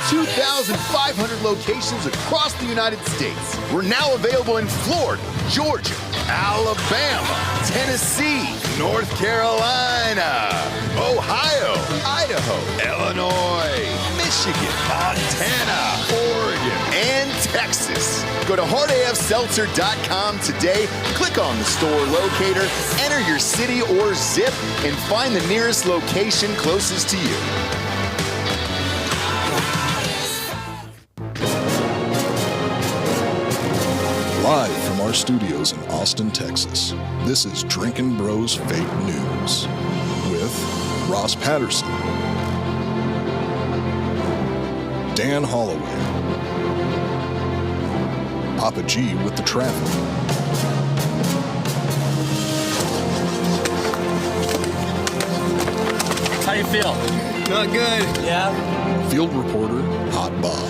2,500 locations across the United States. We're now available in Florida, Georgia, Alabama, Tennessee, North Carolina, Ohio, Idaho, Illinois, Michigan, Montana, Oregon, and Texas. Go to hardafseltzer.com today, click on the store locator, enter your city or zip, and find the nearest location closest to you. Live from our studios in Austin, Texas, this is Drinkin' Bros Fake News with Ross Patterson, Dan Hollaway, Papa G with the traffic, How you feel? Not good. Yeah? field reporter Hot Bob,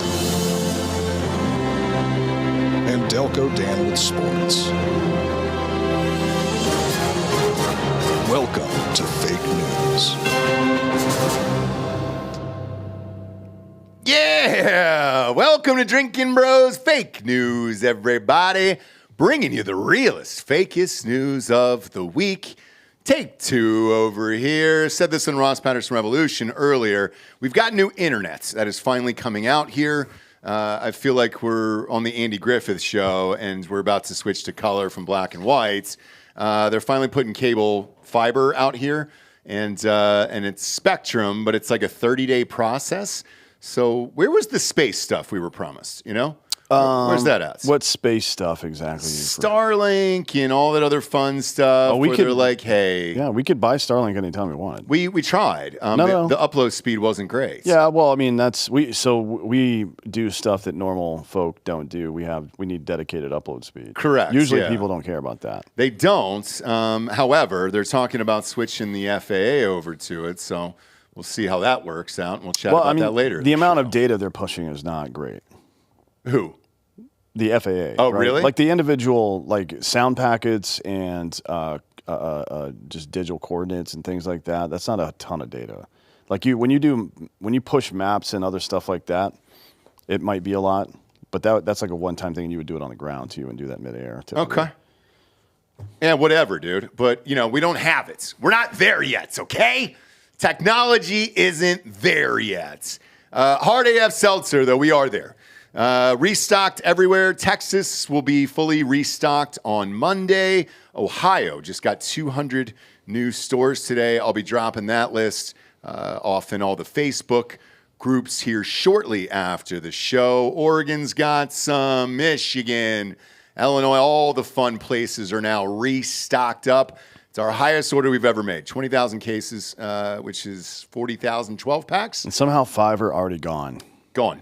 and Delco Dan with sports. Welcome to Fake News. Yeah! Welcome to Drinkin' Bros Fake News, everybody. Bringing you the realest, fakest news of the week. Take two over here. Said this on Ross Patterson Revolution earlier. We've got new internet that is finally coming out here. I feel like we're on the Andy Griffith show and we're about to switch to color from black and white. They're finally putting cable fiber out here and it's Spectrum, but it's like a 30-day process. So where was the space stuff we were promised, you know? Where's that at? What space stuff exactly? Starlink and all that other fun stuff. Oh, they're like, hey. Yeah, we could buy Starlink anytime we wanted. We tried. No. The upload speed wasn't great. Yeah, well, I mean, we do stuff that normal folk don't do. We need dedicated upload speed. Correct. Usually yeah. people don't care about that. They don't. However, they're talking about switching the FAA over to it, so we'll see how that works out, and we'll chat about that later. The amount of data they're pushing is not great. Who? The FAA. Oh, right? really? Like the individual sound packets and just digital coordinates and things like that. That's not a ton of data. Like when you push maps and other stuff like that, it might be a lot. But that's like a one-time thing. You would do it on the ground too and do that midair. Typically. Okay. Yeah, whatever, dude. But we don't have it. We're not there yet. Okay. Technology isn't there yet. Hard AF Seltzer, though, we are there. Restocked everywhere. Texas will be fully restocked on Monday. Ohio just got 200 new stores today. I'll be dropping that list off in all the Facebook groups here shortly after the show. Oregon's got some. Michigan, Illinois, all the fun places are now restocked up. It's our highest order we've ever made. 20,000 cases, which is 40,000 12 packs. And somehow 5 are already gone. Gone.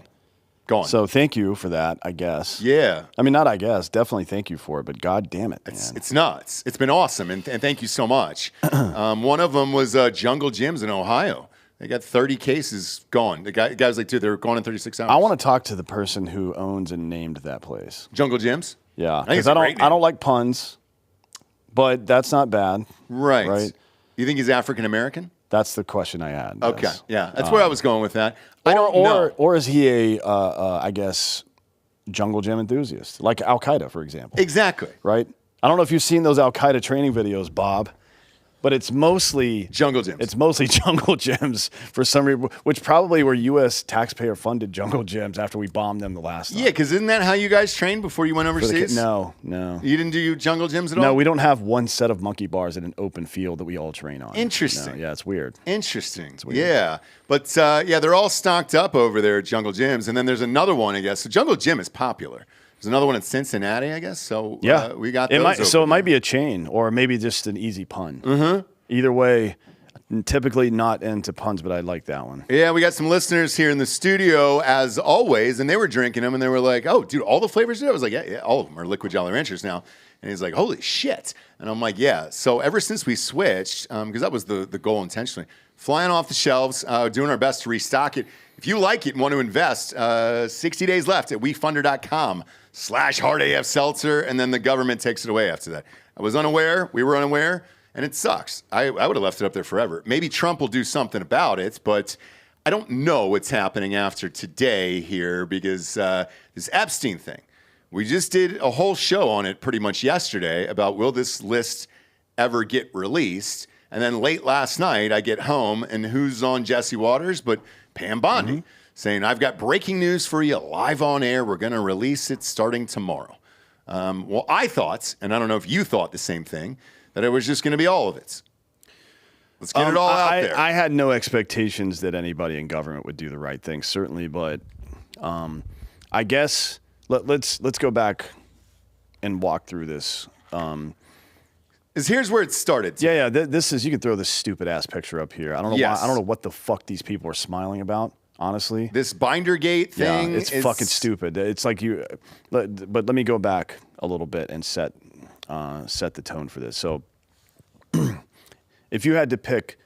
So thank you for that, I guess. Yeah. I mean, not I guess. Definitely thank you for it, but God damn it, man. It's nuts. It's been awesome, and thank you so much. One of them was Jungle Gyms in Ohio. They got 30 cases gone. The guy was like, dude, they're gone in 36 hours. I want to talk to the person who owns and named that place. Jungle Gyms? Yeah. I think it's Because a great name. I don't like puns, but that's not bad. Right. You think he's African-American? That's the question I had. Okay. Yes. Yeah, that's where I was going with that. I don't know. Or is he I guess, jungle gym enthusiast, like Al-Qaeda, for example? Exactly. Right? I don't know if you've seen those Al-Qaeda training videos, Bob, but it's mostly Jungle gyms. It's mostly jungle gyms for some reason, which probably were U.S. taxpayer-funded jungle gyms after we bombed them the last time. Yeah, because isn't that how you guys trained before you went overseas? No. You didn't do jungle gyms at all? No, we don't have one set of monkey bars in an open field that we all train on. Interesting. No, yeah, it's weird. Interesting. It's weird. Yeah. But, they're all stocked up over there at Jungle Gyms. And then there's another one, I guess. So Jungle Gym is popular. There's another one in Cincinnati, I guess. So yeah, we got those. It might be a chain or maybe just an easy pun. Mm-hmm. Either way, typically not into puns, but I like that one. Yeah, we got some listeners here in the studio, as always, and they were drinking them, and they were like, oh, dude, all the flavors do? I was like, yeah, all of them are Liquid Jolly Ranchers now. And he's like, holy shit. And I'm like, yeah. So ever since we switched, because that was the goal intentionally, flying off the shelves, doing our best to restock it. If you like it and want to invest, 60 days left at wefunder.com/hardafseltzer, and then the government takes it away after that. I was unaware. We were unaware. And it sucks. I would have left it up there forever. Maybe Trump will do something about it, but I don't know what's happening after today here because this Epstein thing. We just did a whole show on it pretty much yesterday about will this list ever get released? And then late last night, I get home, and who's on Jesse Waters but Pam Bondi saying, I've got breaking news for you live on air. We're going to release it starting tomorrow. Well, I thought, and I don't know if you thought the same thing, that it was just going to be all of it. Let's get it all out there. I had no expectations that anybody in government would do the right thing, certainly, but I guess let's go back and walk through this. Here's where it started. Yeah. This is, you can throw this stupid ass picture up here. I don't know why, I don't know what the fuck these people are smiling about. Honestly, this Bindergate thing, it's fucking stupid. It's like but let me go back a little bit and set the tone for this. So, if you had to pick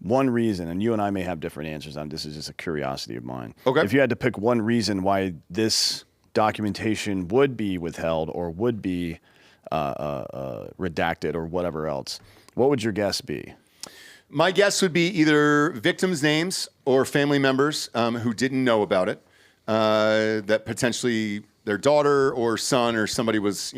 one reason, and you and I may have different answers on this, is just a curiosity of mine. Okay. If you had to pick one reason why this documentation would be withheld or would be redacted or whatever else, what would your guess be? My guess would be either victims' names or family members who didn't know about it, that potentially their daughter or son or somebody was,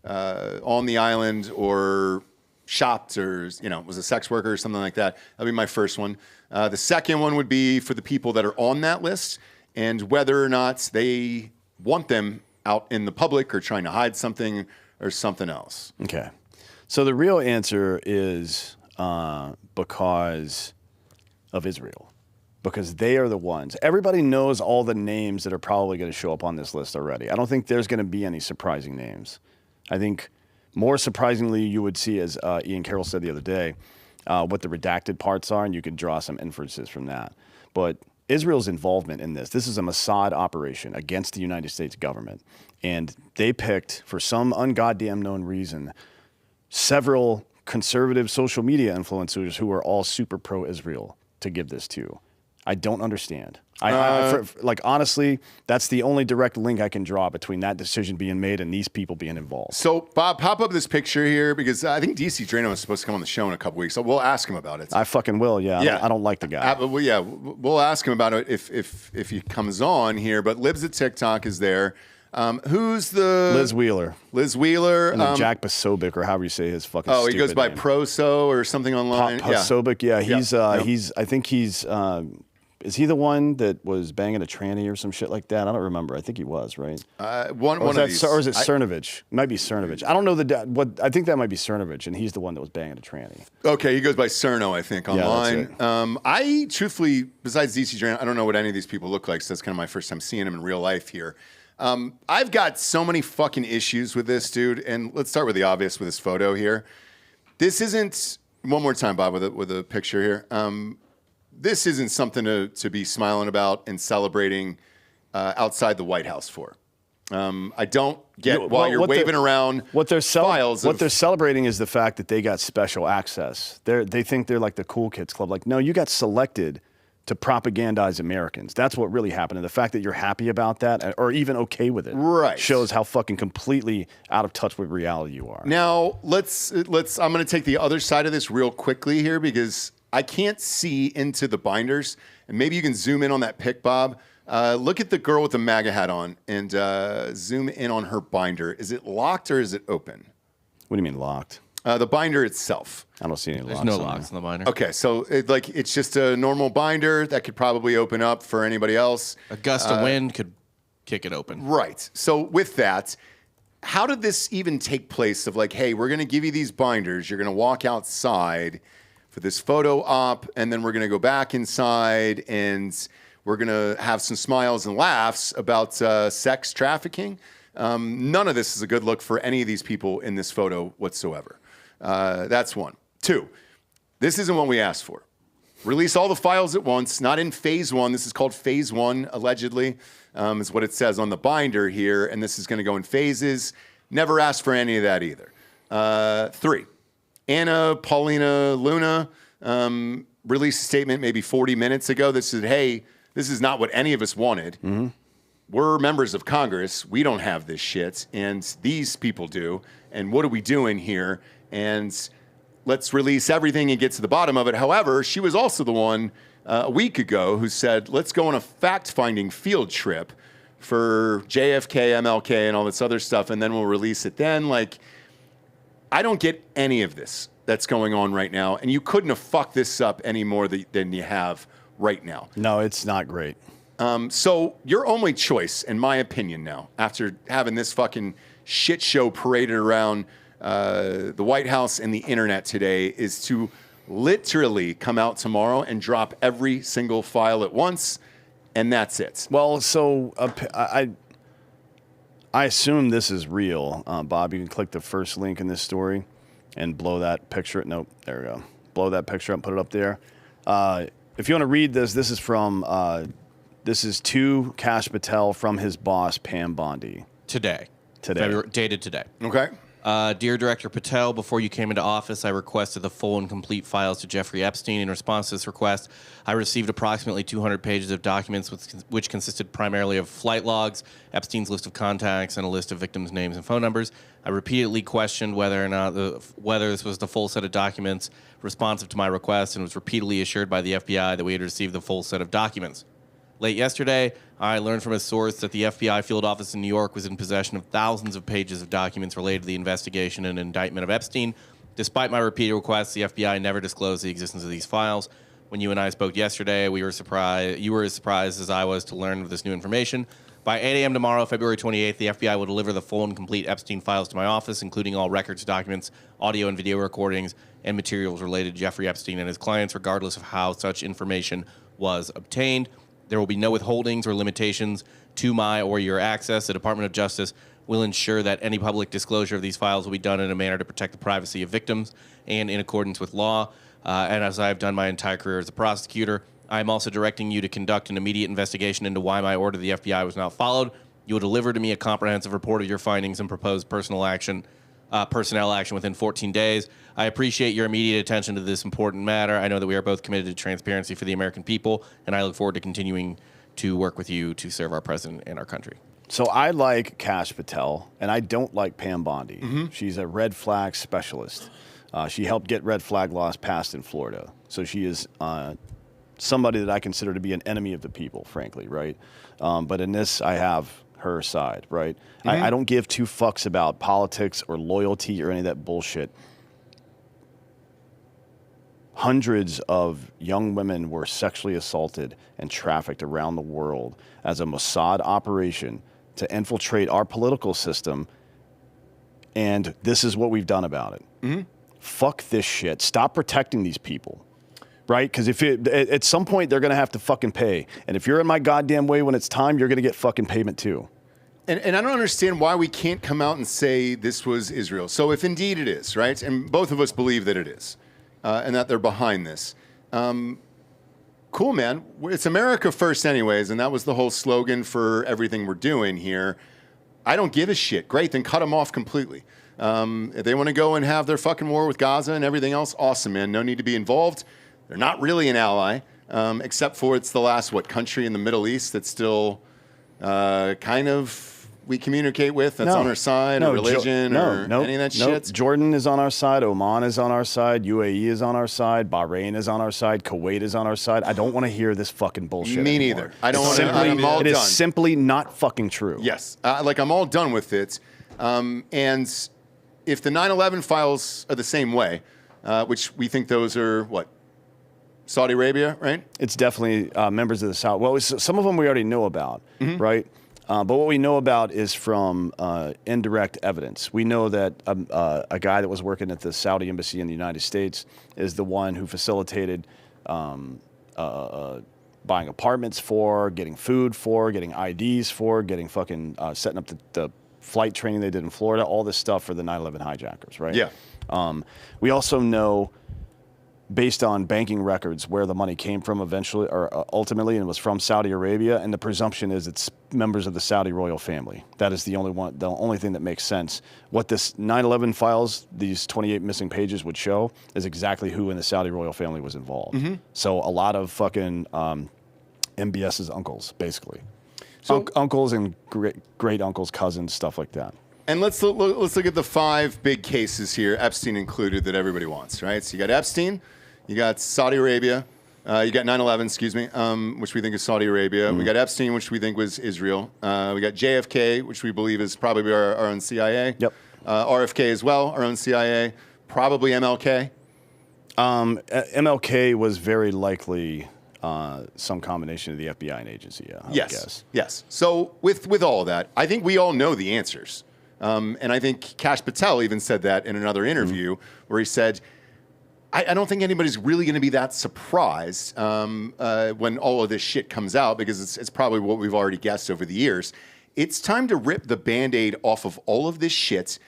on the island or shopped or, was a sex worker or something like that. That'd be my first one. The second one would be for the people that are on that list and whether or not they want them out in the public or trying to hide something or something else. Okay. So the real answer is because of Israel, because they are the ones. Everybody knows all the names that are probably going to show up on this list already. I don't think there's going to be any surprising names. I think more surprisingly, you would see, as Ian Carroll said the other day, what the redacted parts are, and you could draw some inferences from that. But Israel's involvement in this is a Mossad operation against the United States government. And they picked, for some ungoddamn known reason, several conservative social media influencers who are all super pro-Israel to give this to. I don't understand. Honestly, that's the only direct link I can draw between that decision being made and these people being involved. So, Bob, pop up this picture here because I think DC Drano is supposed to come on the show in a couple weeks, so we'll ask him about it. I fucking will, yeah. I don't like the guy. We'll ask him about it if he comes on here. But Libs at TikTok is there. Who's the Liz Wheeler? Liz Wheeler. And then Jack Posobiec, or however you say his fucking. Oh, he goes by name. Proso or something online. Posobiec, yeah. He's. I think he's. Is he the one that was banging a tranny or some shit like that? I don't remember. I think he was, right? One of these. Or is it Cernovich? It might be Cernovich. I don't know I think that might be Cernovich, and he's the one that was banging a tranny. Okay, he goes by Cerno, I think, online. Yeah, I truthfully, besides DC Drano, I don't know what any of these people look like, so that's kind of my first time seeing him in real life here. I've got so many fucking issues with this dude, and let's start with the obvious with this photo here. This isn't, one more time, Bob, with a picture here. This isn't something to be smiling about and celebrating outside the White House for. I don't get why you're waving around files. What they're celebrating is the fact that they got special access. They think they're like the cool kids club. Like, no, you got selected to propagandize Americans. That's what really happened. And the fact that you're happy about that or even okay with it shows how fucking completely out of touch with reality you are. Now, I'm going to take the other side of this real quickly here because I can't see into the binders. And maybe you can zoom in on that pic, Bob. Look at the girl with the MAGA hat on and zoom in on her binder. Is it locked or is it open? What do you mean locked? The binder itself. I don't see any locks. There's no locks on the binder. Okay, so it's just a normal binder that could probably open up for anybody else. A gust of wind could kick it open. Right. So with that, how did this even take place of like, hey, we're going to give you these binders. You're going to walk outside for this photo op, and then we're going to go back inside, and we're going to have some smiles and laughs about sex trafficking. None of this is a good look for any of these people in this photo whatsoever. That's one. Two, this isn't what we asked for. Release all the files at once, not in phase one. This is called phase one, allegedly, is what it says on the binder here, and this is going to go in phases. Never asked for any of that either. Three, Anna Paulina Luna released a statement maybe 40 minutes ago that said, hey, this is not what any of us wanted. Mm-hmm. We're members of Congress. We don't have this shit, and these people do. And what are we doing here? And let's release everything and get to the bottom of it. However, she was also the one a week ago who said, let's go on a fact-finding field trip for JFK, MLK, and all this other stuff, and then we'll release it then. Like, I don't get any of this that's going on right now, and you couldn't have fucked this up any more than you have right now. No, it's not great. So your only choice, in my opinion now, after having this fucking shit show paraded around the White House and the internet today, is to literally come out tomorrow and drop every single file at once, and that's it. Well, so I assume this is real. Bob, you can click the first link in this story and blow that picture. Nope, there we go. Blow that picture up and put it up there. If you want to read this, this is to Kash Patel from his boss, Pam Bondi. Today. Dated today. Okay. Dear Director Patel, before you came into office, I requested the full and complete files to Jeffrey Epstein. In response to this request, I received approximately 200 pages of documents which consisted primarily of flight logs, Epstein's list of contacts, and a list of victims' names and phone numbers. I repeatedly questioned whether this was the full set of documents responsive to my request, and was repeatedly assured by the FBI that we had received the full set of documents. Late yesterday, I learned from a source that the FBI field office in New York was in possession of thousands of pages of documents related to the investigation and indictment of Epstein. Despite my repeated requests, the FBI never disclosed the existence of these files. When you and I spoke yesterday, you were as surprised as I was to learn of this new information. By 8 a.m. tomorrow, February 28th, the FBI will deliver the full and complete Epstein files to my office, including all records, documents, audio and video recordings, and materials related to Jeffrey Epstein and his clients, regardless of how such information was obtained. There will be no withholdings or limitations to my or your access. The Department of Justice will ensure that any public disclosure of these files will be done in a manner to protect the privacy of victims and in accordance with law. And as I have done my entire career as a prosecutor, I am also directing you to conduct an immediate investigation into why my order to the FBI was not followed. You will deliver to me a comprehensive report of your findings and proposed personnel action within 14 days. I appreciate your immediate attention to this important matter. I know that we are both committed to transparency for the American people, and I look forward to continuing to work with you to serve our president and our country. So I like Kash Patel, and I don't like Pam Bondi. Mm-hmm. She's a red flag specialist. She helped get red flag laws passed in Florida. So she is somebody that I consider to be an enemy of the people, frankly, right? But in this, I have her side, right? Mm-hmm. I don't give two fucks about politics or loyalty or any of that bullshit. Hundreds of young women were sexually assaulted and trafficked around the world as a Mossad operation to infiltrate our political system, and this is what we've done about it. Mm-hmm. Fuck this shit. Stop protecting these people, right? Because at some point, they're going to have to fucking pay. And if you're in my goddamn way when it's time, you're going to get fucking payment too. And I don't understand why we can't come out and say this was Israel. So if indeed it is, right? And both of us believe that it is. And that they're behind this. Cool, man. It's America first anyways, and that was the whole slogan for everything we're doing here. I don't give a shit. Great, then cut them off completely. If they want to go and have their fucking war with Gaza and everything else, awesome, man. No need to be involved. They're not really an ally, except for it's the last, country in the Middle East that's still kind of... we communicate with that's on our side, or religion, or any of that shit. Jordan is on our side. Oman is on our side. UAE is on our side. Bahrain is on our side. Kuwait is on our side. I don't want to hear this fucking bullshit Me anymore. neither. I don't want to. I'm all done. It is simply not fucking true. Yes. I'm all done with it. And if the 9/11 files are the same way, which we think those are, Saudi Arabia, right? It's definitely members of the Saudi. Well, some of them we already know about, right? But what we know about is from indirect evidence. We know that a guy that was working at the Saudi embassy in the United States is the one who facilitated buying apartments for, getting food for, getting IDs for, getting fucking setting up the flight training they did in Florida, all this stuff for the 9/11 hijackers, right? Yeah. We also know, based on banking records, where the money came from eventually or ultimately, and it was from Saudi Arabia, and the presumption is it's members of the Saudi royal family. That is the only thing that makes sense. What this 9/11 files, these 28 missing pages would show, is exactly who in the Saudi royal family was involved. Mm-hmm. So a lot of fucking MBS's uncles, basically. So uncles and great uncles, cousins, stuff like that. And let's look at the 5 big cases here, Epstein included, that everybody wants, right? So you got Epstein, you got Saudi Arabia, You got 9/11, excuse me, which we think is Saudi Arabia. We got Epstein, which we think was Israel. We got JFK, which we believe is probably our own CIA. Yep. RFK as well, our own CIA. Probably MLK. MLK was very likely some combination of the FBI and agency. Yeah. I would guess. Yes. So with all of that, I think we all know the answers. And I think Kash Patel even said that in another interview where he said, I don't think anybody's really going to be that surprised when all of this shit comes out, because it's probably what we've already guessed over the years. It's time to rip the Band-Aid off of all of this shit.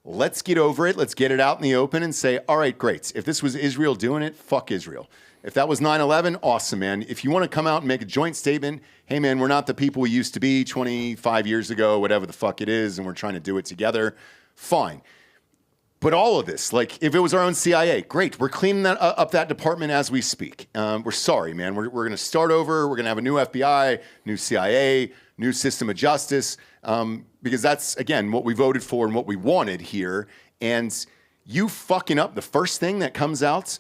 Let's get over it. Let's get it out in the open and say, all right, great. If this was Israel doing it, fuck Israel. If that was 9/11, awesome, man. If you want to come out and make a joint statement, hey, man, we're not the people we used to be 25 years ago, whatever the fuck it is, and we're trying to do it together, fine. But all of this, like if it was our own CIA, great. We're cleaning up that department as we speak. We're sorry, man. We're going to start over. We're going to have a new FBI, new CIA, new system of justice, because that's, again, what we voted for and what we wanted here. And you fucking up the first thing that comes out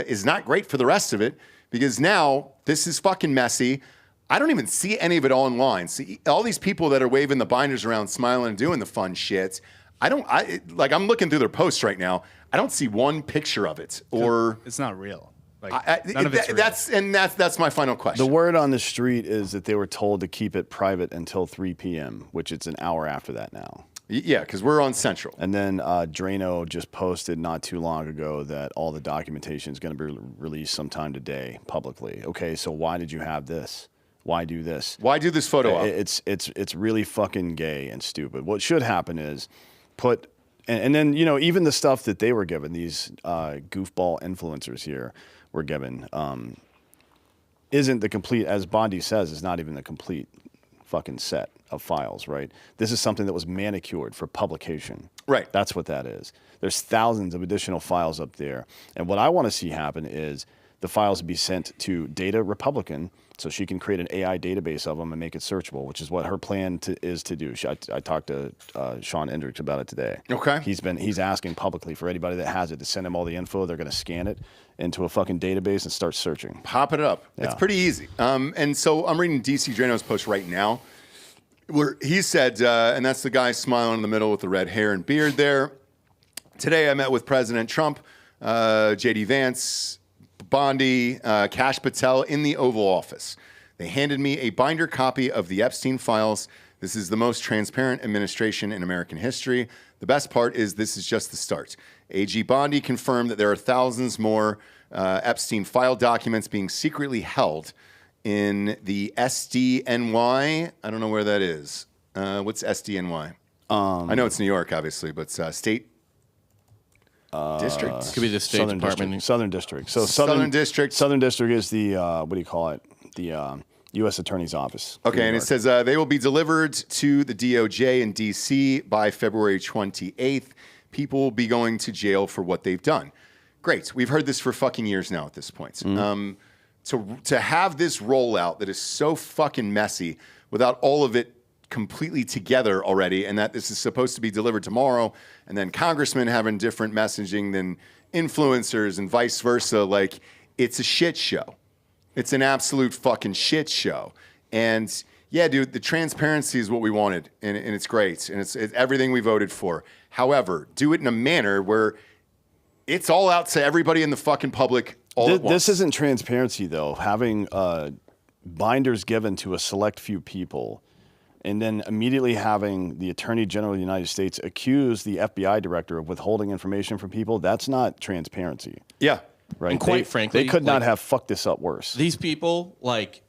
is not great for the rest of it, because now this is fucking messy. I don't even see any of it online. See, all these people that are waving the binders around, smiling and doing the fun shit, I'm looking through their posts right now. I don't see one picture of it, or it's not real. Like none of it's real. That's my final question. The word on the street is that they were told to keep it private until 3 p.m., which it's an hour after that now. Yeah, because we're on Central. And then Drano just posted not too long ago that all the documentation is going to be released sometime today publicly. Okay, so why did you have this? Why do this? Why do this photo op? It's really fucking gay and stupid. What should happen is and then, you know, even the stuff that they were given, these goofball influencers here were given, isn't the complete, as Bondi says, is not even the complete fucking set of files, right? This is something that was manicured for publication. Right. That's what that is. There's thousands of additional files up there. And what I want to see happen is the files be sent to Data Republican so she can create an AI database of them and make it searchable, which is what her plan is to do. I talked to Sean Endrich about it today. Okay. He's asking publicly for anybody that has it to send him all the info. They're going to scan it into a fucking database and start searching. Pop it up. Yeah. It's pretty easy. And so I'm reading DC Drano's post right now, where he said, and that's the guy smiling in the middle with the red hair and beard there. Today I met with President Trump, J.D. Vance, Bondi, Kash Patel in the Oval Office. They handed me a binder copy of the Epstein files. This is the most transparent administration in American history. The best part is this is just the start. AG Bondi confirmed that there are thousands more Epstein file documents being secretly held in the SDNY. I don't know where that is. What's SDNY? I know it's New York, obviously, but state district. Could be the State Department. Southern District. So Southern District. Southern District is the, what do you call it? The U.S. Attorney's Office. Okay, and it says they will be delivered to the DOJ in D.C. by February 28th. People will be going to jail for what they've done. Great. We've heard this for fucking years now at this point. To have this rollout that is so fucking messy without all of it completely together already, and that this is supposed to be delivered tomorrow, and then congressmen having different messaging than influencers and vice versa, like, it's a shit show. It's an absolute fucking shit show. And yeah, dude, the transparency is what we wanted, and it's great, and it's everything we voted for. However, do it in a manner where it's all out to everybody in the fucking public all at once. This isn't transparency, though. Having binders given to a select few people and then immediately having the Attorney General of the United States accuse the FBI director of withholding information from people, that's not transparency. Yeah. Right. And quite frankly, they could not have fucked this up worse. These people, like,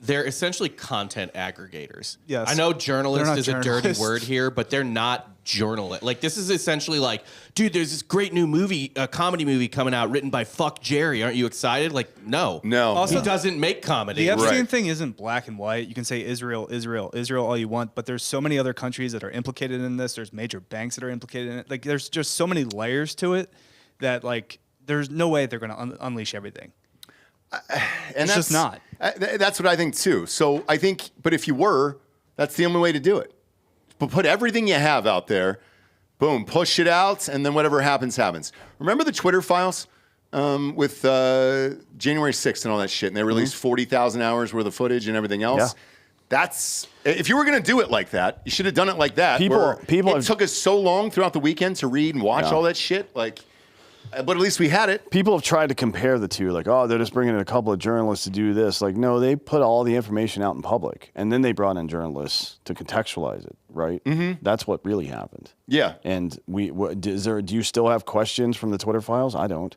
they're essentially content aggregators. Yes. I know journalist is a dirty journalists. word here, but they're not journalists. Like, this is essentially like, dude, there's this great new movie, a comedy movie coming out written by Fuck Jerry. Aren't you excited? Like, no. Also, he doesn't make comedy. The Epstein Right. thing isn't black and white. You can say Israel, Israel, Israel all you want, but there's so many other countries that are implicated in this. There's major banks that are implicated in it. Like, there's just so many layers to it that, like, there's no way they're going to unleash everything. And it's just not. That's what I think too. So I think, but if you were, that's the only way to do it. But put everything you have out there, boom, push it out, and then whatever happens, happens. Remember the Twitter files? with January 6th and all that shit, and they released 40,000 hours worth of footage and everything else. Yeah. That's if you were going to do it like that, you should have done it like that. It took us so long throughout the weekend to read and watch all that shit. Like, but at least we had it. People have tried to compare the two, like, oh, they're just bringing in a couple of journalists to do this. Like, no, they put all the information out in public, and then they brought in journalists to contextualize it, right? Mm-hmm. That's what really happened. Yeah. And do you still have questions from the Twitter files? I don't.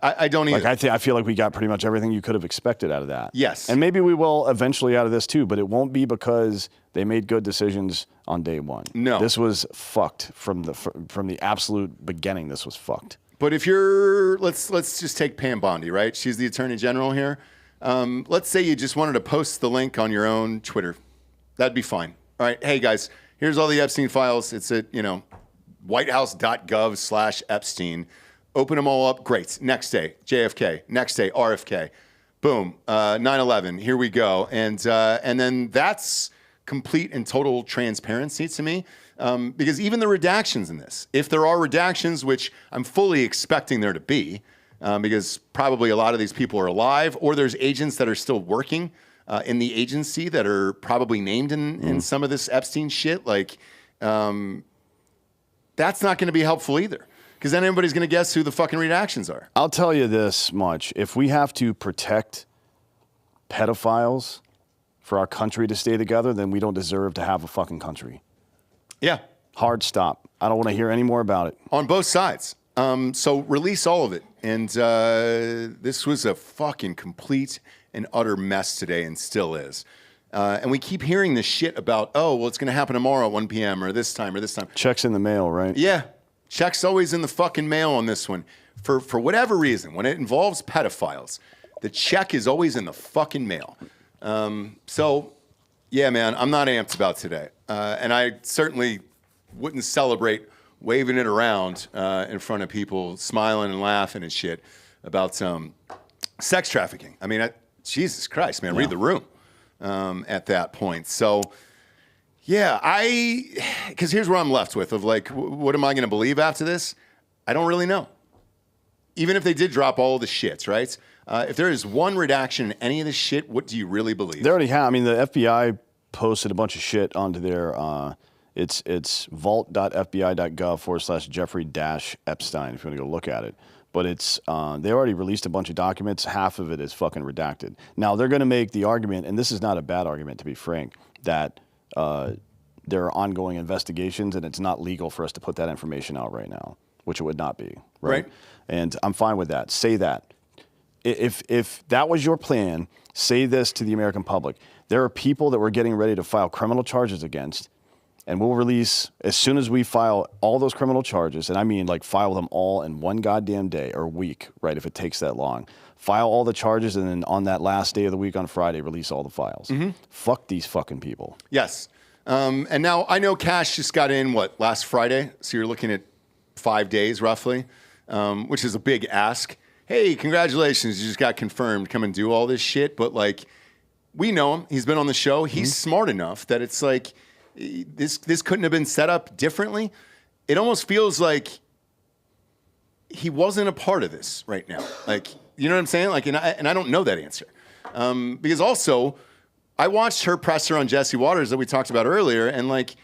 I don't either. Like, I feel like we got pretty much everything you could have expected out of that. Yes. And maybe we will eventually out of this too, but it won't be because they made good decisions on day one. No. This was fucked from the absolute beginning. This was fucked. But if you're, let's just take Pam Bondi, right? She's the Attorney General here. Let's say you just wanted to post the link on your own Twitter. That'd be fine. All right, hey guys, here's all the Epstein files. It's at, whitehouse.gov/Epstein. Open them all up. Great. Next day, JFK. Next day, RFK. Boom. 9/11. Here we go. And then that's complete and total transparency to me. Because even the redactions in this, if there are redactions, which I'm fully expecting there to be, because probably a lot of these people are alive, or there's agents that are still working in the agency that are probably named in some of this Epstein shit, like that's not going to be helpful either. Because then everybody's going to guess who the fucking redactions are. I'll tell you this much. If we have to protect pedophiles for our country to stay together, then we don't deserve to have a fucking country. Yeah. Hard stop. I don't want to hear any more about it. On both sides. So release all of it. And this was a fucking complete and utter mess today and still is. And we keep hearing this shit about, it's going to happen tomorrow at 1 p.m. or this time or this time. Checks in the mail, right? Yeah. Check's always in the fucking mail on this one. For whatever reason, when it involves pedophiles, the check is always in the fucking mail. So, yeah, man, I'm not amped about today. And I certainly wouldn't celebrate waving it around in front of people, smiling and laughing and shit about sex trafficking. I mean, Jesus Christ, man, read the room at that point. So, yeah, because here's where I'm left with, of like, what am I going to believe after this? I don't really know. Even if they did drop all the shits, right? If there is one redaction in any of this shit, what do you really believe? They already have. I mean, the FBI posted a bunch of shit onto their, it's vault.fbi.gov/Jeffrey-Epstein if you want to go look at it. But it's, they already released a bunch of documents. Half of it is fucking redacted. Now, they're going to make the argument, and this is not a bad argument to be frank, that there are ongoing investigations and it's not legal for us to put that information out right now, which it would not be. Right. And I'm fine with that. Say that. If that was your plan, say this to the American public. There are people that we're getting ready to file criminal charges against, and we'll release, as soon as we file all those criminal charges, and I mean like file them all in one goddamn day or week, right, if it takes that long. File all the charges, and then on that last day of the week on Friday, release all the files. Mm-hmm. Fuck these fucking people. Yes. And now I know Cash just got in, last Friday? So you're looking at 5 days roughly, which is a big ask. Hey, congratulations, you just got confirmed. Come and do all this shit. But like, we know him. He's been on the show. He's smart enough that it's like, this couldn't have been set up differently. It almost feels like he wasn't a part of this right now. Like, you know what I'm saying? Like, and I don't know that answer. Because also, I watched her presser on Jesse Waters that we talked about earlier, and like,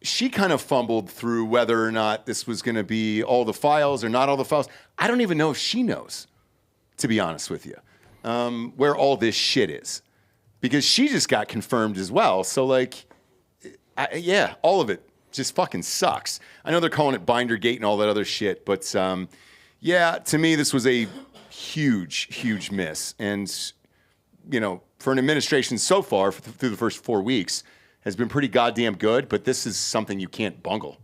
she kind of fumbled through whether or not this was going to be all the files or not all the files. I don't even know if she knows, to be honest with you, where all this shit is. Because she just got confirmed as well. So like, yeah, all of it just fucking sucks. I know they're calling it Bindergate and all that other shit, but yeah, to me, this was a huge, huge miss. And, for an administration so far, through the first 4 weeks, has been pretty goddamn good, but this is something you can't bungle.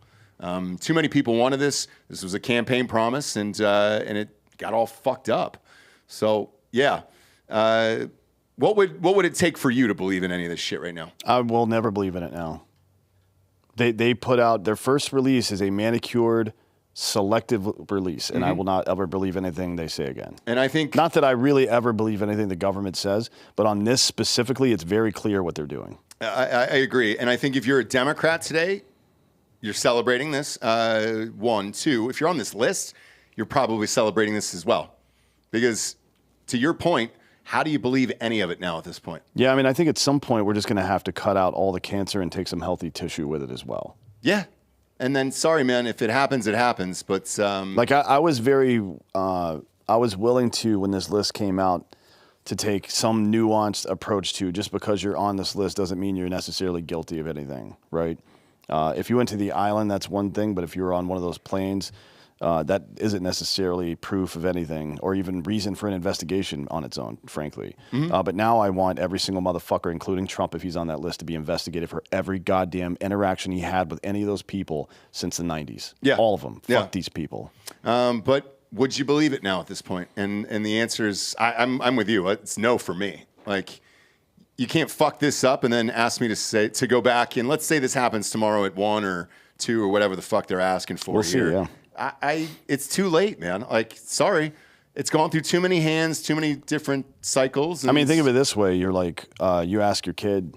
Too many people wanted this. This was a campaign promise, and it got all fucked up. So, yeah. What would it take for you to believe in any of this shit right now? I will never believe in it now. They put out their first release is a manicured, selective release, and I will not ever believe anything they say again. And I think not that I really ever believe anything the government says, but on this specifically, it's very clear what they're doing. I agree, and I think if you're a Democrat today, you're celebrating this. 1, 2. If you're on this list, you're probably celebrating this as well. Because to your point, how do you believe any of it now at this point? Yeah, I mean, I think at some point we're just going to have to cut out all the cancer and take some healthy tissue with it as well. Yeah. And then, sorry, man, if it happens, it happens. But like I was very, I was willing to, when this list came out, to take some nuanced approach to, just because you're on this list doesn't mean you're necessarily guilty of anything, right? If you went to the island, that's one thing, but if you were on one of those planes, that isn't necessarily proof of anything or even reason for an investigation on its own, frankly. But now I want every single motherfucker, including Trump, if he's on that list, to be investigated for every goddamn interaction he had with any of those people since the 90s. Yeah. All of them. Yeah. Fuck these people. But would you believe it now at this point? And the answer is, I'm with you. It's no for me. Like, you can't fuck this up and then ask me to go back and let's say this happens tomorrow at 1 or 2 or whatever the fuck they're asking for We'll here. see, yeah. It's too late, man. Like, sorry. It's gone through too many hands, too many different cycles. I mean, think of it this way. You're like, you ask your kid,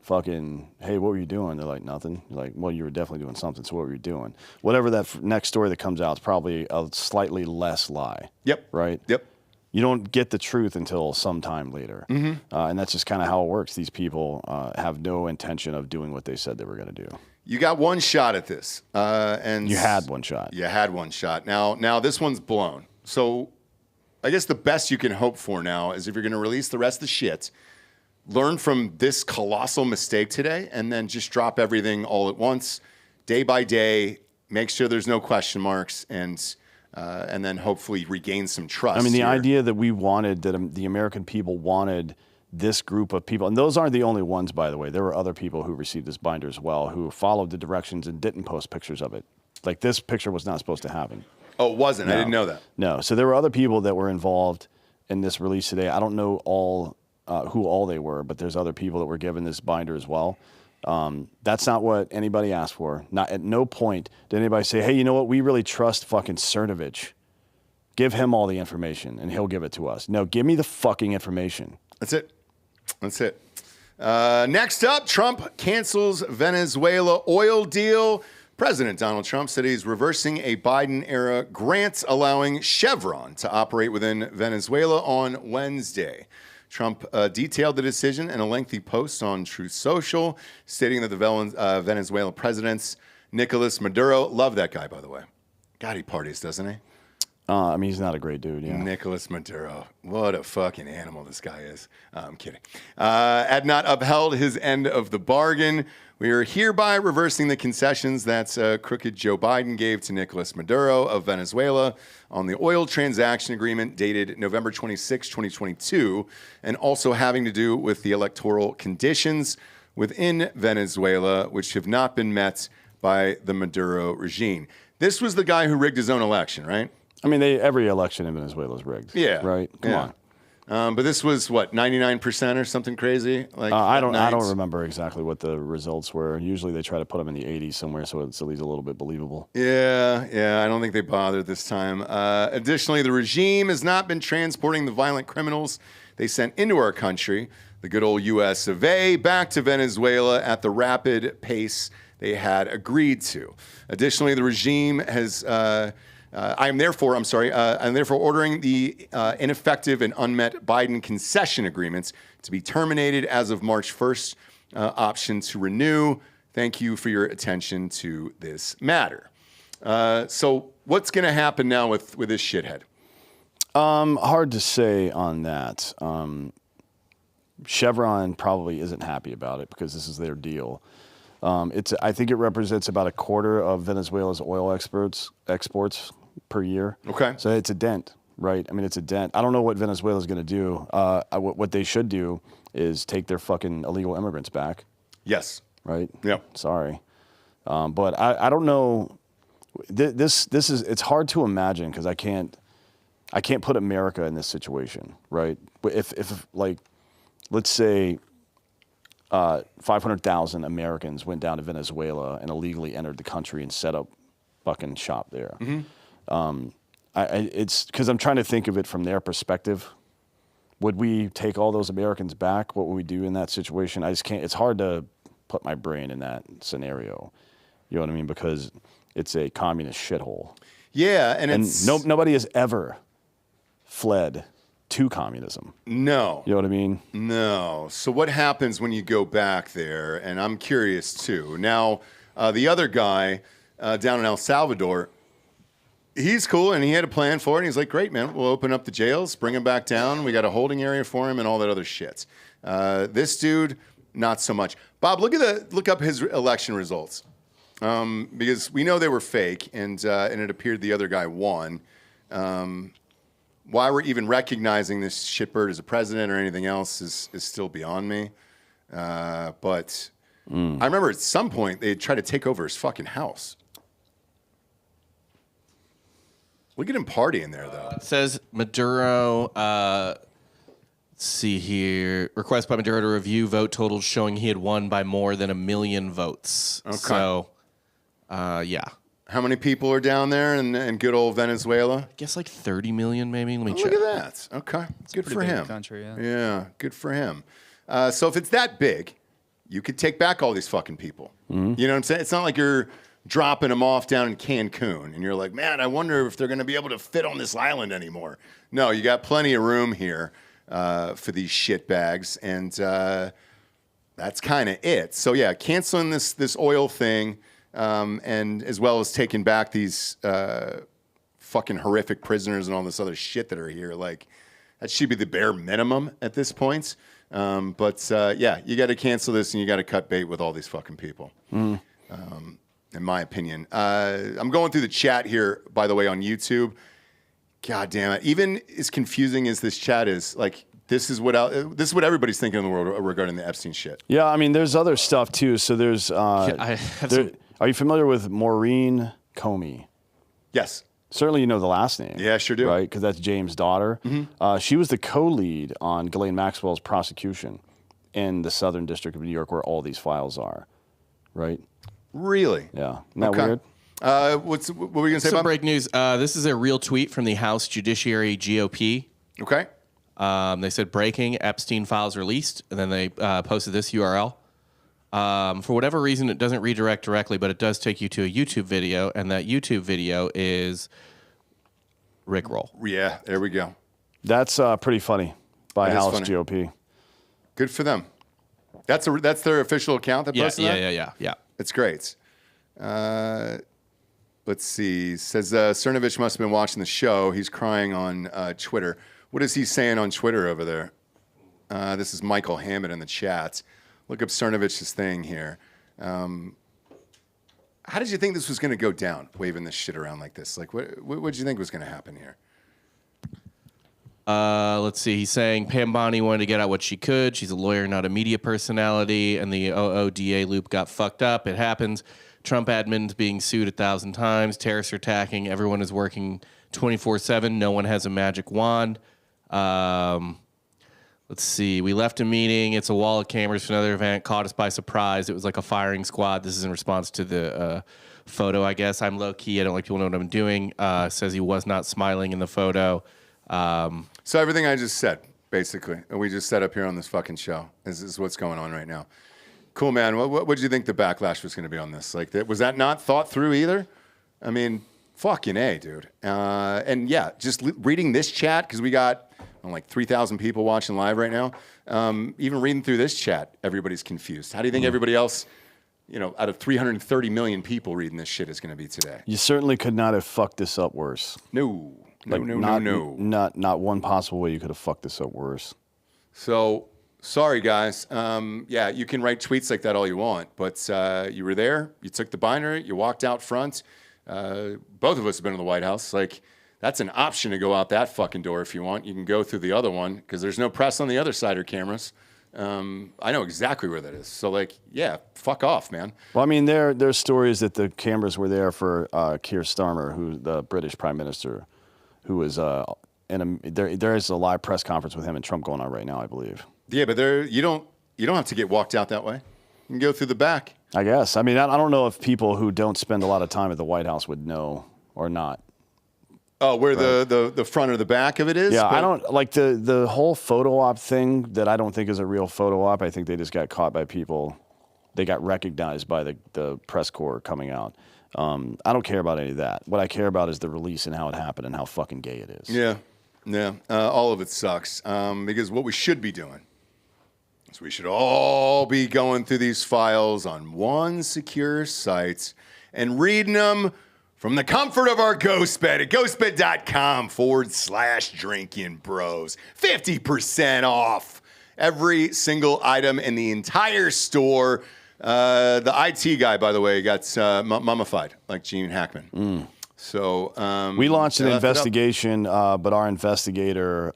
fucking, hey, what were you doing? They're like, nothing. You're like, well, you were definitely doing something, so what were you doing? Whatever that next story that comes out is probably a slightly less lie. Yep. Right? Yep. You don't get the truth until sometime later. And that's just kind of how it works. These people have no intention of doing what they said they were going to do. You got one shot at this. And You had one shot. You had one shot. Now this one's blown. So I guess the best you can hope for now is if you're going to release the rest of the shit, learn from this colossal mistake today and then just drop everything all at once, day by day, make sure there's no question marks, and then hopefully regain some trust. I mean, the here. idea that we wanted, that the American people wanted this group of people, and those aren't the only ones, by the way. There were other people who received this binder as well, who followed the directions and didn't post pictures of it. Like, this picture was not supposed to happen. Oh, it wasn't? No. I didn't know that. No. So there were other people that were involved in this release today. I don't know who all they were, but there's other people that were given this binder as well. That's not what anybody asked for. Not at no point did anybody say, hey, you know what? We really trust fucking Cernovich. Give him all the information and he'll give it to us. No, give me the fucking information. That's it. That's it. Next up, Trump cancels Venezuela oil deal. President Donald Trump said he's reversing a Biden-era grant allowing Chevron to operate within Venezuela on Wednesday. Trump detailed the decision in a lengthy post on Truth Social, stating that the Venezuela president, Nicolas Maduro, love that guy, by the way. God, he parties, doesn't he? I mean, he's not a great dude, yeah. Nicolas Maduro. What a fucking animal this guy is. I'm kidding. Had not upheld his end of the bargain. We are hereby reversing the concessions that crooked Joe Biden gave to Nicolas Maduro of Venezuela on the oil transaction agreement dated November 26, 2022, and also having to do with the electoral conditions within Venezuela, which have not been met by the Maduro regime. This was the guy who rigged his own election, right? I mean, every election in Venezuela is rigged. Yeah. Right? Come on. But this was, what, 99% or something crazy? Like I don't remember exactly what the results were. Usually they try to put them in the 80s somewhere, so it's at least a little bit believable. Yeah, I don't think they bothered this time. Additionally, the regime has not been transporting the violent criminals they sent into our country, the good old U.S. of A., back to Venezuela at the rapid pace they had agreed to. Additionally, the regime has... I'm therefore ordering the ineffective and unmet Biden concession agreements to be terminated as of March 1st. Option to renew. Thank you for your attention to this matter. So what's going to happen now with this shithead? Hard to say on that. Chevron probably isn't happy about it because this is their deal. I think it represents about a quarter of Venezuela's oil exports per year. Okay. So it's a dent, right? I mean, it's a dent. I don't know what Venezuela's going to do. What they should do is take their fucking illegal immigrants back. Yes. Right? Yep. Sorry. But I don't know. This is, it's hard to imagine because I can't put America in this situation, right? But if like, let's say 500,000 Americans went down to Venezuela and illegally entered the country and set up fucking shop there. Mm-hmm. It's because I'm trying to think of it from their perspective. Would we take all those Americans back? What would we do in that situation? I just can't. It's hard to put my brain in that scenario. You know what I mean? Because it's a communist shithole. Yeah, and And it's nobody has ever fled to communism. no. You know what I mean? No. So what happens when you go back there? And I'm curious too. Now, the other guy down in El Salvador, he's cool and he had a plan for it. And he's like, great, man. We'll open up the jails, bring him back down. We got a holding area for him and all that other shit. This dude, not so much. Bob, look up his election results. Because we know they were fake and it appeared the other guy won. Why we're even recognizing this shitbird as a president or anything else is still beyond me. But I remember at some point they tried to take over his fucking house. Look at him partying there, though. It says Maduro, let's see here, request by Maduro to review vote totals showing he had won by more than 1 million votes. Okay. So, yeah. How many people are down there in good old Venezuela? I guess like 30 million maybe. Let me Oh, check. look at that. Okay. Good pretty for big him. country, yeah. Yeah, good for him. So if it's that big, you could take back all these fucking people. You know what I'm saying? It's not like you're dropping them off down in Cancun and you're like, man, I wonder if they're going to be able to fit on this island anymore. No, you got plenty of room here for these shit bags, and that's kind of it. So yeah, canceling this oil thing, and as well as taking back these fucking horrific prisoners and all this other shit that are here. Like, that should be the bare minimum at this point. But yeah, you got to cancel this and you got to cut bait with all these fucking people. In my opinion. I'm going through the chat here, by the way, on YouTube. God damn it. Even as confusing as this chat is, like, this is what everybody's thinking in the world regarding the Epstein shit. Yeah, I mean, there's other stuff too. So there's. I have Are you familiar with Maureen Comey? Yes. Certainly, you know the last name. Yeah, sure do. Right, because that's James' daughter. She was the co-lead on Ghislaine Maxwell's prosecution in the Southern District of New York, where all these files are. Right. Really? Yeah. Isn't that weird? What were you going to say, some Bob? break news. This is a real tweet from the House Judiciary GOP. Okay. They said breaking, Epstein files released, and then they posted this URL. For whatever reason, it doesn't redirect directly, but it does take you to a YouTube video, and that YouTube video is Rickroll. Yeah, there we go. That's pretty funny by That is House funny. GOP. Good for them. That's their official account that posted that? Yeah. It's great. Let's see. Says Cernovich must have been watching the show. He's crying on Twitter. What is he saying on Twitter over there? This is Michael Hammond in the chat. Look up Cernovich's thing here. How did you think this was going to go down, waving this shit around like this? Like, what did you think was going to happen here? Let's see. He's saying Pam Bondi wanted to get out what she could. She's a lawyer, not a media personality. And the OODA loop got fucked up. It happens. Trump admins being sued 1,000 times. Terrorists are attacking. Everyone is working 24/7. No one has a magic wand. Let's see. We left a meeting. It's a wall of cameras for another event. Caught us by surprise. It was like a firing squad. This is in response to the photo, I guess. I'm low key. I don't like people know what I'm doing. Says he was not smiling in the photo. So everything I just said, basically, and we just set up here on this fucking show, is what's going on right now. Cool, man. What did you think the backlash was going to be on this? Like, was that not thought through either? I mean, fucking A, dude. And yeah, just reading this chat, because we got like 3,000 people watching live right now. Even reading through this chat, everybody's confused. How do you think everybody else, out of 330 million people reading this shit is going to be today? You certainly could not have fucked this up worse. No. Not one possible way you could have fucked this up worse. So, sorry, guys. Yeah, you can write tweets like that all you want, but you were there, you took the binary, you walked out front. Both of us have been in the White House. Like, that's an option to go out that fucking door if you want. You can go through the other one because there's no press on the other side or cameras. I know exactly where that is. So, like, yeah, fuck off, man. Well, I mean, there's stories that the cameras were there for Keir Starmer, who the British Prime Minister, who was there is a live press conference with him and Trump going on right now, I believe. Yeah, but you don't have to get walked out that way. You can go through the back. I guess. I mean, I don't know if people who don't spend a lot of time at the White House would know or not. Oh, where the front or the back of it is? Yeah, but I don't like the whole photo op thing that I don't think is a real photo op. I think they just got caught by people. They got recognized by the press corps coming out. I don't care about any of that. What I care about is the release and how it happened and how fucking gay it is. Yeah. All of it sucks. Because what we should be doing is we should all be going through these files on one secure site and reading them from the comfort of our ghost bed at ghostbed.com/drinking bros. 50% off every single item in the entire store. The IT guy, by the way, got mummified like Gene Hackman. So we launched an investigation, but our investigator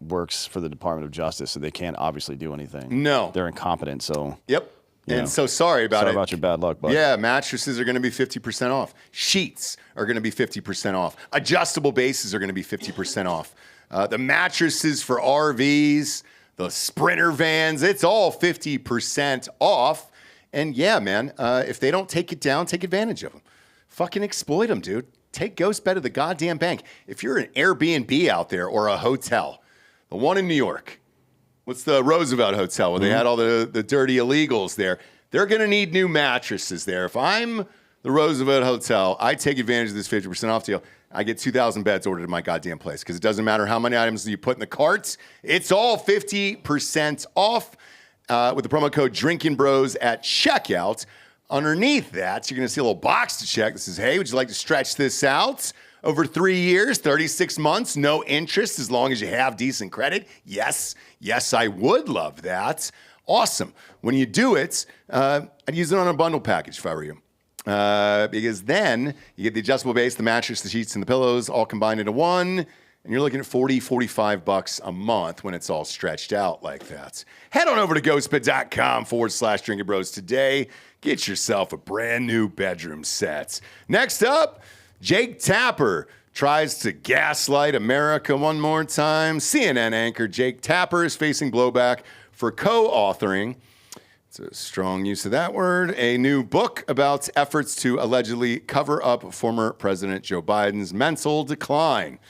works for the Department of Justice, so they can't obviously do anything. No. They're incompetent, so... Yep. And know. so sorry about it. Sorry about your bad luck, bud. Yeah, mattresses are going to be 50% off. Sheets are going to be 50% off. Adjustable bases are going to be 50% off. The mattresses for RVs, the Sprinter vans, it's all 50% off. And yeah, man, if they don't take it down, take advantage of them. Fucking exploit them, dude. Take Ghost Bed to the goddamn bank. If you're an Airbnb out there or a hotel, the one in New York, what's the Roosevelt Hotel where they had all the dirty illegals there? They're going to need new mattresses there. If I'm the Roosevelt Hotel, I take advantage of this 50% off deal. I get 2,000 beds ordered in my goddamn place because it doesn't matter how many items you put in the carts. It's all 50% off with the promo code Drinkin Bros at checkout. Underneath that, you're going to see a little box to check that says, hey, would you like to stretch this out over 3 years, 36 months, no interest as long as you have decent credit? Yes, I would love that. Awesome. When you do it, I'd use it on a bundle package if I were you. Because then you get the adjustable base, the mattress, the sheets, and the pillows all combined into one, and you're looking at $45 a month when it's all stretched out like that. Head on over to ghostbed.com/Drinkin Bros today. Get yourself a brand new bedroom set. Next up, Jake Tapper tries to gaslight America one more time. CNN anchor Jake Tapper is facing blowback for co-authoring, it's a strong use of that word, a new book about efforts to allegedly cover up former President Joe Biden's mental decline.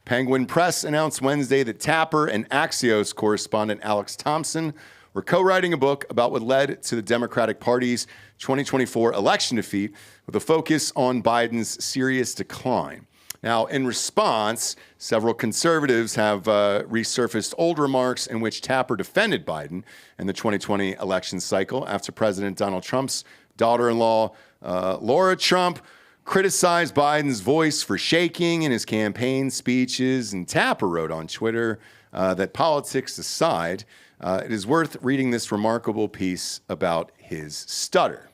Penguin Press announced Wednesday that Tapper and Axios correspondent Alex Thompson were co-writing a book about what led to the Democratic Party's 2024 election defeat with a focus on Biden's serious decline. Now, in response, several conservatives have resurfaced old remarks in which Tapper defended Biden in the 2020 election cycle after President Donald Trump's daughter-in-law, Laura Trump, criticized Biden's voice for shaking in his campaign speeches. And Tapper wrote on Twitter that politics aside, it is worth reading this remarkable piece about his stutter.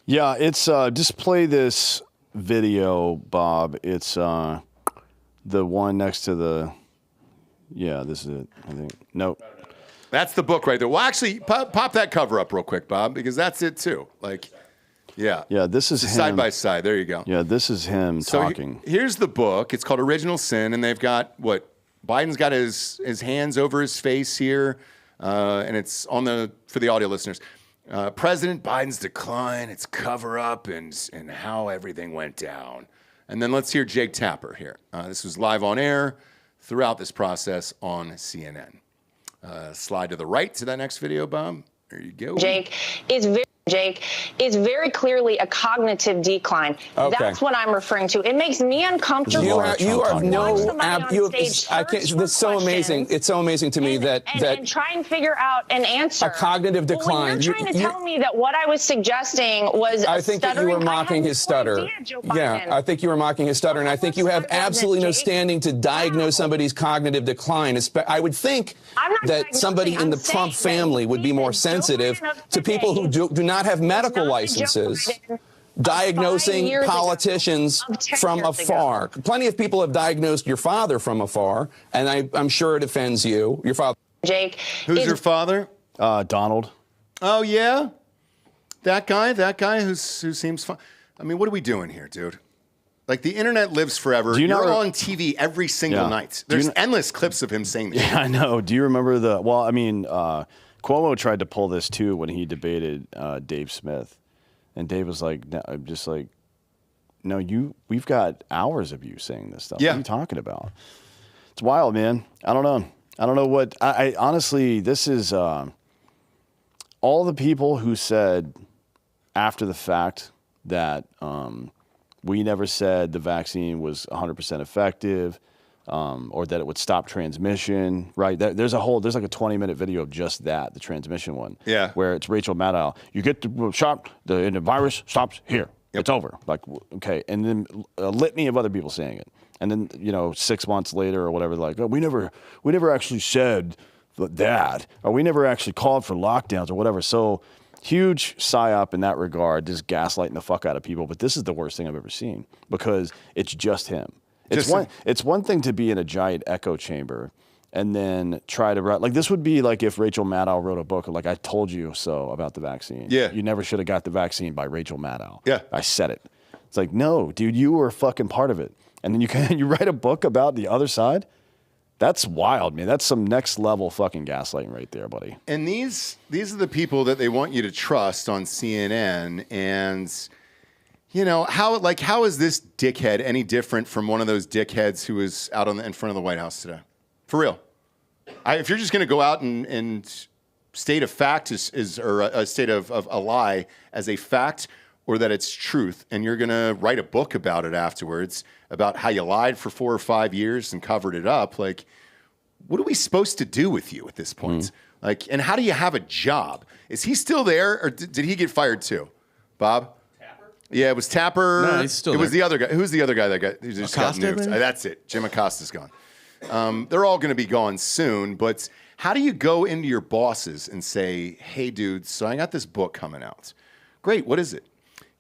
Yeah, it's just play this video, Bob. It's the one next to the. Yeah, this is it. I think. Nope. That's the book right there. Well, actually, pop that cover up real quick, Bob, because that's it too. Like, yeah. Yeah, this is him. Side by side. There you go. Yeah, this is him talking. Here's the book. It's called Original Sin, and they've got what? Biden's got his hands over his face here, and it's on for the audio listeners. President Biden's decline, its cover up, and how everything went down. And then let's hear Jake Tapper here. This was live on air throughout this process on CNN. Slide to the right to that next video, Bob. There you go. Jake is very clearly a cognitive decline. Okay. That's what I'm referring to. It makes me uncomfortable. You have no. I can't. This is so amazing. It's so amazing to me that try and figure out an answer. A cognitive decline. Well, when you're trying to tell me that what I was suggesting was I think that you were mocking his stutter. Yeah, I think you were mocking his stutter, and I think you have absolutely no standing to diagnose somebody's cognitive decline. I would think that somebody in the Trump family would be more sensitive to people who do not have medical licenses diagnosing politicians from afar. Plenty of people have diagnosed your father from afar, and I'm sure it offends you. Your father. Jake. Who's your father? Donald. Oh, yeah? That guy who seems fun. I mean, what are we doing here, dude? Like, the internet lives forever. You're on TV every single night. There's endless clips of him saying this. Yeah, I know. Do you remember Cuomo tried to pull this too when he debated Dave Smith, and Dave was like, we've got hours of you saying this stuff. Yeah. What are you talking about? It's wild, man. I don't know what, I honestly, this is all the people who said after the fact that we never said the vaccine was 100% effective. Or that it would stop transmission, right? There's like a 20-minute video of just that, the transmission one. Yeah. Where it's Rachel Maddow. You get the shot, the virus stops here. Yep. It's over. Like, okay. And then a litany of other people saying it. And then, 6 months later or whatever, like, oh, we never actually said that, or we never actually called for lockdowns or whatever. So huge psyop in that regard, just gaslighting the fuck out of people. But this is the worst thing I've ever seen because it's just him. It's one thing to be in a giant echo chamber and then try to write. Like, this would be like if Rachel Maddow wrote a book like I told you so about the vaccine. Yeah. You never should have got the vaccine by Rachel Maddow. Yeah. I said it. It's like, no, dude, you were fucking part of it. And then you write a book about the other side? That's wild, man. That's some next level fucking gaslighting right there, buddy. And these are the people that they want you to trust on CNN. And how is this dickhead any different from one of those dickheads who was out in front of the White House today? For real. If you're just going to go out and state a fact or a state of a lie as a fact, or that it's truth, and you're going to write a book about it afterwards, about how you lied for 4 or 5 years and covered it up, like, what are we supposed to do with you at this point? Mm-hmm. Like, and how do you have a job? Is he still there, or did he get fired too? Bob? Yeah, it was Tapper. No, he's still It there. was the other guy. Who's the other guy that who just got Acosta, nuked? maybe? That's it. Jim Acosta's gone. They're all going to be gone soon. But how do you go into your bosses and say, "Hey, dude, so I got this book coming out. Great. What is it?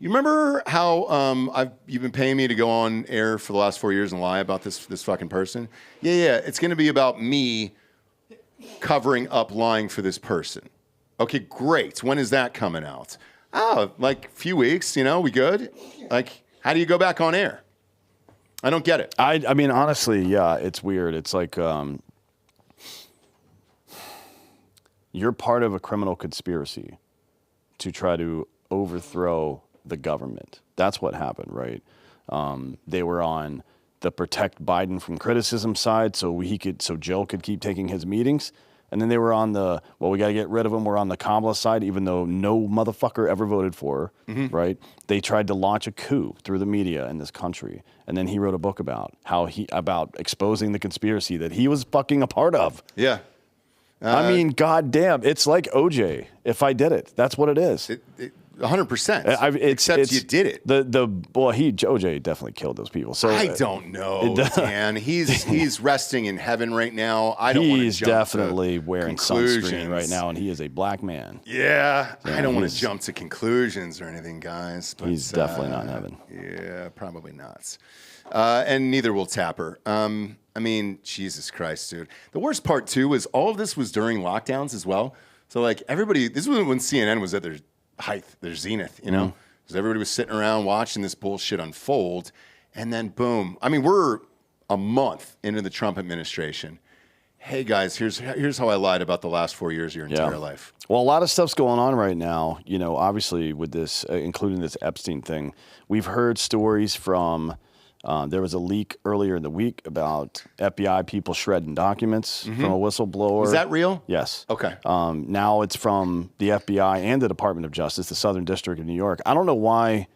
You remember how you've been paying me to go on air for the last 4 years and lie about this fucking person? Yeah. It's going to be about me covering up lying for this person. Okay, great. When is that coming out? Oh, like a few weeks, we good? Like, how do you go back on air? I don't get it. I mean, honestly, yeah, it's weird. It's like you're part of a criminal conspiracy to try to overthrow the government. That's what happened, right? They were on the protect Biden from criticism side so Jill could keep taking his meetings. And then they were on we got to get rid of him. We're on the Kamala side, even though no motherfucker ever voted for her, right? They tried to launch a coup through the media in this country. And then he wrote a book about about exposing the conspiracy that he was fucking a part of. Yeah. I mean, goddamn, it's like OJ. If I did it, that's what it is. 100%. Except you did it. OJ definitely killed those people. So I don't know, Dan. He's resting in heaven right now. I don't want to jump definitely wearing conclusions sunscreen right now, and he is a black man. Yeah, I don't want to jump to conclusions or anything, guys. But, he's definitely not in heaven. Yeah, probably not. And neither will Tapper. I mean, Jesus Christ, dude. The worst part, too, was all of this was during lockdowns as well. So, like, this was when CNN was at their height, their zenith, because everybody was sitting around watching this bullshit unfold. And then, boom. I mean, we're a month into the Trump administration. Hey, guys, here's how I lied about the last 4 years of your entire life. Well, a lot of stuff's going on right now, obviously with this, including this Epstein thing. We've heard stories from... there was a leak earlier in the week about FBI people shredding documents from a whistleblower. Is that real? Yes. Okay. Now it's from the FBI and the Department of Justice, the Southern District of New York. I don't know why.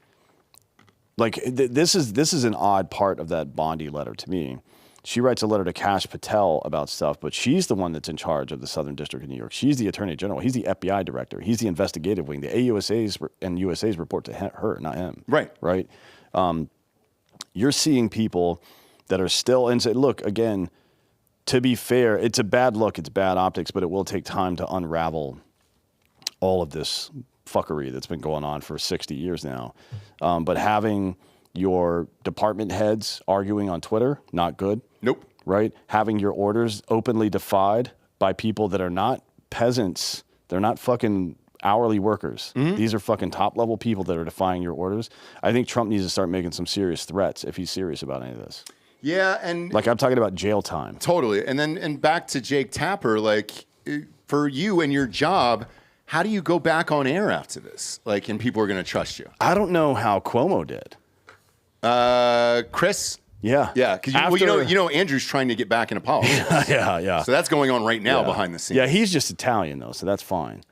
Like this is an odd part of that Bondi letter to me. She writes a letter to Kash Patel about stuff, but she's the one that's in charge of the Southern District of New York. She's the Attorney General. He's the FBI director. He's the investigative wing. The AUSA's and USA's report to her, not him. Right. Right. You're seeing people that are still and say, look, again, to be fair, it's a bad look, it's bad optics, but it will take time to unravel all of this fuckery that's been going on for 60 years now. But having your department heads arguing on Twitter, not good. Nope. Right? Having your orders openly defied by people that are not peasants. They're not fucking hourly workers. These are fucking top level people that are defying your orders. I think Trump needs to start making some serious threats if he's serious about any of this. Yeah, and like I'm talking about jail time. Totally. And back to Jake Tapper, like for you and your job, how do you go back on air after this? Like, and people are going to trust you. I don't know how Cuomo did. Chris? Yeah. Yeah, because Andrew's trying to get back into politics. Yeah. So that's going on right now behind the scenes. Yeah, he's just Italian though, so that's fine.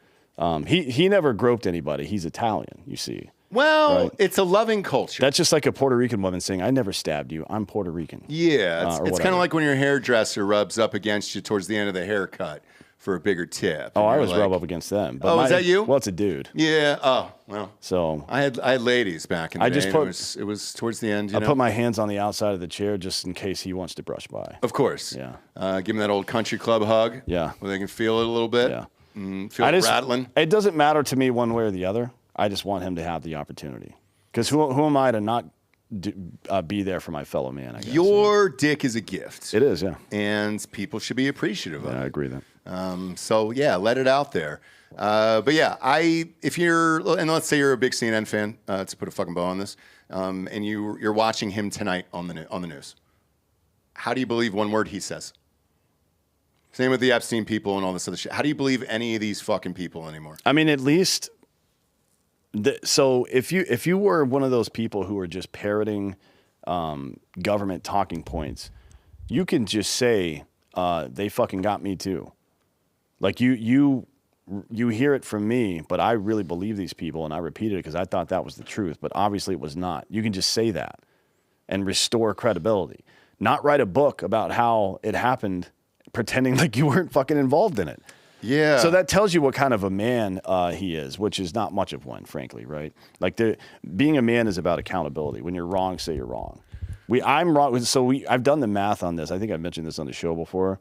He never groped anybody. He's Italian, you see. Well, right? it's a loving culture. That's just like a Puerto Rican woman saying, "I never stabbed you. I'm Puerto Rican." Yeah, it's kind of of like when your hairdresser rubs up against you towards the end of the haircut for a bigger tip. Oh, and I you're was like, rub up against them. But is that you? Well, it's a dude. Yeah. Oh, well. So I had ladies back in the I day. just and put- it was towards the end. I put my hands on the outside of the chair just in case he wants to brush by. Of course. Yeah. Give him that old country club hug. Yeah. Where they can feel it a little bit. Yeah. Feel it rattling. It doesn't matter to me one way or the other. I just want him to have the opportunity. Because who am I to not be there for my fellow man, I guess. Your dick is a gift. It is, yeah. And people should be appreciative of it. I agree with that. So, yeah, let it out there. But, yeah, if you're, and let's say you're a big CNN fan, to put a fucking bow on this, and you're watching him tonight on the news, how do you believe one word he says? Same with the Epstein people and all this other shit. How do you believe any of these fucking people anymore? I mean, at least... So if you were one of those people who are just parroting government talking points, you can just say they fucking got me too. Like you hear it from me, but I really believe these people, and I repeated it because I thought that was the truth. But obviously, it was not. You can just say that and restore credibility. Not write a book about how it happened, pretending like you weren't fucking involved in it. Yeah. So that tells you what kind of a man he is, which is not much of one, frankly, right? Like being a man is about accountability. When you're wrong, say you're wrong. I'm wrong. So I've done the math on this. I think I've mentioned this on the show before.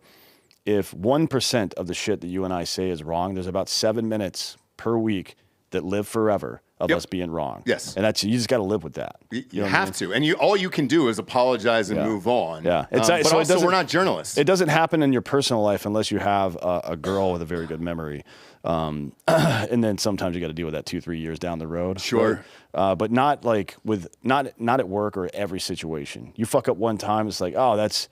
If 1% of the shit that you and I say is wrong, there's about 7 minutes per week that live forever of us being wrong. Yes. And you just got to live with that. You have to. And all you can do is apologize and move on. Yeah. But so also, we're not journalists. It doesn't happen in your personal life unless you have a girl with a very good memory. And then sometimes you got to deal with that 2-3 years down the road. Sure. Right? But not like not at work or every situation. You fuck up one time, it's like, oh, that's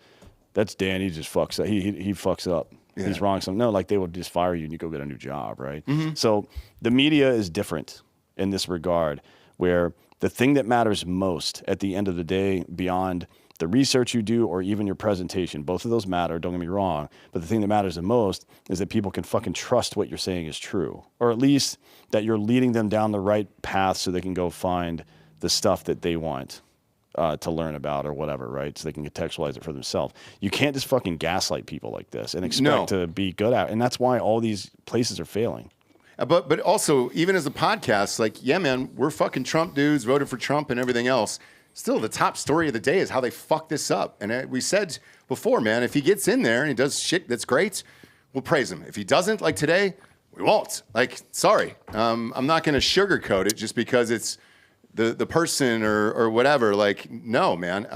Dan. He just fucks up. He fucks up. Yeah. He's wrong. No, like they would just fire you and you go get a new job, right? Mm-hmm. So the media is different in this regard, where the thing that matters most at the end of the day, beyond the research you do or even your presentation, both of those matter, don't get me wrong, but the thing that matters the most is that people can fucking trust what you're saying is true, or at least that you're leading them down the right path so they can go find the stuff that they want to learn about or whatever, right? So they can contextualize it for themselves. You can't just fucking gaslight people like this and expect to be good at it. And that's why all these places are failing. But also, even as a podcast, like, yeah, man, we're fucking Trump dudes, voted for Trump and everything else. Still, the top story of the day is how they fucked this up. And we said before, man, if he gets in there and he does shit that's great, we'll praise him. If he doesn't, like today, we won't. Like, sorry. I'm not going to sugarcoat it just because it's the person or whatever. Like, no, man.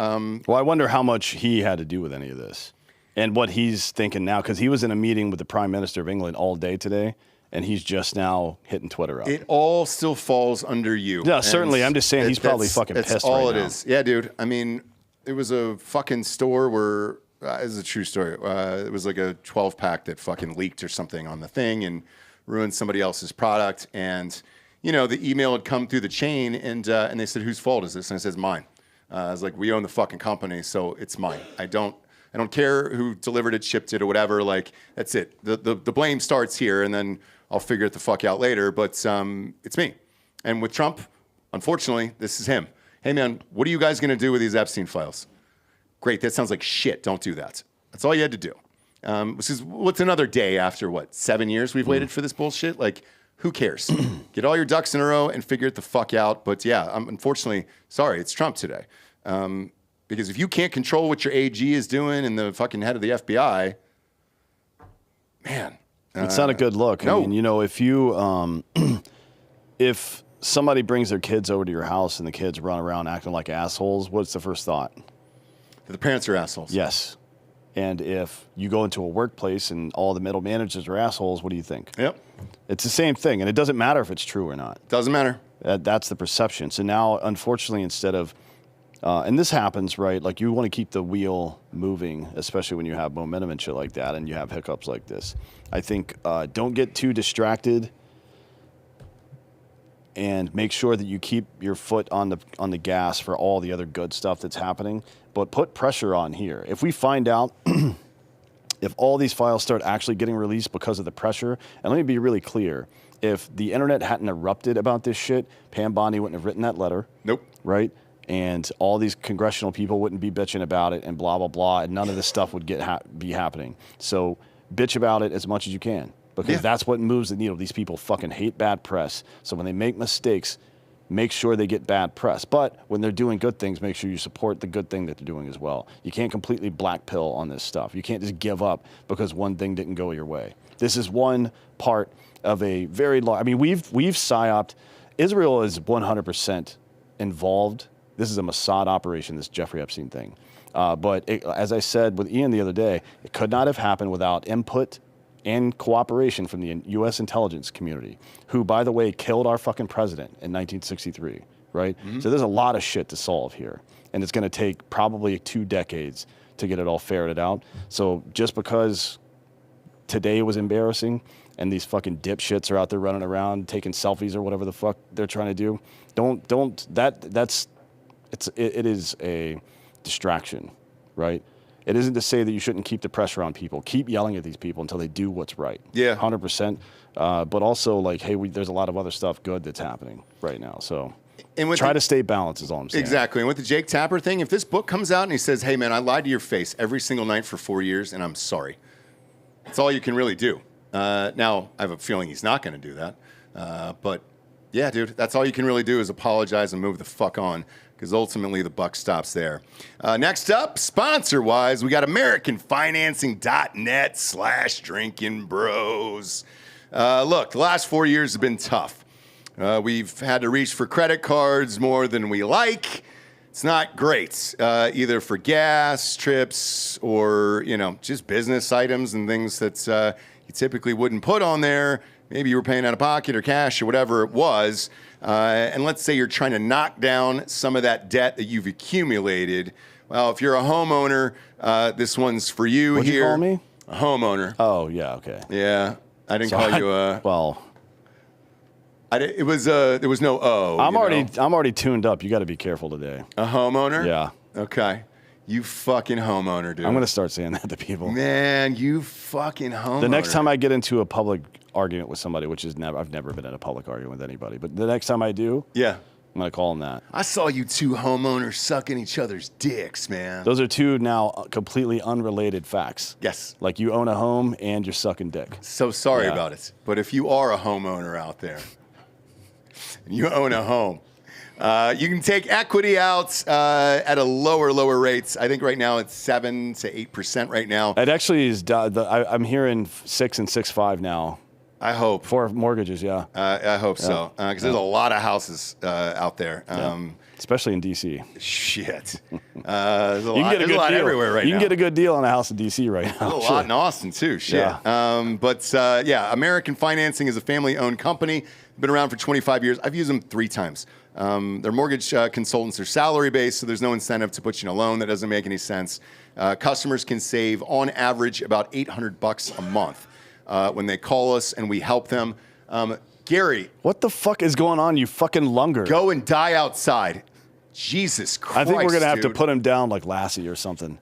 Well, I wonder how much he had to do with any of this and what he's thinking now, because he was in a meeting with the Prime Minister of England all day today. And he's just now hitting Twitter up. It all still falls under you. Yeah, certainly. I'm just saying he's probably fucking pissed right now. That's all it is. Yeah, dude. I mean, it was a fucking store where, this is a true story. It was like a 12-pack that fucking leaked or something on the thing and ruined somebody else's product. And, the email had come through the chain and they said, whose fault is this? And I said, mine. I was like, we own the fucking company, so it's mine. I don't care who delivered it, shipped it, or whatever. Like, that's it. The blame starts here, and then I'll figure it the fuck out later, but it's me. And with Trump, unfortunately, this is him. Hey, man, what are you guys going to do with these Epstein files? Great, that sounds like shit. Don't do that. That's all you had to do. What's another day after, 7 years we've waited for this bullshit? Like, who cares? Get all your ducks in a row and figure it the fuck out. But, yeah, I'm unfortunately sorry, it's Trump today. Because if you can't control what your AG is doing and the fucking head of the FBI, man. It's not a good look. No. I mean, if somebody brings their kids over to your house and the kids run around acting like assholes, what's the first thought? The parents are assholes. Yes. And if you go into a workplace and all the middle managers are assholes, what do you think? Yep. It's the same thing. And it doesn't matter if it's true or not. Doesn't matter. That's the perception. So now, unfortunately, instead of and this happens, right? Like, you want to keep the wheel moving, especially when you have momentum and shit like that and you have hiccups like this. I think don't get too distracted and make sure that you keep your foot on the gas for all the other good stuff that's happening. But put pressure on here. If we find out if all these files start actually getting released because of the pressure, and let me be really clear, if the internet hadn't erupted about this shit, Pam Bondi wouldn't have written that letter. Nope. Right? And all these congressional people wouldn't be bitching about it and blah, blah, blah, and none of this stuff would be happening. So bitch about it as much as you can, because that's what moves the needle. These people fucking hate bad press. So when they make mistakes, make sure they get bad press. But when they're doing good things, make sure you support the good thing that they're doing as well. You can't completely black pill on this stuff. You can't just give up because one thing didn't go your way. This is one part of a very long, I mean, we've psyoped. Israel is 100% involved. This is a Mossad operation, this Jeffrey Epstein thing. But as I said with Ian the other day, it could not have happened without input and cooperation from the U.S. intelligence community, who, by the way, killed our fucking president in 1963, right? Mm-hmm. So there's a lot of shit to solve here. And it's going to take probably 2 decades to get it all ferreted out. So just because today was embarrassing and these fucking dipshits are out there running around taking selfies or whatever the fuck they're trying to do, it is a distraction, right? It isn't to say that you shouldn't keep the pressure on people. Keep yelling at these people until they do what's right. Yeah. 100%. But also, like, hey, there's a lot of other stuff good that's happening right now. So try to stay balanced is all I'm saying. Exactly. And with the Jake Tapper thing, if this book comes out and he says, hey, man, I lied to your face every single night for 4 years, and I'm sorry. That's all you can really do. Now, I have a feeling he's not going to do that. But, yeah, dude, that's all you can really do is apologize and move the fuck on, because ultimately the buck stops there. Next up, sponsor-wise, we got AmericanFinancing.net/Drinkin Bros. Look, the last 4 years have been tough. We've had to reach for credit cards more than we like. It's not great, either for gas, trips, or, just business items and things that you typically wouldn't put on there. Maybe you were paying out of pocket or cash or whatever it was. And let's say you're trying to knock down some of that debt that you've accumulated. Well, if you're a homeowner, this one's for you. What'd here. You call me? A homeowner. Oh, yeah, okay. Yeah, I didn't call you a... Well... there was no O. I'm already tuned up. You got to be careful today. A homeowner? Yeah. Okay. You fucking homeowner, dude. I'm going to start saying that to people. Man, you fucking homeowner. The next time I get into a public argument with somebody, which is I've never been in a public argument with anybody, but the next time I do, yeah, I'm going to call them that. I saw you two homeowners sucking each other's dicks, man. Those are two now completely unrelated facts. Yes. Like you own a home and you're sucking dick. So sorry about it. But if you are a homeowner out there and you own a home, you can take equity out at a lower rates. I think right now it's 7 to 8% right now. It actually is. I'm hearing 6 and 6.5 now. I hope. For mortgages, yeah. I hope so. Because there's a lot of houses out there. Especially in D.C. Shit. There's a you lot, can get a good deal everywhere right now. You can get a good deal on a house in D.C. right now. There's a lot in Austin, too. Shit. Yeah. American Financing is a family-owned company. Been around for 25 years. I've used them 3 times. Their mortgage consultants are salary-based, so there's no incentive to put you in a loan. That doesn't make any sense. Customers can save, on average, about $800 a month when they call us and we help them. Gary. What the fuck is going on, you fucking lunger? Go and die outside. Jesus Christ, I think we're going to have to dude. put him down like Lassie or something.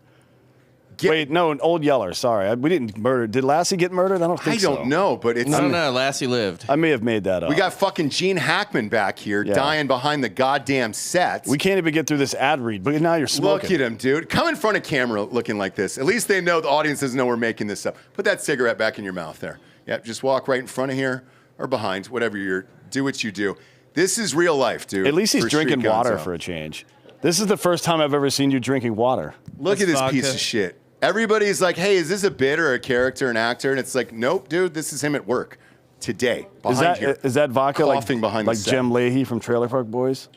Wait, no, an Old Yeller. Sorry, we didn't murder. Did Lassie get murdered? I don't think so. I don't know, but it's... No, Lassie lived. I may have made that up. We got fucking Gene Hackman back here dying behind the goddamn set. We can't even get through this ad read, but now you're smoking. Look at him, dude. Come in front of camera looking like this. At least they know, the audience doesn't know we're making this up. Put that cigarette back in your mouth there. Yeah, just walk right in front of here or behind, whatever do what you do. This is real life, dude. At least he's drinking water for a change. This is the first time I've ever seen you drinking water. Look at this piece of shit. Everybody's like, hey, is this a bit or a character, an actor? And it's like, nope, dude, this is him at work today. Is that vodka coughing behind like the set. Jim Leahy from Trailer Park Boys?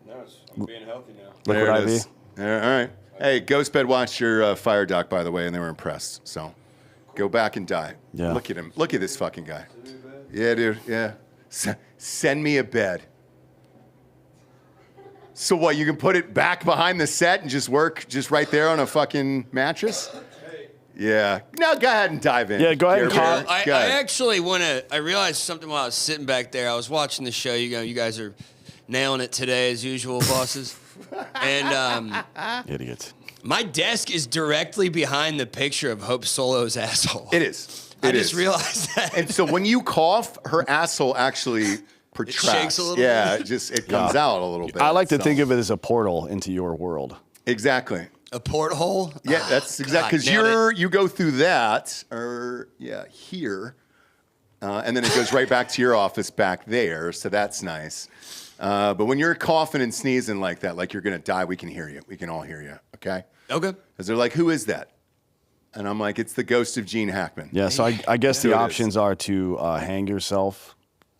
No, I'm being healthy now. There Liquid it IV? is. All right. Hey, Ghostbed watched your fire doc, by the way, and they were impressed. So go back and die. Yeah. Look at him. Look at this fucking guy. Yeah, dude. Yeah. Send me a bed. So what, you can put it back behind the set and just work just right there on a fucking mattress? Yeah. Now go ahead and dive in. Yeah, go ahead and Well, I actually want to, I realized something while I was sitting back there. I was watching the show. You guys are nailing it today as usual, bosses. And idiots. My desk is directly behind the picture of Hope Solo's asshole. It is. I just realized that. And so when you cough, her asshole actually protracts. It shakes a little bit. It comes out a little bit. I like to think of it as a portal into your world. Exactly. A porthole? Yeah, that's exactly because you go through that, or here, and then it goes right back to your office back there. So that's nice. But when you're coughing and sneezing like that, like you're gonna die, we can hear you. We can all hear you. Okay. Okay. Because they're like, "Who is that?" And I'm like, "It's the ghost of Gene Hackman." Yeah. So I guess the options are to hang yourself.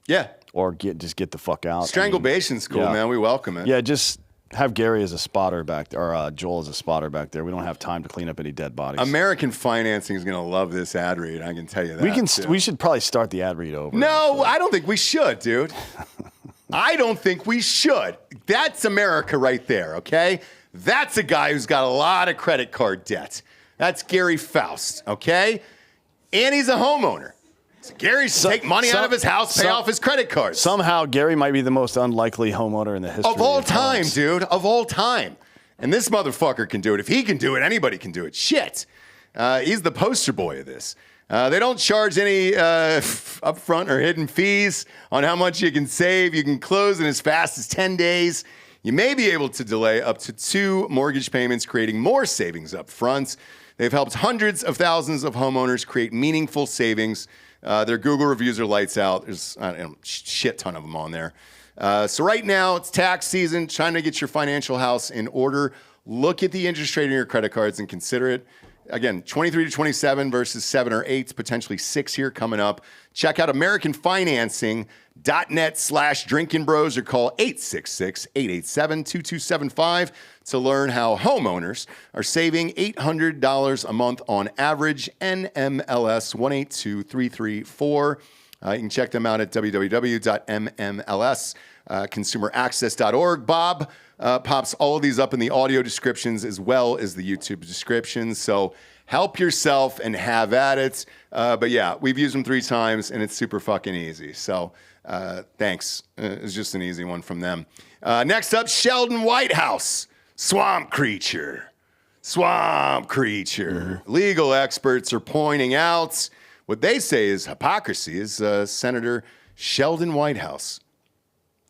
Yeah. Or just get the fuck out. Strangulation's cool, man. We welcome it. Yeah, just have Gary as a spotter back there, or Joel as a spotter back there. We don't have time to clean up any dead bodies. American Financing is going to love this ad read. I can tell you that. We should probably start the ad read over. No, I don't think we should, dude. I don't think we should. That's America right there, okay? That's a guy who's got a lot of credit card debt. That's Gary Faust, okay? And he's a homeowner. So Gary should take money out of his house, pay off his credit cards. Somehow, Gary might be the most unlikely homeowner in the history of all time, dude. Of all time. And this motherfucker can do it. If he can do it, anybody can do it. Shit. He's the poster boy of this. They don't charge any upfront or hidden fees on how much you can save. You can close in as fast as 10 days. You may be able to delay up to 2 mortgage payments, creating more savings up front. They've helped hundreds of thousands of homeowners create meaningful savings. Their Google reviews are lights out. There's a shit ton of them on there. So right now, it's tax season, trying to get your financial house in order. Look at the interest rate on your credit cards and consider it. Again, 23 to 27 versus 7 or 8, potentially 6 here coming up. Check out AmericanFinancing.net/Drinkin Bros or call 866-887-2275 to learn how homeowners are saving $800 a month on average. NMLS 182334. You can check them out at www.mmlsconsumeraccess.org. Bob pops all of these up in the audio descriptions as well as the YouTube descriptions. So help yourself and have at it. But yeah, we've used them 3 times and it's super fucking easy. So thanks. It's just an easy one from them. Next up, Sheldon Whitehouse. Swamp creature. Swamp creature. Legal experts are pointing out what they say is hypocrisy is Senator Sheldon Whitehouse,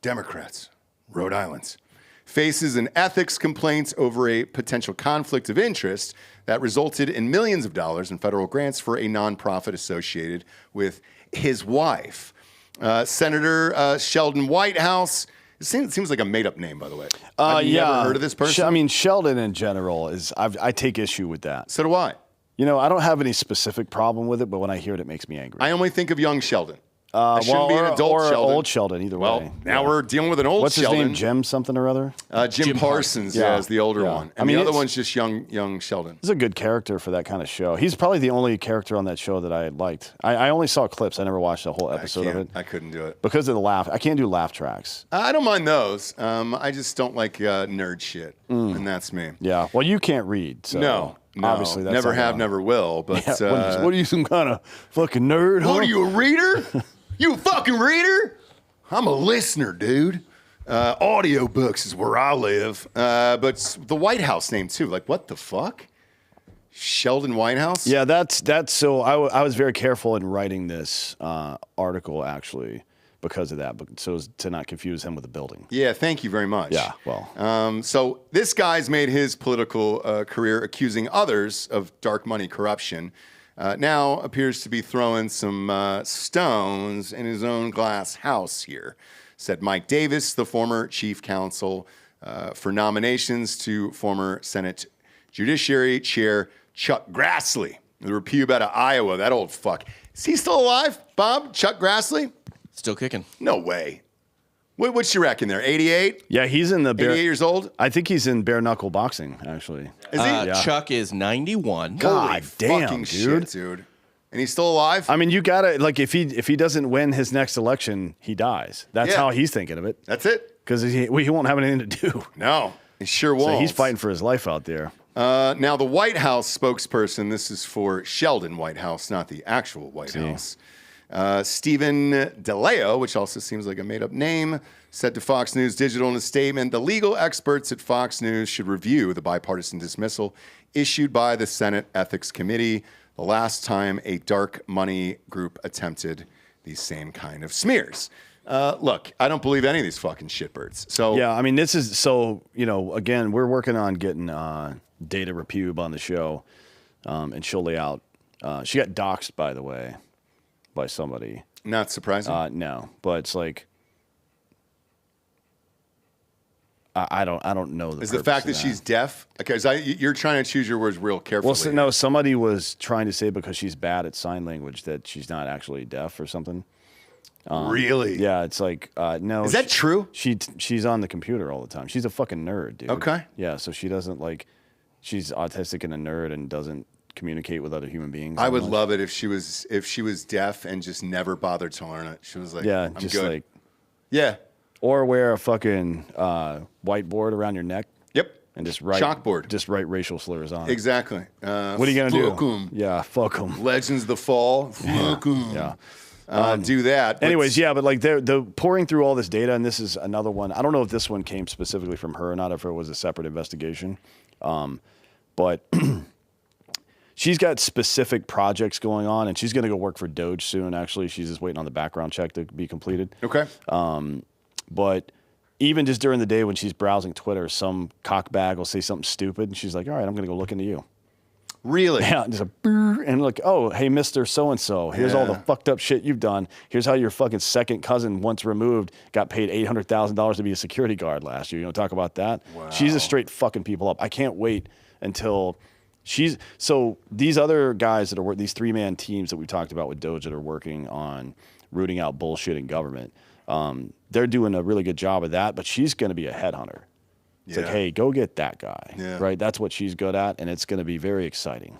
Democrats, Rhode Island, faces an ethics complaint over a potential conflict of interest that resulted in millions of dollars in federal grants for a nonprofit associated with his wife. Senator Sheldon Whitehouse. It seems like a made-up name, by the way. Have you ever heard of this person? I mean, Sheldon in general I take issue with that. So do I. You know, I don't have any specific problem with it, but when I hear it, it makes me angry. I only think of young Sheldon. Shouldn't be an adult or Sheldon. old Sheldon, either way. Well, now we're dealing with an old What's Sheldon. What's his name? Jim something or other? Jim Parsons, is the older one. And the other one's just young Sheldon. He's a good character for that kind of show. He's probably the only character on that show that I liked. I only saw clips. I never watched the whole episode of it. I couldn't do it. Because of the laugh. I can't do laugh tracks. I don't mind those. I just don't like nerd shit. And that's me. Yeah. Well, you can't read. So no. Obviously, that's never have, never will. But what are you, some kind of fucking nerd? Huh? What are you, a reader? You a fucking reader? I'm a listener, dude. Audiobooks is where I live. But the White House name, too. Like, what the fuck? Sheldon Whitehouse? Yeah, that's so I was very careful in writing this article, actually, because of that, so as to not confuse him with the building. Yeah, thank you very much. Yeah, well. So this guy's made his political career accusing others of dark money corruption. Now appears to be throwing some stones in his own glass house here, said Mike Davis, the former chief counsel for nominations to former Senate Judiciary Chair Chuck Grassley, the repube out of Iowa. That old fuck. Is he still alive, Bob? Chuck Grassley? Still kicking. No way. What's you reckon there? 88? Yeah, he's in the 88 years old? I think he's in bare knuckle boxing, actually. Is he? Yeah. Chuck is 91. God Holy damn, fucking dude. shit, dude. And he's still alive? I mean, you gotta, like, if he doesn't win his next election, he dies. That's how he's thinking of it. That's it? Because he won't have anything to do. No, he sure won't. So he's fighting for his life out there. Now, the White House spokesperson, this is for Sheldon Whitehouse, not the actual White House. Stephen DeLeo, which also seems like a made-up name, said to Fox News Digital in a statement, the legal experts at Fox News should review the bipartisan dismissal issued by the Senate Ethics Committee the last time a dark money group attempted these same kind of smears. Look, I don't believe any of these fucking shitbirds. So yeah, I mean, this is so, again, we're working on getting Data Repube on the show, and she'll lay out. She got doxxed, by the way, by somebody. Not surprising. No, but it's like, I don't know. Is the fact that she's deaf? Because you're trying to choose your words real carefully. Well, no, somebody was trying to say because she's bad at sign language that she's not actually deaf or something. Really? Yeah, it's like no. Is that true? She's on the computer all the time. She's a fucking nerd, dude. Okay. Yeah, so she doesn't she's autistic and a nerd and doesn't communicate with other human beings. I would love it if she was deaf and just never bothered to learn it. She was like, yeah, I'm just good. Yeah. Or wear a fucking whiteboard around your neck. Yep. And just write chalkboard. Just write racial slurs on it. Exactly. What are you gonna do? Fuck 'em. Yeah, fuck them. Legends of the Fall. Fuck 'em. Yeah. Do that. Anyways, yeah, but they're pouring through all this data, and this is another one. I don't know if this one came specifically from her or not, if it was a separate investigation. But she's got specific projects going on, and she's going to go work for Doge soon, actually. She's just waiting on the background check to be completed. Okay. But even just during the day when she's browsing Twitter, some cockbag will say something stupid, and she's like, all right, I'm going to go look into you. Really? Yeah, just and like, oh, hey, Mr. So-and-so, here's all the fucked up shit you've done. Here's how your fucking second cousin, once removed, got paid $800,000 to be a security guard last year. You know, talk about that? Wow. She's just straight fucking people up. I can't wait until so these other guys that are, these three-man teams that we talked about with Doge that are working on rooting out bullshit in government, they're doing a really good job of that, but she's going to be a headhunter. It's like, hey, go get that guy, right? That's what she's good at, and it's going to be very exciting.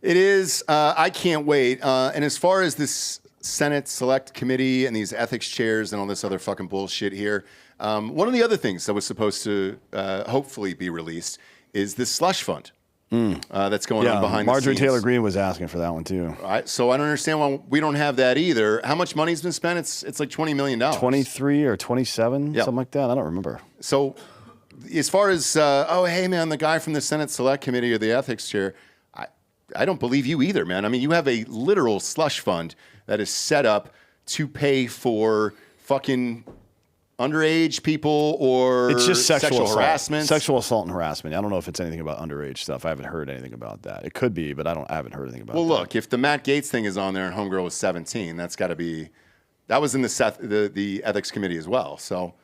It is. I can't wait. And as far as this Senate Select Committee and these ethics chairs and all this other fucking bullshit here, one of the other things that was supposed to hopefully be released is this slush fund that's going on behind the scenes. Marjorie Taylor Greene was asking for that one, too. So I don't understand why we don't have that either. How much money's been spent? It's like $20 million. 23 or 27, something like that. I don't remember. So as far as, oh, hey, man, the guy from the Senate Select Committee or the ethics chair, I don't believe you either, man. I mean, you have a literal slush fund that is set up to pay for fucking underage people or it's just sexual harassment. Sexual assault and harassment. I don't know if it's anything about underage stuff. I haven't heard anything about that. It could be, but I haven't heard anything about that. Well, look, if the Matt Gaetz thing is on there and Homegirl was 17, that's got to be, that was in the ethics committee as well. So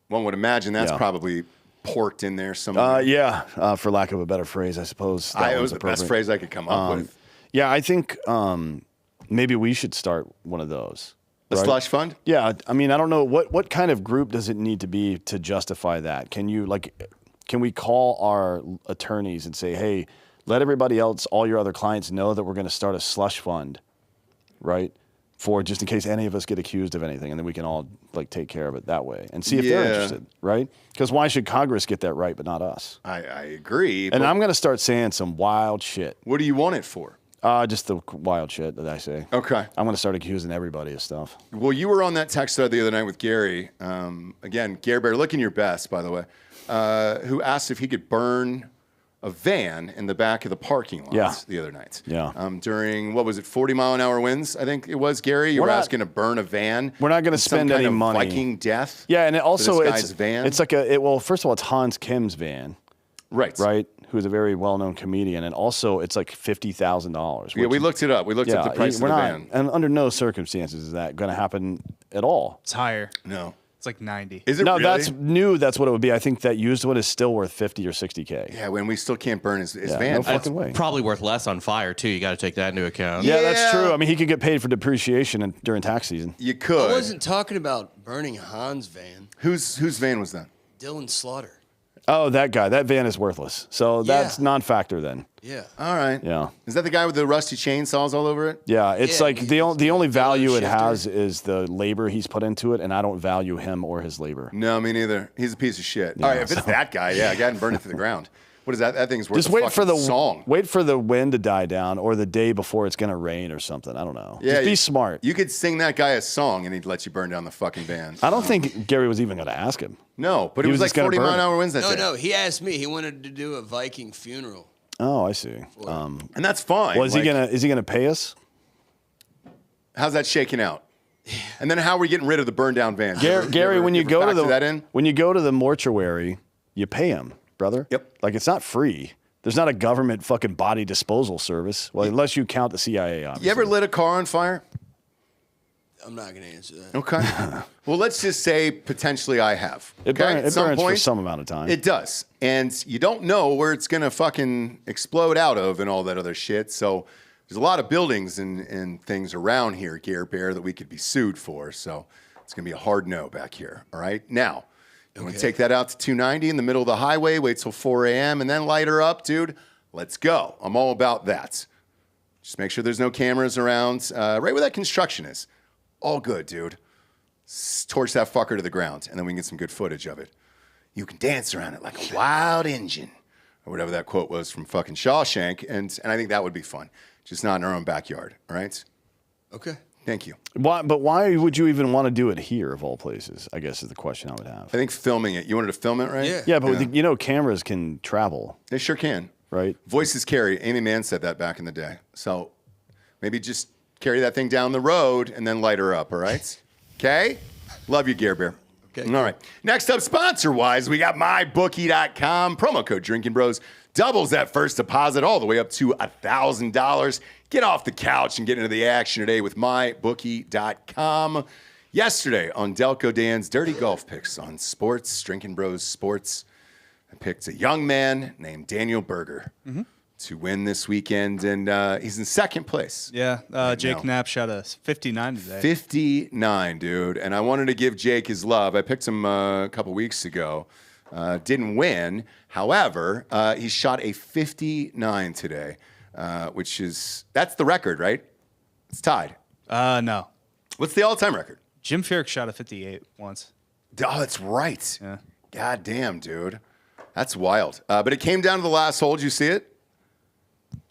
one would imagine that's probably porked in there somewhere. For lack of a better phrase, I suppose. It was the best phrase I could come up with. Yeah, I think maybe we should start one of those. A slush fund? Yeah, I mean, I don't know what kind of group does it need to be to justify that? Can we call our attorneys and say, hey, let everybody else, all your other clients know that we're going to start a slush fund, right? For just in case any of us get accused of anything, and then we can all take care of it that way and see if they're interested, right? Because why should Congress get that right but not us? I agree. And I'm going to start saying some wild shit. What do you want it for? Just the wild shit that I say. Okay. I'm going to start accusing everybody of stuff. Well, you were on that text thread the other night with Gary. Again, Gary Bear, looking your best, by the way, who asked if he could burn a van in the back of the parking lots the other night. Yeah. During, 40-mile-an-hour winds, I think it was, Gary? You were asking to burn a van. We're not going to spend any money. Viking death. Yeah, and also it's van. It's like first of all, it's Hans Kim's van. Right. Who's a very well-known comedian, and also it's like $50,000. Yeah, we looked it up. We looked up the price of the van. And under no circumstances is that going to happen at all. It's higher. No. It's like 90. Is it no, really? That's new. That's what it would be. I think that used one is still worth 50 or 60K. Yeah, when we still can't burn his van. No fucking way. Probably worth less on fire, too. You got to take that into account. Yeah, that's true. I mean, he could get paid for depreciation during tax season. You could. I wasn't talking about burning Hans' van. Whose van was that? Dylan Slaughter. Oh, that guy. That van is worthless. So that's non-factor then. Yeah. All right. Yeah. Is that the guy with the rusty chainsaws all over it? Yeah. It's the only value it has is the labor he's put into it, and I don't value him or his labor. No, me neither. He's a piece of shit. Yeah, all right, if it's that guy, go ahead and burn it to the ground. What is that? That thing's worth Just wait for the song. Wait for the wind to die down, or the day before it's going to rain or something. I don't know. Yeah, just be smart. You could sing that guy a song, and he'd let you burn down the fucking van. I don't think Gary was even going to ask him. No, but it was like 40-mile-an-hour winds that day. No, he asked me. He wanted to do a Viking funeral. Oh, I see. And that's fine. Well, is he gonna pay us? How's that shaking out? And then how are we getting rid of the burned down van? Gary, when you go to the mortuary, you pay him, brother. Yep. Like it's not free. There's not a government fucking body disposal service. Well, unless you count the CIA, obviously. You ever lit a car on fire? I'm not going to answer that. Okay. Well, let's just say potentially I have. It burns for some amount of time. It does. And you don't know where it's going to fucking explode out of and all that other shit. So there's a lot of buildings and things around here, Gare Bear, that we could be sued for. So it's going to be a hard no back here. All right. Now, you want to take that out to 290 in the middle of the highway, wait till 4 a.m., and then light her up, dude. Let's go. I'm all about that. Just make sure there's no cameras around. Right where that construction is. All good, dude. Torch that fucker to the ground, and then we can get some good footage of it. You can dance around it like a wild engine, or whatever that quote was from fucking Shawshank, and I think that would be fun. Just not in our own backyard, all right? Okay. Thank you. But why would you even want to do it here, of all places, I guess is the question I would have. I think filming it. You wanted to film it, right? Yeah, but cameras can travel. They sure can. Right? Voices carry. Amy Mann said that back in the day. So maybe just carry that thing down the road and then light her up, all right? Okay? Love you, Gare Bear. Okay. All right. Next up, sponsor-wise, we got MyBookie.com. Promo code Drinkin' Bros doubles that first deposit all the way up to $1,000. Get off the couch and get into the action today with MyBookie.com. Yesterday on Delco Dan's Dirty Golf Picks on Sports, Drinkin' Bros Sports, I picked a young man named Daniel Berger to win this weekend, and he's in second place. Yeah, Jake Knapp shot a 59 today. 59, dude. And I wanted to give Jake his love. I picked him a couple weeks ago. Didn't win. However, he shot a 59 today, that's the record, right? It's tied. No. What's the all-time record? Jim Furyk shot a 58 once. Oh, that's right. Yeah. God damn, dude. That's wild. But it came down to the last hole. Did you see it?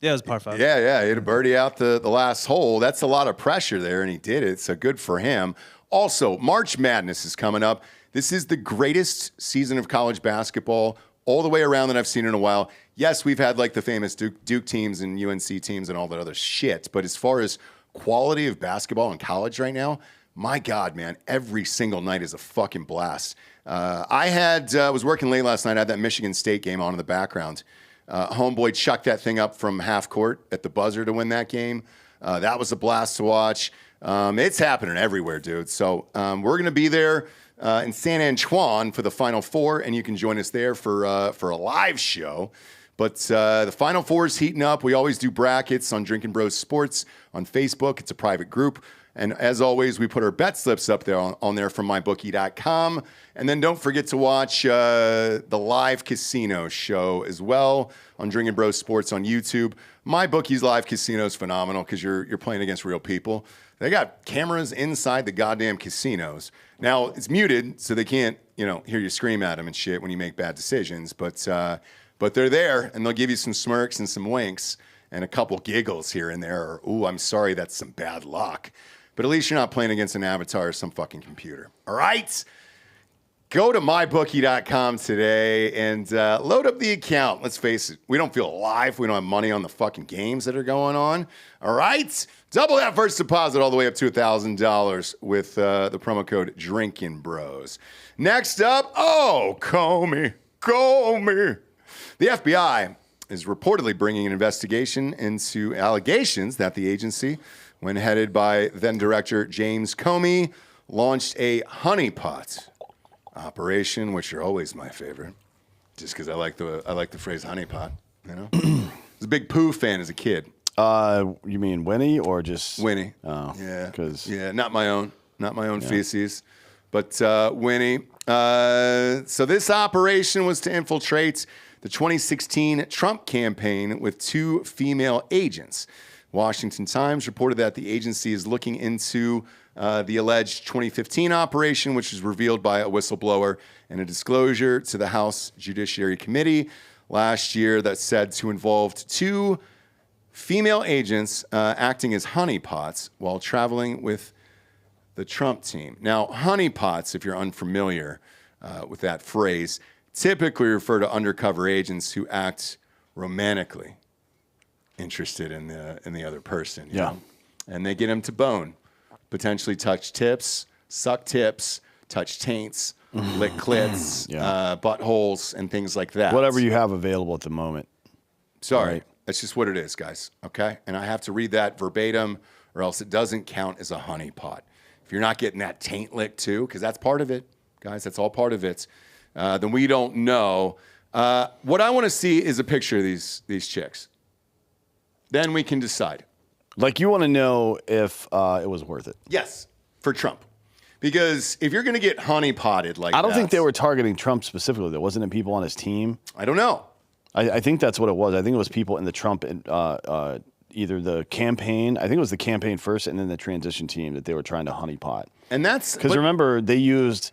Yeah, it was par 5. Yeah. He had a birdie out the last hole. That's a lot of pressure there, and he did it. So good for him. Also, March Madness is coming up. This is the greatest season of college basketball all the way around that I've seen in a while. Yes, we've had like the famous Duke teams and UNC teams and all that other shit. But as far as quality of basketball in college right now, my God, man, every single night is a fucking blast. I was working late last night. I had that Michigan State game on in the background. Homeboy chucked that thing up from half court at the buzzer to win that game. That was a blast to watch. It's happening everywhere, dude. So we're going to be there in San Antoine for the Final Four, and you can join us there for a live show. But the Final Four is heating up. We always do brackets on Drinkin' Bros Sports on Facebook. It's a private group. And as always, we put our bet slips up there on there from MyBookie.com. And then don't forget to watch the live casino show as well on Drinkin' Bros Sports on YouTube. MyBookie's live casino is phenomenal because you're playing against real people. They got cameras inside the goddamn casinos. Now, it's muted, so they can't, hear you scream at them and shit when you make bad decisions. But they're there, and they'll give you some smirks and some winks and a couple giggles here and there. Or, ooh, I'm sorry, that's some bad luck. But at least you're not playing against an avatar or some fucking computer. All right? Go to mybookie.com today and load up the account. Let's face it, we don't feel alive. We don't have money on the fucking games that are going on. All right? Double that first deposit all the way up to $1,000 with the promo code Drinkin' Bros. Next up, Comey. The FBI is reportedly bringing an investigation into allegations that the agency, when headed by then-director James Comey, launched a honeypot operation, which are always my favorite, just because I like the phrase honeypot. I was a big Pooh fan as a kid. You mean Winnie or just Winnie? Oh, yeah, not my own feces, but Winnie. So this operation was to infiltrate the 2016 Trump campaign with 2 female agents. Washington Times reported that the agency is looking into the alleged 2015 operation, which was revealed by a whistleblower in a disclosure to the House Judiciary Committee last year that said to involved 2 female agents acting as honeypots while traveling with the Trump team. Now, honeypots, if you're unfamiliar with that phrase, typically refer to undercover agents who act romantically interested in the other person. You Yeah. know? And they get them to bone, potentially touch tips, suck tips, touch taints, lick clits, buttholes, and things like that. Whatever you have available at the moment. Sorry. Right. That's just what it is, guys. Okay? And I have to read that verbatim or else it doesn't count as a honeypot. If you're not getting that taint lick too, because that's part of it, guys, that's all part of it, then we don't know. What I want to see is a picture of these chicks. Then we can decide. Like, you want to know if it was worth it. Yes, for Trump. Because if you're going to get honeypotted like that. I don't think they were targeting Trump specifically, though. Wasn't it people on his team? I don't know. I think that's what it was. I think it was people in the Trump, either the campaign, I think it was the campaign first, and then the transition team that they were trying to honeypot. And that's... Because remember, they used...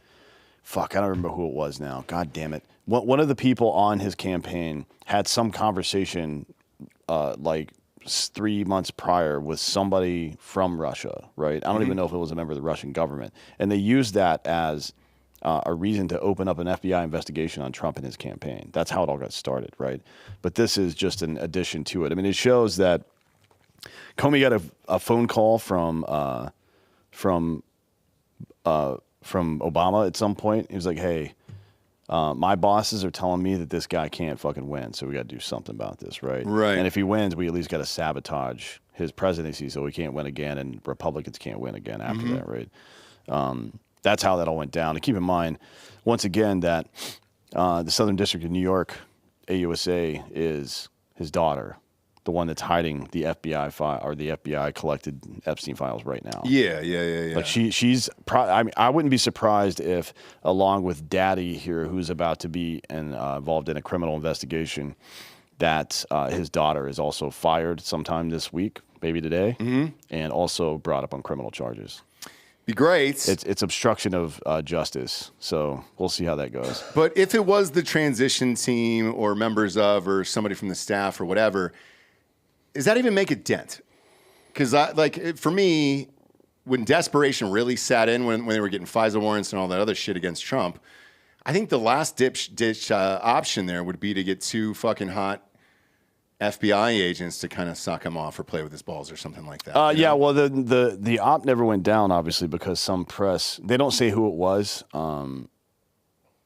Fuck, I don't remember who it was now. God damn it. One of the people on his campaign had some conversation like 3 months prior with somebody from Russia, right? I don't even know if it was a member of the Russian government. And they used that as a reason to open up an FBI investigation on Trump and his campaign. That's how it all got started, right? But this is just an addition to it. I mean, it shows that Comey got a phone call from Obama at some point. He was like, hey, my bosses are telling me that this guy can't fucking win, so we got to do something about this, right? Right. And if he wins, we at least got to sabotage his presidency so he can't win again, and Republicans can't win again after that, right? That's how that all went down. And keep in mind, once again, that the Southern District of New York, AUSA, is his daughter, the one that's hiding the FBI file, or the FBI collected Epstein files right now. Yeah. Like she's. I mean, I wouldn't be surprised if, along with Daddy here, who's about to be involved in a criminal investigation, that his daughter is also fired sometime this week, maybe today, and also brought up on criminal charges. Be great. It's obstruction of justice, so we'll see how that goes. But if it was the transition team or members of or somebody from the staff or whatever, does that even make a dent? Because for me, when desperation really sat in, when they were getting FISA warrants and all that other shit against Trump, I think the last ditch option there would be to get 2 fucking hot FBI agents to kind of suck him off or play with his balls or something like that. Yeah, well, the op never went down, obviously, because some press, they don't say who it was.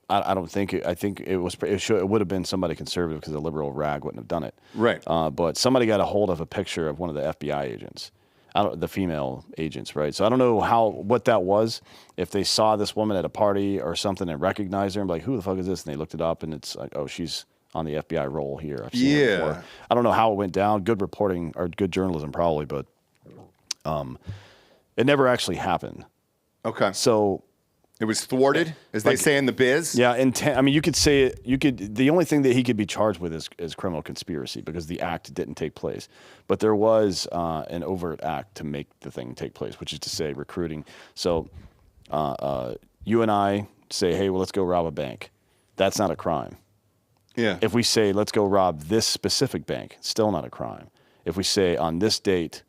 I don't think it. I think it was. It would have been somebody conservative because the liberal rag wouldn't have done it. Right. But somebody got a hold of a picture of one of the FBI agents, the female agents, right? So I don't know what that was. If they saw this woman at a party or something and recognized her and be like, who the fuck is this? And they looked it up and it's like, oh, she's on the FBI roll here. I've seen her before. I don't know how it went down. Good reporting or good journalism probably, but it never actually happened. Okay. So it was thwarted, as they say in the biz. Yeah, I mean, you could say it. You could. The only thing that he could be charged with is criminal conspiracy because the act didn't take place. But there was an overt act to make the thing take place, which is to say recruiting. So you and I say, hey, well, let's go rob a bank. That's not a crime. Yeah. If we say, let's go rob this specific bank, still not a crime. If we say on this date,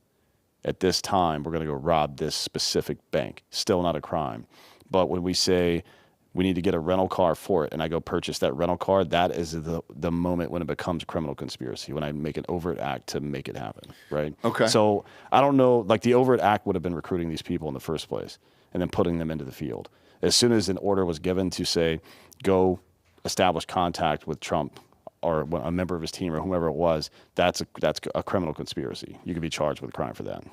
at this time, we're going to go rob this specific bank, still not a crime. But when we say we need to get a rental car for it and I go purchase that rental car, that is the moment when it becomes criminal conspiracy, when I make an overt act to make it happen, right? Okay. So I don't know, like the overt act would have been recruiting these people in the first place and then putting them into the field. As soon as an order was given to say, go establish contact with Trump or a member of his team or whomever it was, that's a criminal conspiracy. You could be charged with a crime for that.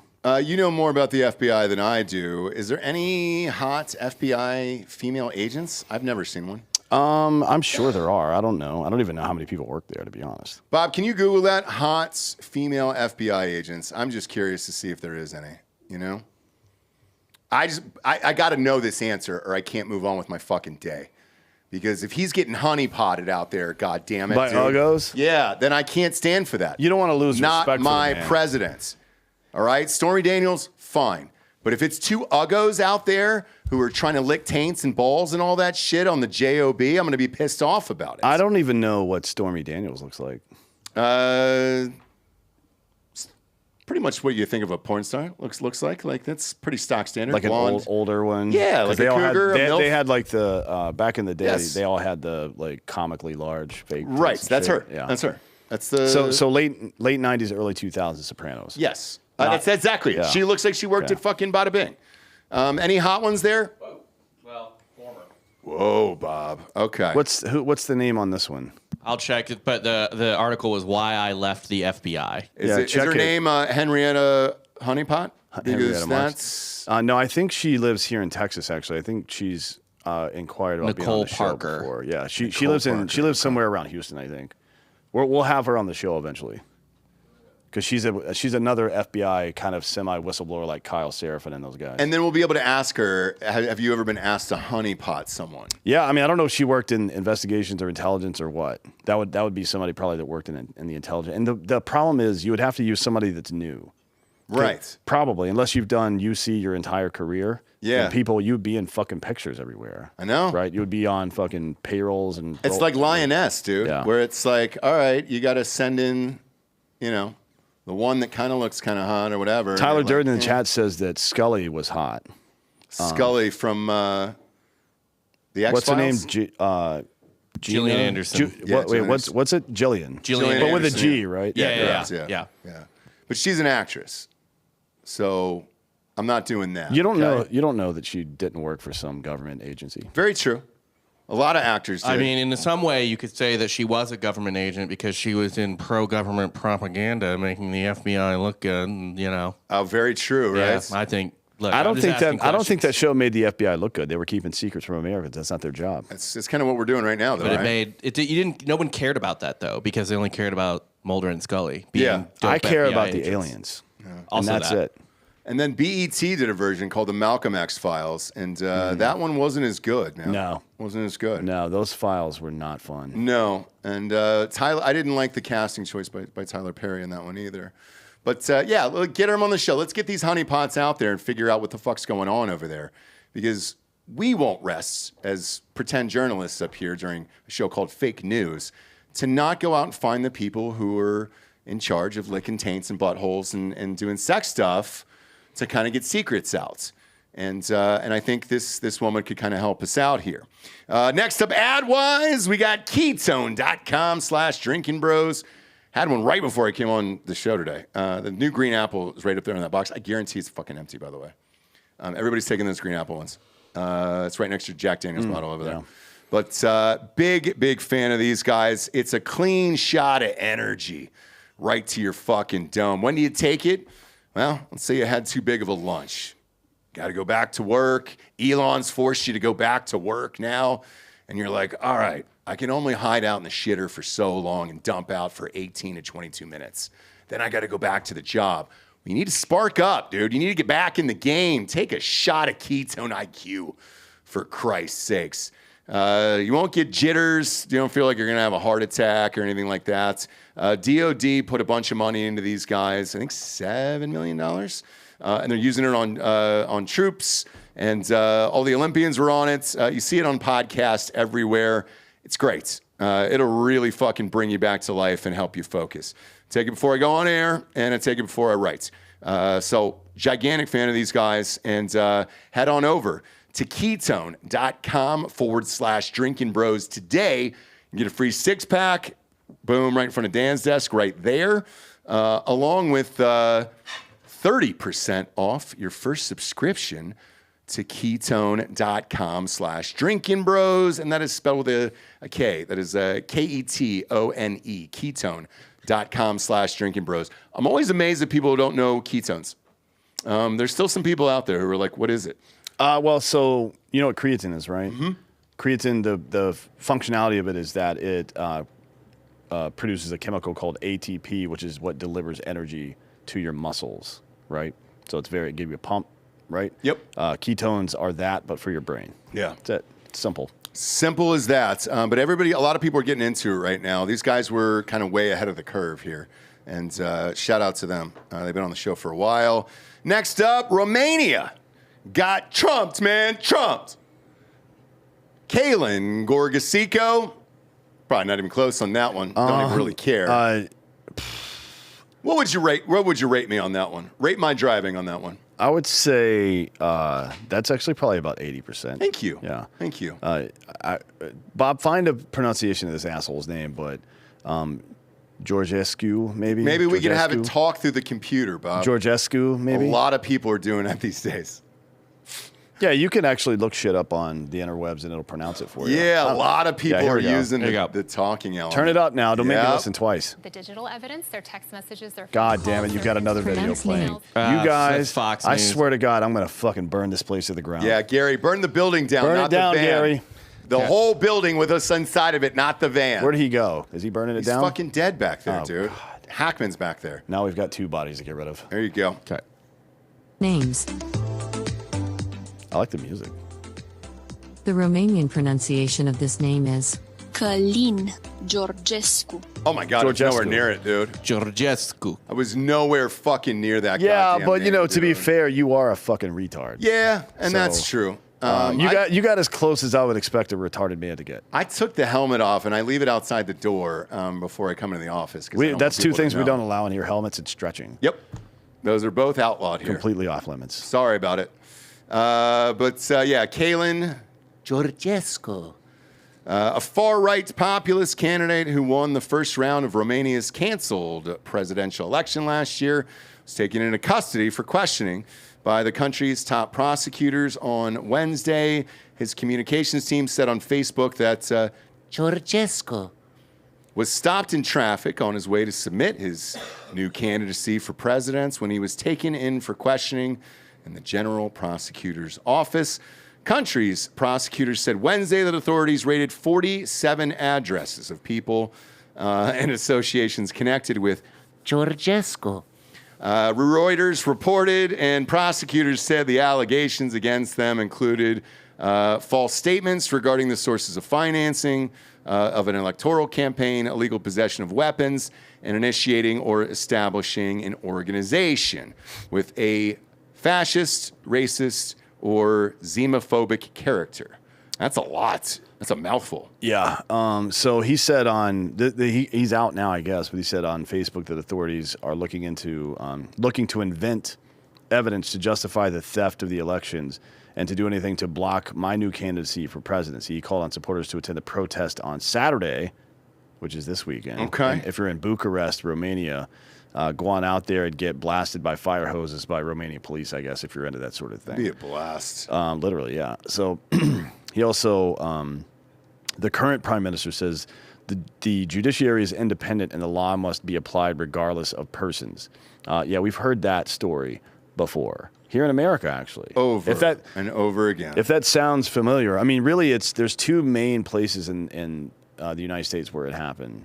You know more about the FBI than I do. Is there any hot FBI female agents? I've never seen one. I'm sure there are. I don't know. I don't even know how many people work there, to be honest. Bob, can you Google that? Hot female FBI agents. I'm just curious to see if there is any, you know? I got to know this answer or I can't move on with my fucking day. Because if he's getting honeypotted out there, God damn it, by uggos? Yeah, then I can't stand for that. You don't want to lose respect for Not my the man. presidents. All right? Stormy Daniels, fine. But if it's 2 uggos out there who are trying to lick taints and balls and all that shit on the JOB, I'm going to be pissed off about it. I don't even know what Stormy Daniels looks like. Pretty much what you think of a porn star looks like. Like, that's pretty stock standard. Like blonde. an older one. Yeah, like a cougar, a MILF. They had like the, back in the day, Yes. they all had the like comically large fake. Right, tits and that's shit. her. Yeah. That's her. That's the So late 90s, early 2000s Sopranos. Yes, that's exactly it. Yeah. She looks like she worked at fucking Bada Bing. Any hot ones there? Well, former. Whoa, Bob. Okay. What's the name on this one? I'll check it, but the article was why I left the FBI. Is check her it. name Henrietta Honeypot? Henrietta That's No, I think she lives here in Texas. Actually, I think she's inquired about being on Nicole the show Parker. before. Yeah, she Nicole lives Parker, she lives somewhere around Houston. I think we'll have her on the show eventually because she's another FBI kind of semi whistleblower like Kyle Seraphin and those guys. and then we'll be able to ask her, have you ever been asked to honeypot someone? Yeah, I mean, I don't know if she worked in investigations or intelligence or what. That would be somebody probably that worked in the intelligence. And the problem is you would have to use somebody that's new. Right. Probably, unless you've done UC your entire career. Yeah. And you'd be in fucking pictures everywhere. I know. Right? You would be on fucking payrolls and. It's like Lioness, dude, Yeah. where it's like, all right, you got to send in, the one that kind of looks kind of hot or whatever. Tyler And Durden in the chat says that Scully was hot. Scully from the X-Files. What's her name? Gillian Anderson. Gillian What's it? Jillian. Gillian But with a Anderson, G, right? Yeah. But she's an actress, so I'm not doing that. You don't okay? know. You don't know that she didn't work for some government agency. Very true. A lot of actors did. I mean, in some way, you could say that she was a government agent because she was in pro-government propaganda, making the FBI look good. And, oh, very true, right? Yeah, I think. Look, I I'm don't just think asking that. I don't think questions. that show made the FBI look good. They were keeping secrets from Americans. That's not their job. It's kind of what we're doing right now, though. But it right? made it. You didn't. No one cared about that though, because they only cared about Mulder and Scully. Being Yeah. dope I care FBI about the agents. aliens. Also and that's that. it. And then BET did a version called the Malcolm X Files, and that one wasn't as good. Man. No. Wasn't as good. No, those files were not fun. No. And Tyler, I didn't like the casting choice by Tyler Perry in that one either. But yeah, get him on the show. Let's get these honeypots out there and figure out what the fuck's going on over there. Because we won't rest as pretend journalists up here during a show called Fake News to not go out and find the people who are in charge of licking taints and buttholes and doing sex stuff to kind of get secrets out. And I think this woman could kind of help us out here. Next up, ad-wise, we got ketone.com/drinking bros. Had one right before I came on the show today. The new green apple is right up there in that box. I guarantee it's fucking empty, by the way. Everybody's taking those green apple ones. It's right next to Jack Daniel's bottle over there. But big fan of these guys. It's a clean shot of energy right to your fucking dome. When do you take it? Well, let's say you had too big of a lunch. Got to go back to work. Elon's forced you to go back to work now. And you're like, all right, I can only hide out in the shitter for so long and dump out for 18 to 22 minutes. Then I got to go back to the job. You need to spark up, dude. You need to get back in the game. Take a shot of ketone IQ, for Christ's sakes. You won't get jitters. You don't feel like you're going to have a heart attack or anything like that. DOD put a bunch of money into these guys, I think $7 million. And they're using it on troops. And all the Olympians were on it. You see it on podcasts everywhere. It's great. It'll really fucking bring you back to life and help you focus. Take it before I go on air, and I take it before I write. So gigantic fan of these guys. And head on over to ketone.com/drinking bros today. You can get a free 6-pack. Boom, right in front of Dan's desk right there. Along with 30% off your first subscription to ketone.com/drinking bros. And that is spelled with a K. That is KETONE, ketone.com/drinking bros. I'm always amazed at people who don't know ketones. There's still some people out there who are like, what is it? Well, so you know what creatine is, right? Mm-hmm. Creatine, the functionality of it is that it produces a chemical called ATP, which is what delivers energy to your muscles, right? So it gives you a pump, right? Yep. Ketones are that, but for your brain. Yeah. That's it. Simple. Simple as that. But a lot of people are getting into it right now. These guys were kind of way ahead of the curve here. And shout out to them. They've been on the show for a while. Next up, Romania got trumped, man. Trumped. Kaylin Gorgasico. Probably not even close on that one. Don't even really care. What would you rate me on that one? Rate my driving on that one. I would say that's actually probably about 80%. Thank you. Yeah. Thank you. Bob, find a pronunciation of this asshole's name, but Georgescu, maybe. Maybe we could have it Georgescu? talk through the computer, Bob. Georgescu, maybe. A lot of people are doing that these days. Yeah, you can actually look shit up on the interwebs and it'll pronounce it for you. Yeah, a lot of people here are we go. using There you go. the talking element. Turn it up now. Don't make me Yep. listen twice. The digital evidence, their text messages, their God phone damn it, calls, you've their got another video Instagram playing. emails. You guys, that's Fox I News. swear to God, I'm going to fucking burn this place to the ground. Yeah, Gary, burn the building down, Burn not it down, the van. Gary. The whole building with us inside of it, not the van. Where did he go? Is he burning it He's down? fucking dead back there, Oh, dude. Hackman's back there. Now we've got 2 bodies to get rid of. There you go. Okay. Names. I like the music. The Romanian pronunciation of this name is Călin Georgescu. Oh my God, I was Georgescu. nowhere near it, dude. Georgescu. I was nowhere fucking near that. Yeah, goddamn but you know, name, to be dude. fair, you are a fucking retard. Yeah, and So, that's true. You got as close as I would expect a retarded man to get. I took the helmet off and I leave it outside the door before I come into the office. 'Cause I don't want That's 2 people to things we know. don't allow in here: helmets and stretching. Yep, those are both outlawed here. Completely off limits. Sorry about it. Yeah, Kalin Georgescu, a far-right populist candidate who won the first round of Romania's canceled presidential election last year, was taken into custody for questioning by the country's top prosecutors on Wednesday. His communications team said on Facebook that Georgescu was stopped in traffic on his way to submit his new candidacy for president when he was taken in for questioning in the general prosecutor's office. Country's prosecutors said Wednesday that authorities raided 47 addresses of people and associations connected with Georgescu. Reuters reported, and prosecutors said the allegations against them included false statements regarding the sources of financing of an electoral campaign, illegal possession of weapons, and initiating or establishing an organization with a fascist, racist, or xenophobic character. That's a lot. That's a mouthful. Yeah. So he said on he's out now, I guess, but he said on Facebook that authorities are looking to invent evidence to justify the theft of the elections and to do anything to block my new candidacy for presidency. He called on supporters to attend the protest on Saturday, which is this weekend. Okay. And if you're in Bucharest, Romania, go on out there and get blasted by fire hoses by Romanian police, I guess, if you're into that sort of thing. Be a blast. Literally, yeah. So he also, the current prime minister says the judiciary is independent and the law must be applied regardless of persons. Yeah, we've heard that story before. Here in America, actually. Over and over again. If that sounds familiar. I mean, really, there's 2 main places in the United States where it happened.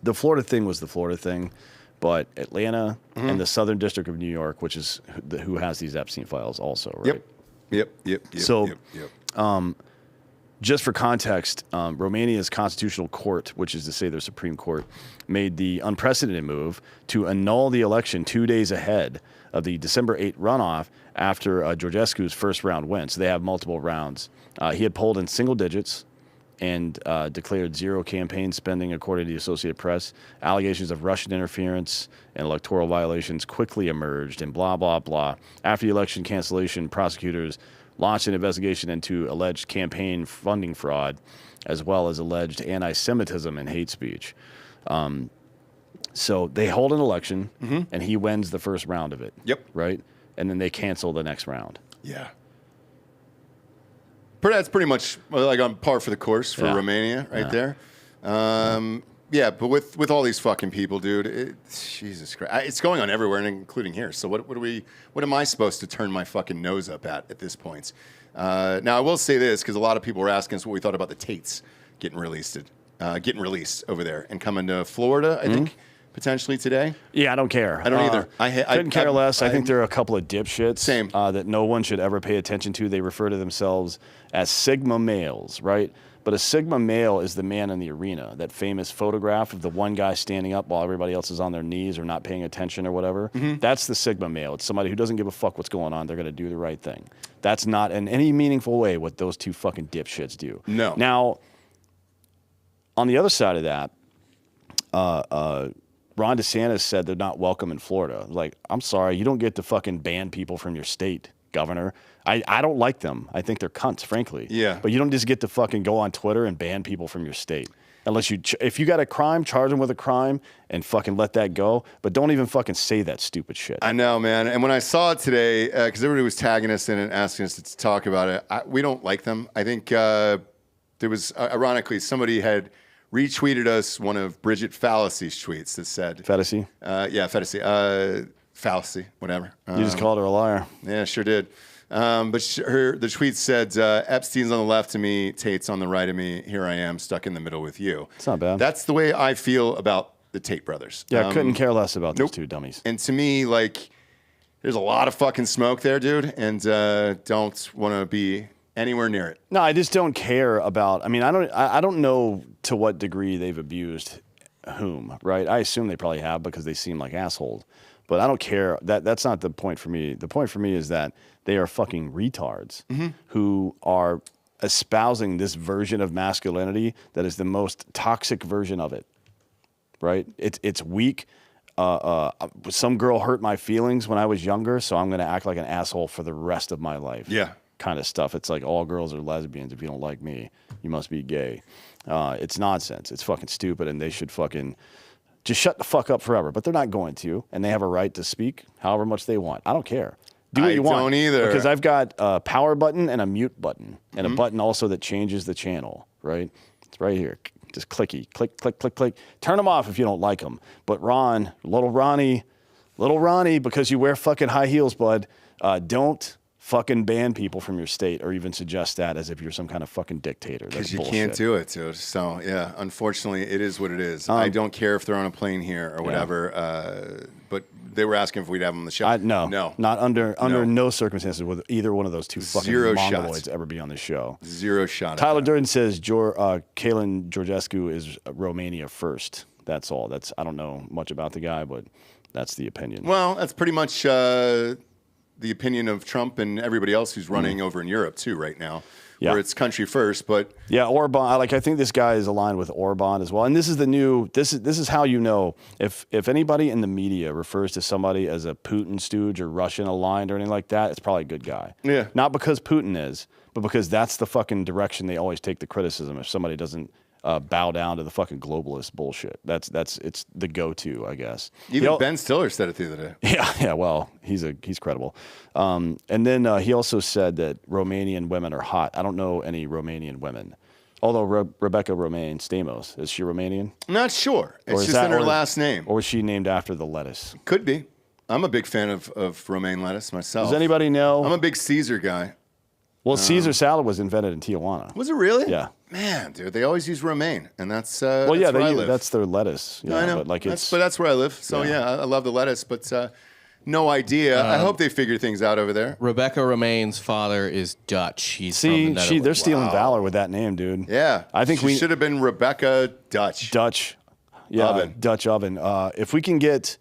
The Florida thing was the Florida thing, but Atlanta and the Southern District of New York, which is who has these Epstein files also, right? Yep. So, just for context, Romania's constitutional court, which is to say their Supreme Court, made the unprecedented move to annul the election 2 days ahead of the December 8 runoff after Georgescu's first round win. So they have multiple rounds. He had polled in single digits and declared zero campaign spending, according to the Associated Press. Allegations of Russian interference and electoral violations quickly emerged and blah, blah, blah. After the election cancellation, prosecutors launched an investigation into alleged campaign funding fraud, as well as alleged anti-Semitism and hate speech. So they hold an election, and he wins the first round of it. Yep. Right? And then they cancel the next round. Yeah. That's pretty much like on par for the course for Romania right there. Yeah, but with all these fucking people, dude, Jesus Christ, it's going on everywhere, including here. So what am I supposed to turn my fucking nose up at this point? Now I will say this because a lot of people were asking us what we thought about the Tates getting released over there and coming to Florida. I think potentially today. Yeah, I don't care. I don't either. I couldn't care less. I think they're a couple of dipshits. Same. That no one should ever pay attention to. They refer to themselves as Sigma males, right? But a Sigma male is the man in the arena. That famous photograph of the one guy standing up while everybody else is on their knees or not paying attention or whatever. That's the Sigma male. It's somebody who doesn't give a fuck what's going on. They're going to do the right thing. That's not in any meaningful way what those 2 fucking dipshits do. No. Now, on the other side of that, Ron DeSantis said they're not welcome in Florida. Like, I'm sorry, you don't get to fucking ban people from your state, governor. I don't like them. I think they're cunts, frankly. Yeah. But you don't just get to fucking go on Twitter and ban people from your state. Unless if you got a crime, charge them with a crime and fucking let that go. But don't even fucking say that stupid shit. I know, man. And when I saw it today, because everybody was tagging us in and asking us to talk about it, we don't like them. I think there was, ironically, somebody had retweeted us one of Bridget Fallacy's tweets that said... Fallacy? Yeah, Fallacy. Fallacy, whatever. You just called her a liar. Yeah, sure did. But the tweet said, Epstein's on the left of me, Tate's on the right of me. Here I am, stuck in the middle with you. It's not bad. That's the way I feel about the Tate brothers. Yeah, I couldn't care less about those two dummies. And to me, like, there's a lot of fucking smoke there, dude, and don't want to be anywhere near it. No, I just don't care about. I mean, I don't know to what degree they've abused whom, right? I assume they probably have because they seem like assholes. But I don't care. That's not the point for me. The point for me is that they are fucking retards who are espousing this version of masculinity that is the most toxic version of it, right? It's weak. Some girl hurt my feelings when I was younger, so I'm going to act like an asshole for the rest of my life. Yeah. Kind of stuff. It's like all girls are lesbians. If you don't like me, you must be gay. It's nonsense. It's fucking stupid, and they should fucking... just shut the fuck up forever, but they're not going to, and they have a right to speak however much they want. I don't care. Do what you want. I don't either. Because I've got a power button and a mute button, and a button also that changes the channel, right? It's right here. Just clicky. Click, click, click, click. Turn them off if you don't like them. But little Ronnie, because you wear fucking high heels, bud, don't fucking ban people from your state or even suggest that as if you're some kind of fucking dictator. Because you can't do it, dude. So, yeah, unfortunately, it is what it is. I don't care if they're on a plane here or whatever, but they were asking if we'd have them on the show. No. Not under no circumstances would either one of those two fucking mongoloids ever be on the show. Zero shot. Tyler Durden says Kalen Georgescu is Romania first. That's all. I don't know much about the guy, but that's the opinion. Well, that's pretty much... the opinion of Trump and everybody else who's running over in Europe too right now, where it's country first. But yeah, Orban. I think this guy is aligned with Orban as well. And this is the new. This is how you know if anybody in the media refers to somebody as a Putin stooge or Russian aligned or anything like that, it's probably a good guy. Yeah. Not because Putin is, but because that's the fucking direction they always take the criticism. If somebody doesn't bow down to the fucking globalist bullshit. It's the go-to, I guess. Even Ben Stiller said it the other day. Yeah. Well, he's credible. And then he also said that Romanian women are hot. I don't know any Romanian women. Although Rebecca Romaine Stamos, is she Romanian? I'm not sure. It's just in her last name. Or was she named after the lettuce? Could be. I'm a big fan of romaine lettuce myself. Does anybody know? I'm a big Caesar guy. Well, Caesar salad was invented in Tijuana. Was it really? Yeah. Man, dude, they always use romaine, and that's that's their lettuce. I know, but that's where I live. So I love the lettuce, but no idea. I hope they figure things out over there. Rebecca Romaine's father is Dutch. He's from the Netherlands. They're stealing valor with that name, dude. Yeah, I think she should have been Rebecca Dutch. Oven. Dutch oven. If we can get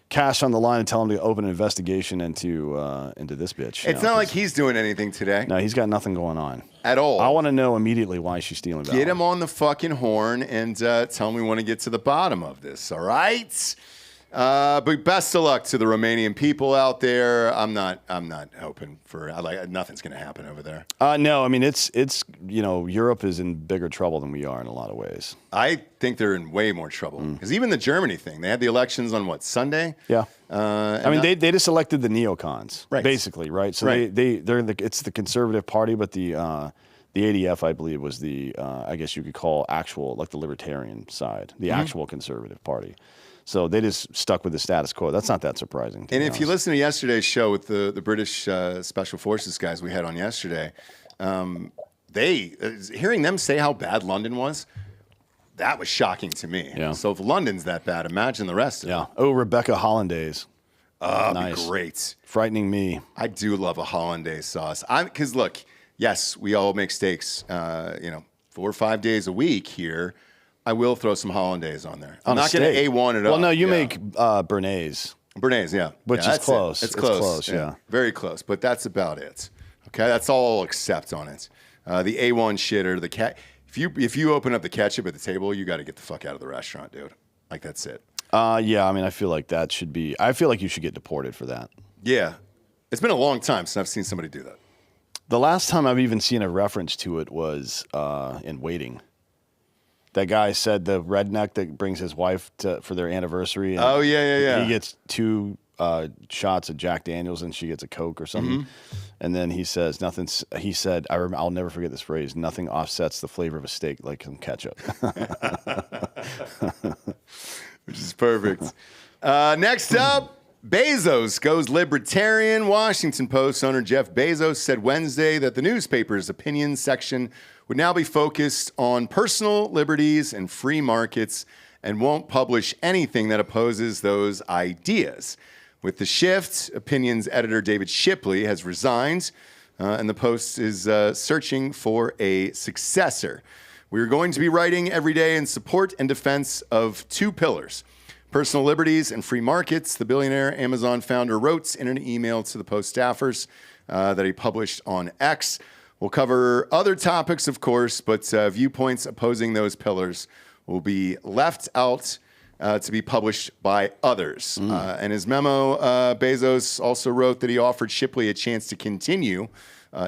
Cash on the line and tell him to open an investigation into this bitch. It's not like he's doing anything today. No, he's got nothing going on at all. I want to know immediately why she's stealing valor. Get him on the fucking horn and tell him we want to get to the bottom of this. All right. But best of luck to the Romanian people out there. I'm not hoping for nothing's going to happen over there. No, I mean it's Europe is in bigger trouble than we are in a lot of ways. I think they're in way more trouble because even the Germany thing, they had the elections on Sunday. Yeah. They just elected the neocons, basically, right? So it's the conservative party, but the ADF, I believe, was the I guess you could call actual like the libertarian side, the actual conservative party. So they just stuck with the status quo. That's not that surprising. And if you listen to yesterday's show with the British Special Forces guys we had on yesterday, hearing them say how bad London was, that was shocking to me. Yeah. So if London's that bad, imagine the rest of it. Oh, Rebecca Hollandaise. Nice. Be great. Frightening me. I do love a hollandaise sauce. Because look, yes, we all make steaks, 4 or 5 days a week here. I will throw some hollandaise on there. I'm not going to A1 it up. Well, no, you make Bernaise. Bernaise, yeah. Which is close. It's close, yeah. Very close, but that's about it. Okay, that's all I'll accept on it. The A1 shit or the cat. If you open up the ketchup at the table, you got to get the fuck out of the restaurant, dude. Like, that's it. Yeah, I mean, I feel like that should be... I feel like you should get deported for that. Yeah. It's been a long time since I've seen somebody do that. The last time I've even seen a reference to it was in Waiting. That guy said the redneck that brings his wife for their anniversary. And oh, yeah. He gets 2 shots of Jack Daniels and she gets a Coke or something. Mm-hmm. And then he says, he said, I'll never forget this phrase, nothing offsets the flavor of a steak like some ketchup. Which is perfect. Next up, Bezos goes libertarian. Washington Post owner Jeff Bezos said Wednesday that the newspaper's opinion section would now be focused on personal liberties and free markets and won't publish anything that opposes those ideas. With the shift, Opinion's editor David Shipley has resigned, and the Post is searching for a successor. We're going to be writing every day in support and defense of 2 pillars: personal liberties and free markets, the billionaire Amazon founder wrote in an email to the Post staffers that he published on X. We'll cover other topics, of course, but viewpoints opposing those pillars will be left out to be published by others. In his memo, Bezos also wrote that he offered Shipley a chance to continue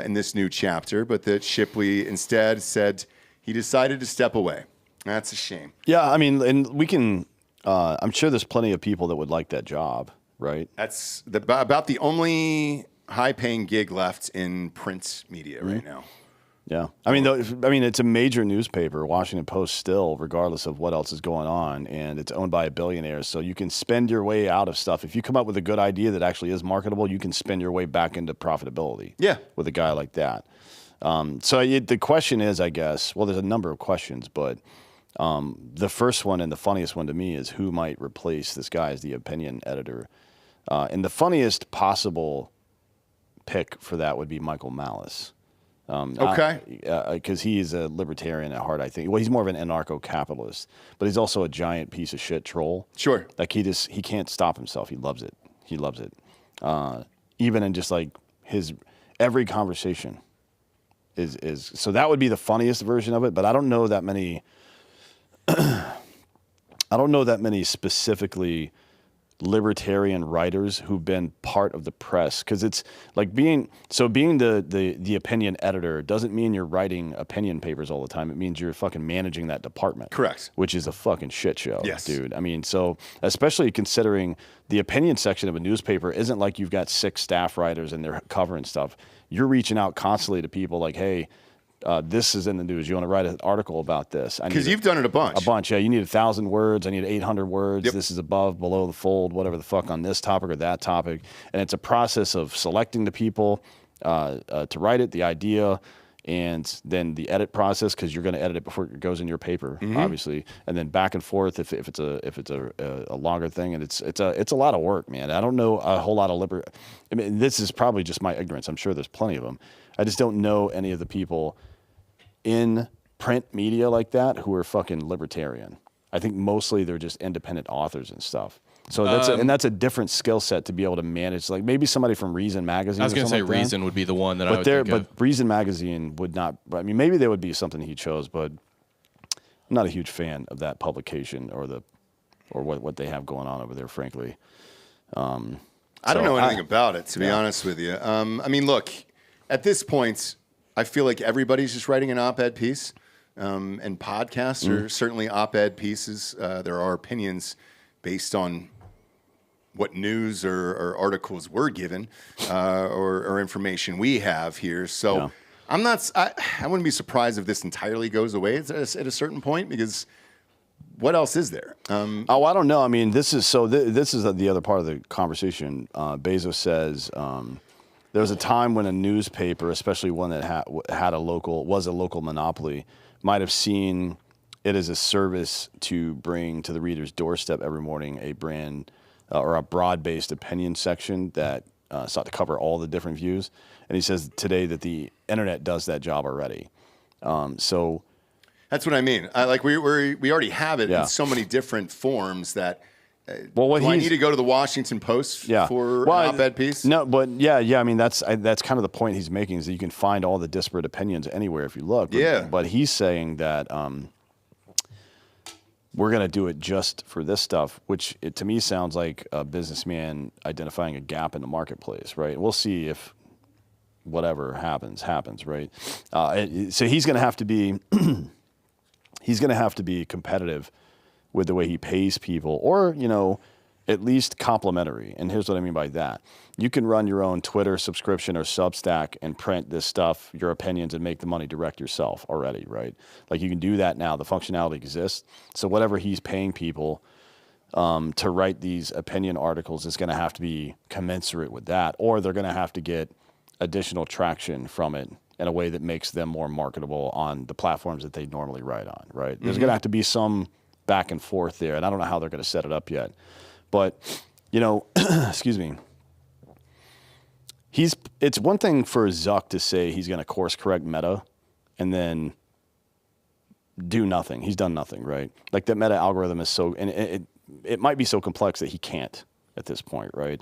in this new chapter, but that Shipley instead said he decided to step away. That's a shame. Yeah, I mean, and we can, I'm sure there's plenty of people that would like that job, right? That's about the only high-paying gig left in print media right now. Yeah, I mean, it's a major newspaper, Washington Post, still, regardless of what else is going on, and it's owned by a billionaire. So you can spend your way out of stuff. If you come up with a good idea that actually is marketable, you can spend your way back into profitability. Yeah, with a guy like that. The question is, I guess, well, there's a number of questions, but the first one and the funniest one to me is who might replace this guy as the opinion editor, and the funniest possible pick for that would be Michael Malice. Okay. Because he's a libertarian at heart, I think. Well, he's more of an anarcho-capitalist, but he's also a giant piece of shit troll. Sure. Like he can't stop himself. He loves it. He loves it. Even in just like his every conversation is so that would be the funniest version of it. But I don't know that many. I don't know that many specifically libertarian writers who've been part of the press, because it's like being the opinion editor doesn't mean you're writing opinion papers all the time. It means you're fucking managing that department. Correct. Which is a fucking shit show. Yes, dude. I mean, so especially considering the opinion section of a newspaper isn't like you've got 6 staff writers and they're covering stuff. You're reaching out constantly to people like, hey, this is in the news. You want to write an article about this? Because you've done it a bunch. A bunch, yeah. You need 1,000 words. I need 800 words. Yep. This is above, below the fold, whatever the fuck on this topic or that topic. And it's a process of selecting the people to write it, the idea, and then the edit process, because you're going to edit it before it goes in your paper, obviously, and then back and forth if it's a longer thing, and it's a lot of work, man. I don't know a whole lot of I mean, this is probably just my ignorance. I'm sure there's plenty of them. I just don't know any of the people in print media like that who are fucking libertarian. I think mostly they're just independent authors and stuff. So that's a different skill set to be able to manage. Like maybe somebody from Reason Magazine. I was going to say like Reason would be the one that I would think of. But Reason Magazine would not. I mean, maybe there would be something he chose, but I'm not a huge fan of that publication or what they have going on over there. Frankly, I don't know anything about it, to be honest with you. I mean, look, at this point, I feel like everybody's just writing an op-ed piece, and podcasts are certainly op-ed pieces. There are opinions based on what news or articles we're given or information we have here. So I wouldn't be surprised if this entirely goes away at a certain point, because what else is there? I don't know. I mean, this is the other part of the conversation. Bezos says there was a time when a newspaper, especially one that was a local monopoly, might have seen it as a service to bring to the reader's doorstep every morning a brand or a broad-based opinion section that sought to cover all the different views. And he says today that the internet does that job already. So that's what I mean. We already have it in so many different forms that. Do I need to go to the Washington Post for an op-ed piece? No, but yeah. I mean, that's kind of the point he's making, is that you can find all the disparate opinions anywhere if you look. But he's saying that we're going to do it just for this stuff, which to me sounds like a businessman identifying a gap in the marketplace, right? We'll see if whatever happens, right? So he's going to have to be he's going to have to be competitive with the way he pays people, or, you know, at least complimentary. And here's what I mean by that. You can run your own Twitter subscription or Substack and print this stuff, your opinions, and make the money direct yourself already, right? Like, you can do that now. The functionality exists. So whatever he's paying people to write these opinion articles is going to have to be commensurate with that, or they're going to have to get additional traction from it in a way that makes them more marketable on the platforms that they normally write on, right? There's going to have to be some back and forth there, and I don't know how they're going to set it up yet. But, you know, excuse me, it's one thing for Zuck to say he's going to course correct Meta and then do nothing. He's done nothing, right? Like, that Meta algorithm is so, and it might be so complex that he can't at this point, right?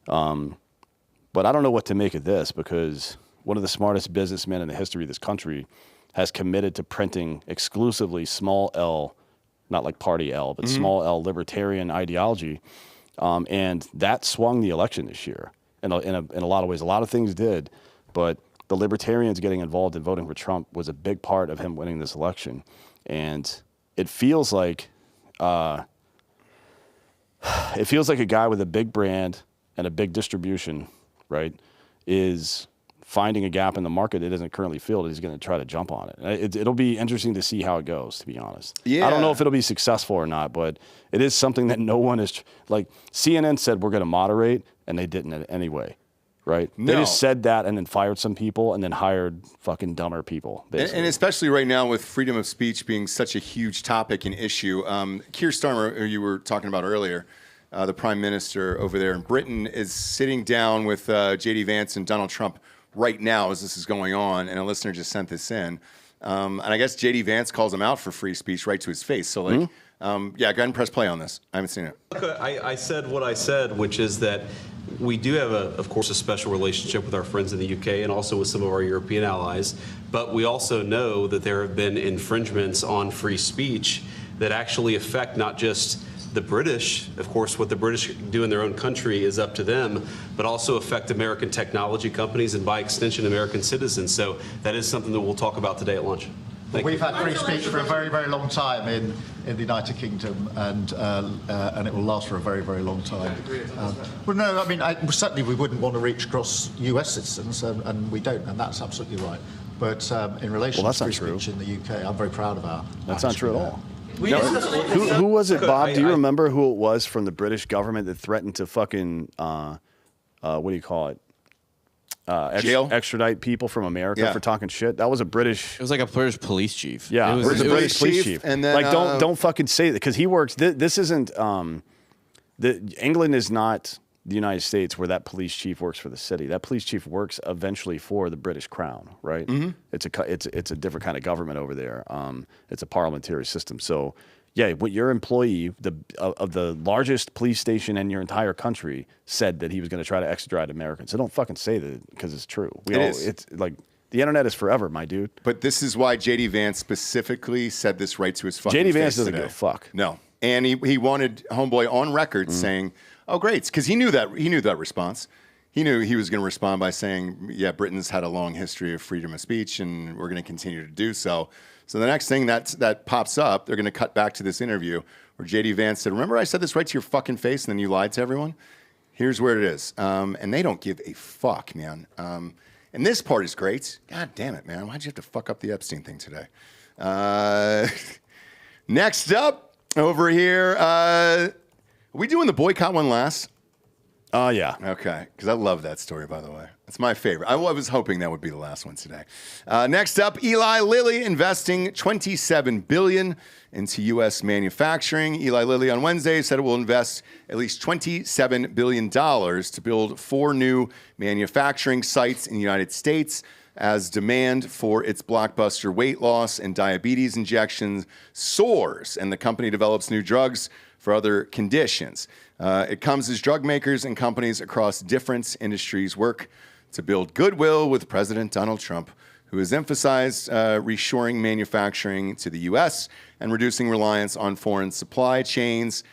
But I don't know what to make of this, because one of the smartest businessmen in the history of this country has committed to printing exclusively small L, not like party L, but small L libertarian ideology. And that swung the election this year in a lot of ways. A lot of things did, but the libertarians getting involved in voting for Trump was a big part of him winning this election. And it feels like a guy with a big brand and a big distribution, right, is finding a gap in the market that isn't currently filled. He's going to try to jump on it. It'll be interesting to see how it goes, to be honest. Yeah. I don't know if it'll be successful or not, but it is something that no one is, like, CNN said we're going to moderate, and they didn't anyway, right? No. They just said that and then fired some people and then hired fucking dumber people. And especially right now with freedom of speech being such a huge topic and issue. Keir Starmer, who you were talking about earlier, the prime minister over there in Britain, is sitting down with J.D. Vance and Donald Trump right now as this is going on, and a listener just sent this in. And I guess J.D. Vance calls him out for free speech right to his face. So, like, yeah, go ahead and press play on this. I haven't seen it. Look, I said what I said, which is that we do have, of course, a special relationship with our friends in the UK and also with some of our European allies. But we also know that there have been infringements on free speech that actually affect not just the British, of course, what the British do in their own country is up to them, but also affect American technology companies and, by extension, American citizens. So that is something that we'll talk about today at lunch. We've had free speech for a very, very long time in the United Kingdom, and it will last for a very, very long time. Well, no, I mean, certainly we wouldn't want to reach across US citizens, and we don't, and that's absolutely right. But in relation to free speech in the UK, I'm very proud of our. That's not true at all. No. Who was it, Bob? Do you remember who it was from the British government that threatened to fucking, what do you call it? Extradite people from America for talking shit? That was a British. It was like a British police chief. Yeah, it was a British police chief. And then, like, don't fucking say that, because he works. This isn't. England is not the United States, where that police chief works for the city. That police chief works eventually for the British Crown, right? Mm-hmm. It's a different kind of government over there. It's a parliamentary system. So, yeah, what your employee of the largest police station in your entire country said that he was going to try to extradite Americans. So don't fucking say that, because it's true. It's like, the internet is forever, my dude. But this is why J.D. Vance specifically said this right to his fucking J.D. face Vance doesn't today. give a fuck. No. And he wanted Homeboy on record saying, oh, great, because he knew that response. He knew he was going to respond by saying, yeah, Britain's had a long history of freedom of speech, and we're going to continue to do so. So the next thing that pops up, they're going to cut back to this interview where J.D. Vance said, remember I said this right to your fucking face, and then you lied to everyone? Here's where it is. And they don't give a fuck, man. And this part is great. God damn it, man. Why'd you have to fuck up the Epstein thing today? Next up, over here, are we doing the boycott one last? Yeah. Okay, because I love that story, by the way. It's my favorite. I was hoping that would be the last one today. Next up, Eli Lilly investing $27 billion into U.S. manufacturing. Eli Lilly on Wednesday said it will invest at least $27 billion to build 4 new manufacturing sites in the United States as demand for its blockbuster weight loss and diabetes injections soars, and the company develops new drugs for other conditions. It comes as drug makers and companies across different industries work to build goodwill with President Donald Trump, who has emphasized reshoring manufacturing to the U.S. and reducing reliance on foreign supply chains.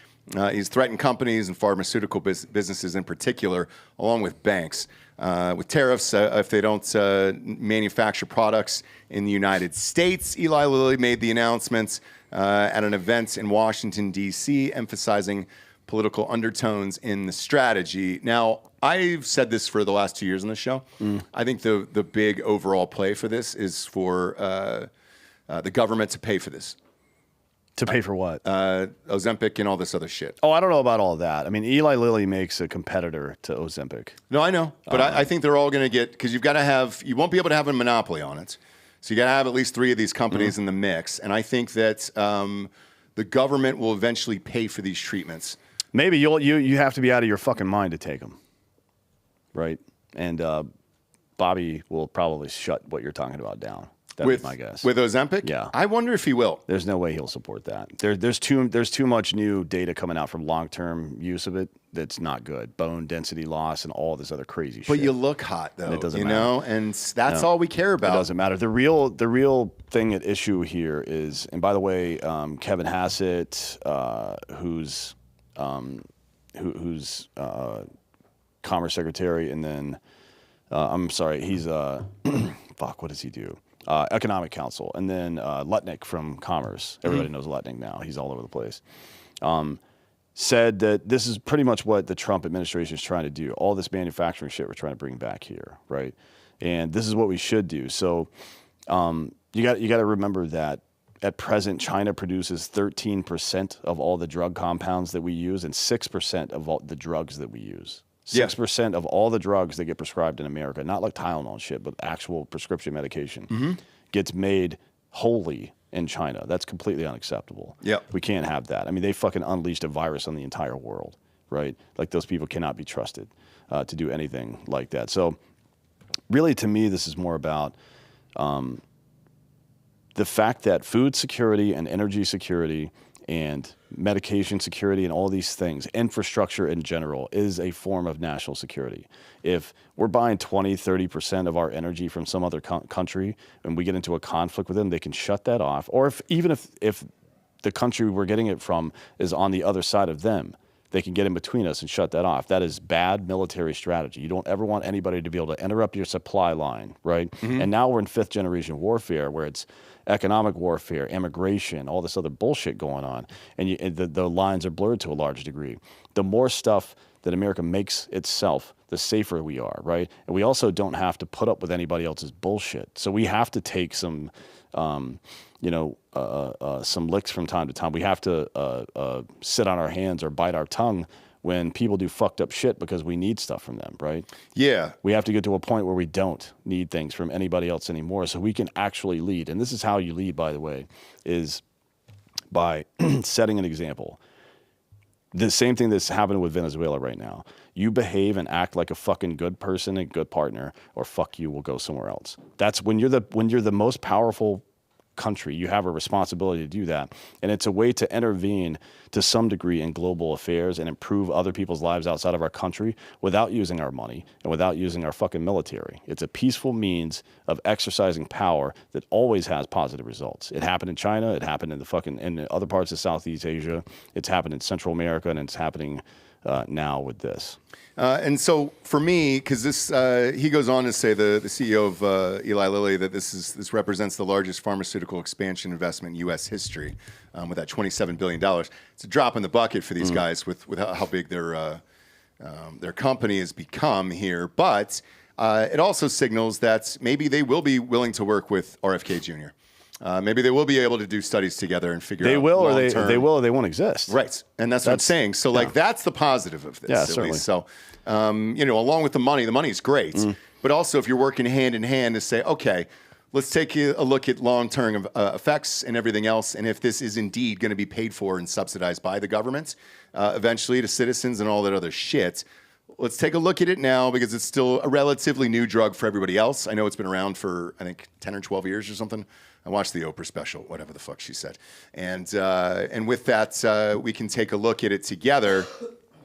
He's threatened companies and pharmaceutical businesses in particular, along with banks, with tariffs if they don't manufacture products in the United States. Eli Lilly made the announcements at an event in Washington, D.C., emphasizing political undertones in the strategy. Now, I've said this for the last 2 years on the show. I think the big overall play for this is for the government to pay for this. To pay for what? Ozempic and all this other shit. Oh, I don't know about all that. I mean, Eli Lilly makes a competitor to Ozempic. No, I know. But I think they're all going to get, because you won't be able to have a monopoly on it. So you got to have at least 3 of these companies in the mix. And I think that the government will eventually pay for these treatments. Maybe you have to be out of your fucking mind to take them. Right? And Bobby will probably shut what you're talking about down. That'd be my guess. With Ozempic? Yeah. I wonder if he will. There's no way he'll support that. There's too much new data coming out from long-term use of it that's not good. Bone density loss and all this other crazy shit. But you look hot, though. It doesn't matter. know? And that's all we care about. It doesn't matter. The real thing at issue here is, and by the way, Kevin Hassett, who's Commerce Secretary, and then I'm sorry, he's fuck, what does he do? Economic Council, and then Lutnick from Commerce. Everybody knows Lutnick now. He's all over the place. Said that this is pretty much what the Trump administration is trying to do. All this manufacturing shit we're trying to bring back here, right? And this is what we should do. So you got to remember that at present, China produces 13% of all the drug compounds that we use and 6% of all the drugs that we use. 6% of all the drugs that get prescribed in America, not like Tylenol and shit, but actual prescription medication, gets made wholly in China. That's completely unacceptable. We can't have that. I mean, they fucking unleashed a virus on the entire world, right? Like, those people cannot be trusted to do anything like that. So really, to me, this is more about the fact that food security and energy security and medication security and all these things, infrastructure in general, is a form of national security. If we're buying 20, 30% of our energy from some other country and we get into a conflict with them, they can shut that off. Or even if the country we're getting it from is on the other side of them, they can get in between us and shut that off. That is bad military strategy. You don't ever want anybody to be able to interrupt your supply line, right? And now we're in 5th generation warfare, where it's economic warfare, immigration, all this other bullshit going on. And the lines are blurred to a large degree. The more stuff that America makes itself, the safer we are, right? And we also don't have to put up with anybody else's bullshit. So we have to take some, some licks from time to time. We have to sit on our hands or bite our tongue when people do fucked up shit because we need stuff from them, right? Yeah. We have to get to a point where we don't need things from anybody else anymore, so we can actually lead. And this is how you lead, by the way, is by setting an example. The same thing that's happening with Venezuela right now. You behave and act like a fucking good person and good partner, or fuck you, we'll go somewhere else. That's when you're the most powerful country, you have a responsibility to do that. And it's a way to intervene to some degree in global affairs and improve other people's lives outside of our country without using our money and without using our fucking military. It's a peaceful means of exercising power that always has positive results. It happened in China, it happened in other parts of Southeast Asia, it's happened in Central America, and it's happening now with this. And so for me, because this, he goes on to say, the CEO of Eli Lilly, that this represents the largest pharmaceutical expansion investment in U.S. history, with that $27 billion. It's a drop in the bucket for these guys with how big their company has become here. But it also signals that maybe they will be willing to work with RFK Jr. Maybe they will be able to do studies together and figure out. They will, or they won't exist. Right, and that's what I'm saying. So, that's the positive of this. Yeah, at certainly. least. So, along with the money is great. But also, if you're working hand in hand to say, okay, let's take a look at long-term effects and everything else, and if this is indeed going to be paid for and subsidized by the government, eventually to citizens and all that other shit. Let's take a look at it now, because it's still a relatively new drug for everybody else. I know it's been around for, I think, 10 or 12 years or something. I watched the Oprah special, whatever the fuck she said. And with that, we can take a look at it together.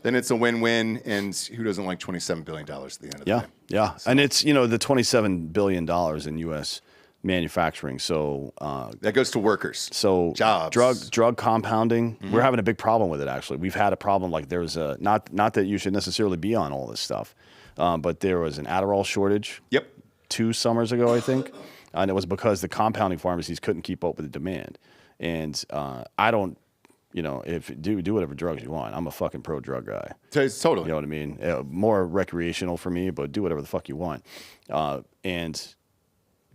Then it's a win-win, and who doesn't like $27 billion at the end of the day? Yeah. So. And it's, the $27 billion in U.S. manufacturing. So that goes to workers. So jobs, drug compounding. We're having a big problem with it. Actually, we've had a problem. Like, there's not that you should necessarily be on all this stuff, but there was an Adderall shortage. Yep. 2 summers ago, I think, and it was because the compounding pharmacies couldn't keep up with the demand. And I don't, if do whatever drugs you want. I'm a fucking pro drug guy. Totally. You know what I mean? More recreational for me, but do whatever the fuck you want. And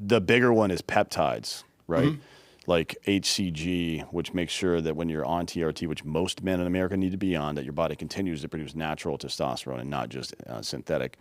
the bigger one is peptides, right? Mm-hmm. Like HCG, which makes sure that when you're on TRT, which most men in America need to be on, that your body continues to produce natural testosterone and not just synthetic.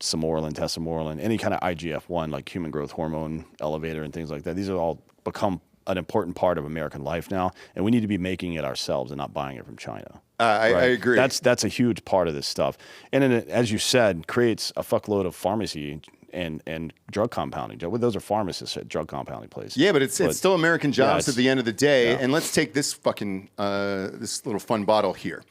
Samorelin, tesamorelin, any kind of IGF-1, like human growth hormone elevator and things like that. These are all become an important part of American life now, and we need to be making it ourselves and not buying it from China. I agree. That's a huge part of this stuff. And it, as you said, creates a fuckload of pharmacy and drug compounding. Those are pharmacists at drug compounding places. Yeah, but it's still American jobs at the end of the day. Yeah. And let's take this fucking, this little fun bottle here.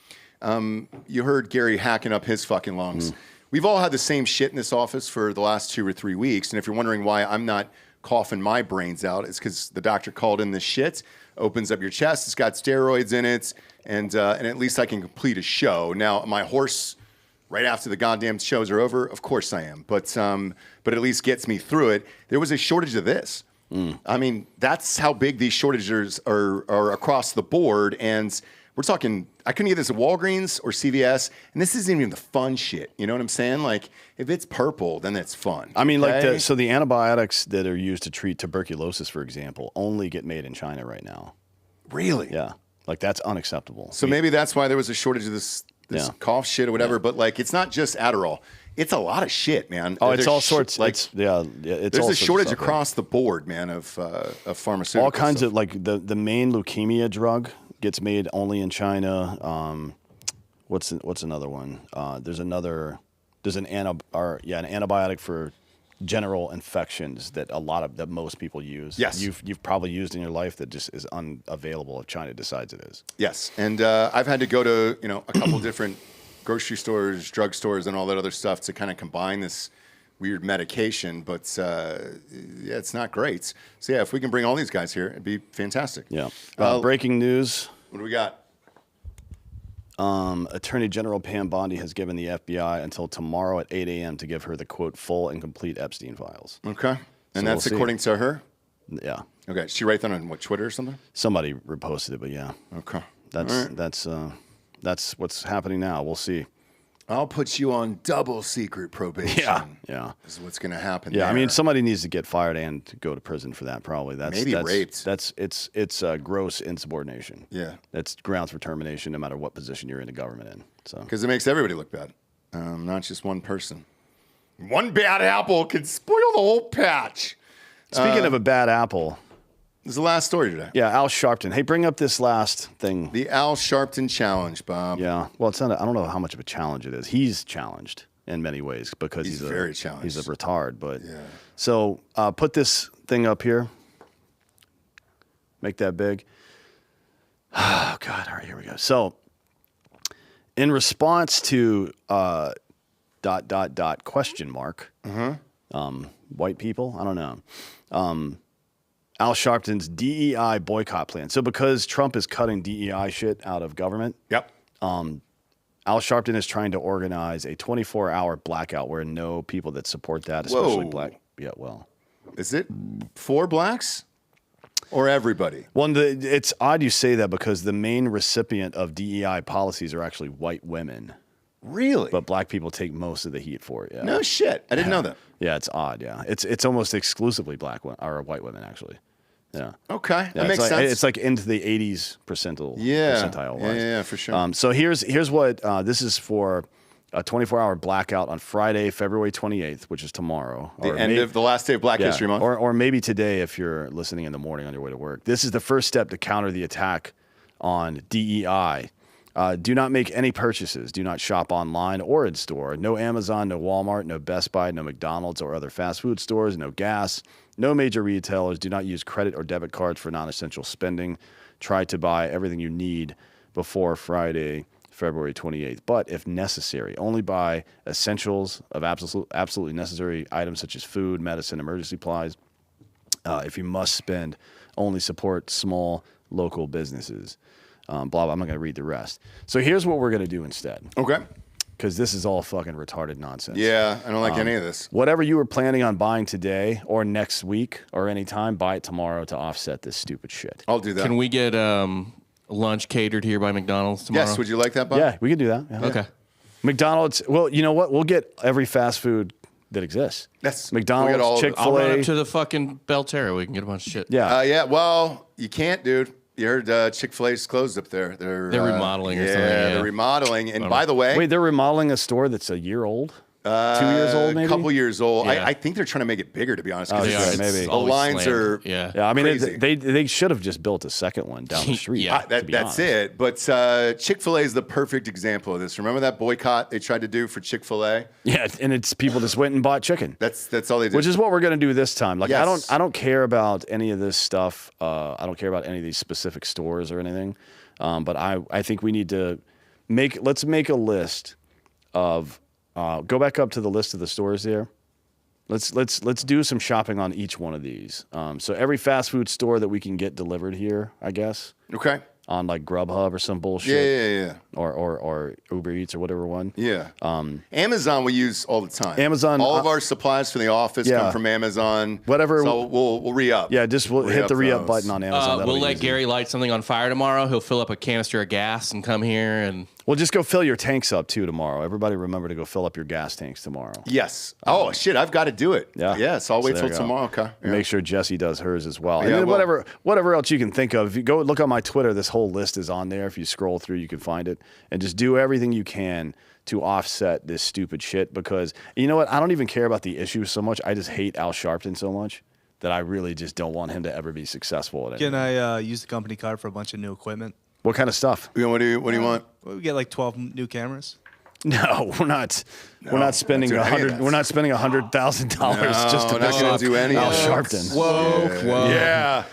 You heard Gary hacking up his fucking lungs. We've all had the same shit in this office for the last 2 or 3 weeks. And if you're wondering why I'm not coughing my brains out, it's because the doctor called in this shit, opens up your chest, it's got steroids in it, and at least I can complete a show. Now, my horse, right after the goddamn shows are over, of course I am, but at least gets me through it. There was a shortage of this. I mean, that's how big these shortages are across the board, and we're talking, I couldn't get this at Walgreens or CVS, and this isn't even the fun shit. You know what I'm saying? Like, if it's purple, then it's fun. I mean, okay? so the antibiotics that are used to treat tuberculosis, for example, only get made in China right now. Really? Yeah. Like, that's unacceptable. So maybe that's why there was a shortage of this cough shit or whatever, but like, it's not just Adderall. It's a lot of shit, man. Oh, it's all sorts. Like, there's a shortage across the board, man, of pharmaceuticals. All kinds of, like, the main leukemia drug gets made only in China. What's another one? There's an antibiotic for general infections that most people use. Yes. You've probably used in your life that just is unavailable if China decides it is. Yes. And I've had to go to, a couple different grocery stores, drug stores, and all that other stuff to kind of combine this weird medication, but it's not great. So yeah, if we can bring all these guys here, it'd be fantastic. Yeah. Breaking news. What do we got? Attorney General Pam Bondi has given the FBI until tomorrow at 8 a.m. to give her the, quote, full and complete Epstein files. Okay. And So that's we'll according to her? Yeah. Okay. She write that on what, Twitter or something? Somebody reposted it, but yeah. Okay. That's what's happening now. We'll see. I'll put you on double secret probation. Yeah. Is what's going to happen. Yeah, there. I mean, somebody needs to get fired and to go to prison for that. Probably Maybe raped. It's gross insubordination. Yeah, that's grounds for termination, no matter what position you're in the government in. So because it makes everybody look bad, not just one person. One bad apple can spoil the whole patch. Speaking of a bad apple. This is the last story today. Yeah, Al Sharpton. Hey, bring up this last thing. The Al Sharpton challenge, Bob. Yeah. Well, it's not. I don't know how much of a challenge it is. He's challenged in many ways because he's very challenged. He's a retard. But yeah. So put this thing up here. Make that big. Oh God! All right, here we go. So, in response to ... question mark. White people. I don't know. Al Sharpton's DEI boycott plan. So because Trump is cutting DEI shit out of government, yep. Al Sharpton is trying to organize a 24-hour blackout where no people that support that, especially black. Yeah, well. Is it for blacks or everybody? Well, it's odd you say that because the main recipient of DEI policies are actually white women. Really? But black people take most of the heat for it. Yeah. No shit. I didn't know that. Yeah, it's odd. Yeah, it's almost exclusively or white women actually. Yeah. Okay, Yeah, that makes like, sense. It's like into the 80s percentile. Yeah. Percentile wise. Yeah, for sure. So here's what this is for: a 24-hour blackout on Friday, February 28th, which is tomorrow. The last day of Black History Month. Or maybe today if you're listening in the morning on your way to work. This is the first step to counter the attack on DEI. Do not make any purchases. Do not shop online or in store. No Amazon, no Walmart, no Best Buy, no McDonald's or other fast food stores, no gas, no major retailers. Do not use credit or debit cards for non-essential spending. Try to buy everything you need before Friday, February 28th. But if necessary, only buy essentials of absolutely necessary items such as food, medicine, emergency supplies. If you must spend, only support small local businesses. Blah, blah. I'm not going to read the rest. So here's what we're going to do instead. Okay. Because this is all fucking retarded nonsense. Yeah, I don't like any of this. Whatever you were planning on buying today or next week or anytime, buy it tomorrow to offset this stupid shit. I'll do that. Can we get lunch catered here by McDonald's tomorrow? Yes, would you like that, Bob? Yeah, we can do that. Yeah. Okay. McDonald's, well, you know what? We'll get every fast food that exists. Yes. McDonald's, We'll get all I'll run Chick-fil-A. up to the fucking Belterra. We can get a bunch of shit. Yeah. Yeah, well, you can't, dude. You heard Chick-fil-A's closed up there. They're remodeling or something. Yeah, Yeah, they're remodeling. And by the way... Wait, they're remodeling a store that's a year old? 2 years old, maybe? A couple years old. Yeah. I think they're trying to make it bigger, to be honest. Oh, 'cause sure, it's- maybe. The lines are Yeah. Yeah, I mean, crazy. they should have just built a second one down the street. Yeah. to be That's honest. it. But Chick-fil-A is the perfect example of this. Remember that boycott they tried to do for Chick-fil-A? Yeah, and it's people just went and bought chicken. That's all they did. Which is what we're going to do this time. Like Yes. I don't care about any of this stuff. I don't care about any of these specific stores or anything. But I think we need to let's make a list of go back up to the list of the stores there. Let's do some shopping on each one of these. So every fast food store that we can get delivered here, I guess. Okay. On like Grubhub or some bullshit. Yeah. Or Uber Eats or whatever one. Yeah. Amazon we use all the time. Amazon, All of our supplies for the office come from Amazon. Whatever. So we'll re-up. Yeah, we'll hit the re-up button on Amazon. That'll We'll be let easy. Gary light something on fire tomorrow. He'll fill up a canister of gas and come here and... Well, just go fill your tanks up too tomorrow. Everybody remember to go fill up your gas tanks tomorrow. Yes. Oh, shit, I've got to do it. Yeah. Yes, I'll wait there till you go. tomorrow. Okay. And make sure Jesse does hers as well. Yeah, And then well- whatever else you can think of. If you go look on my Twitter, this whole list is on there. If you scroll through, you can find it. And just do everything you can to offset this stupid shit because, you know what? I don't even care about the issue so much. I just hate Al Sharpton so much that I really just don't want him to ever be successful at it. Can I use the company card for a bunch of new equipment? What kind of stuff? What do you want? Well, we get like 12 new cameras. No, we're not. We're not spending not doing any of $100. that. We're not spending $100,000 just to not pick gonna up do any Al of that. Sharpton. Whoa. Yeah.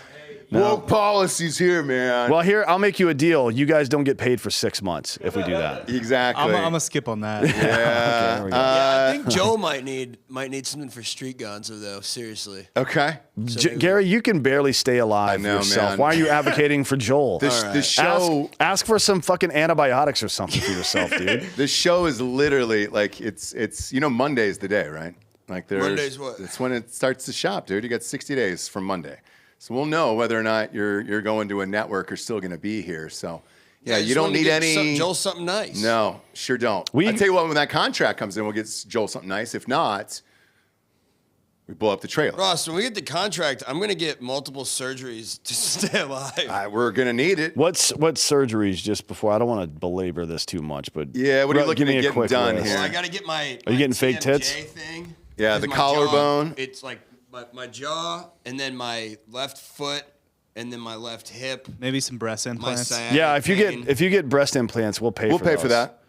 Woke policies here, man. Well, here I'll make you a deal. You guys don't get paid for 6 months if we do that. Exactly. I'm going to skip on that. Yeah. there we go. I think Joel might need something for street Gonzo though. Seriously. Okay. Gary, you can barely stay alive I know, yourself. man. Why are you advocating for Joel? The show. Ask for some fucking antibiotics or something for yourself, dude. The show is literally like it's Monday's the day, right? Like there's Monday's what? It's when it starts to shop, dude. You got 60 days from Monday, so we'll know whether or not you're going to a network or still going to be here. So yeah, you don't need any. Joel something nice. No, sure don't. I'll tell you what, when that contract comes in, we'll get Joel something nice. If not, we blow up the trailer. Ross, when we get the contract, I'm gonna get multiple surgeries to stay alive. We're gonna need it. What surgeries? Just before, I don't want to belabor this too much, but Yeah, what are you looking give me at a getting quick done list. here? Well, I gotta get my. Are you getting fake TMJ tits? Thing. Yeah, Because the my collarbone. jaw, it's like my jaw, and then my left foot, and then my left hip. Maybe some breast My implants. sciatic Yeah, if you pain. get breast implants, we'll pay. We'll for pay those. for that.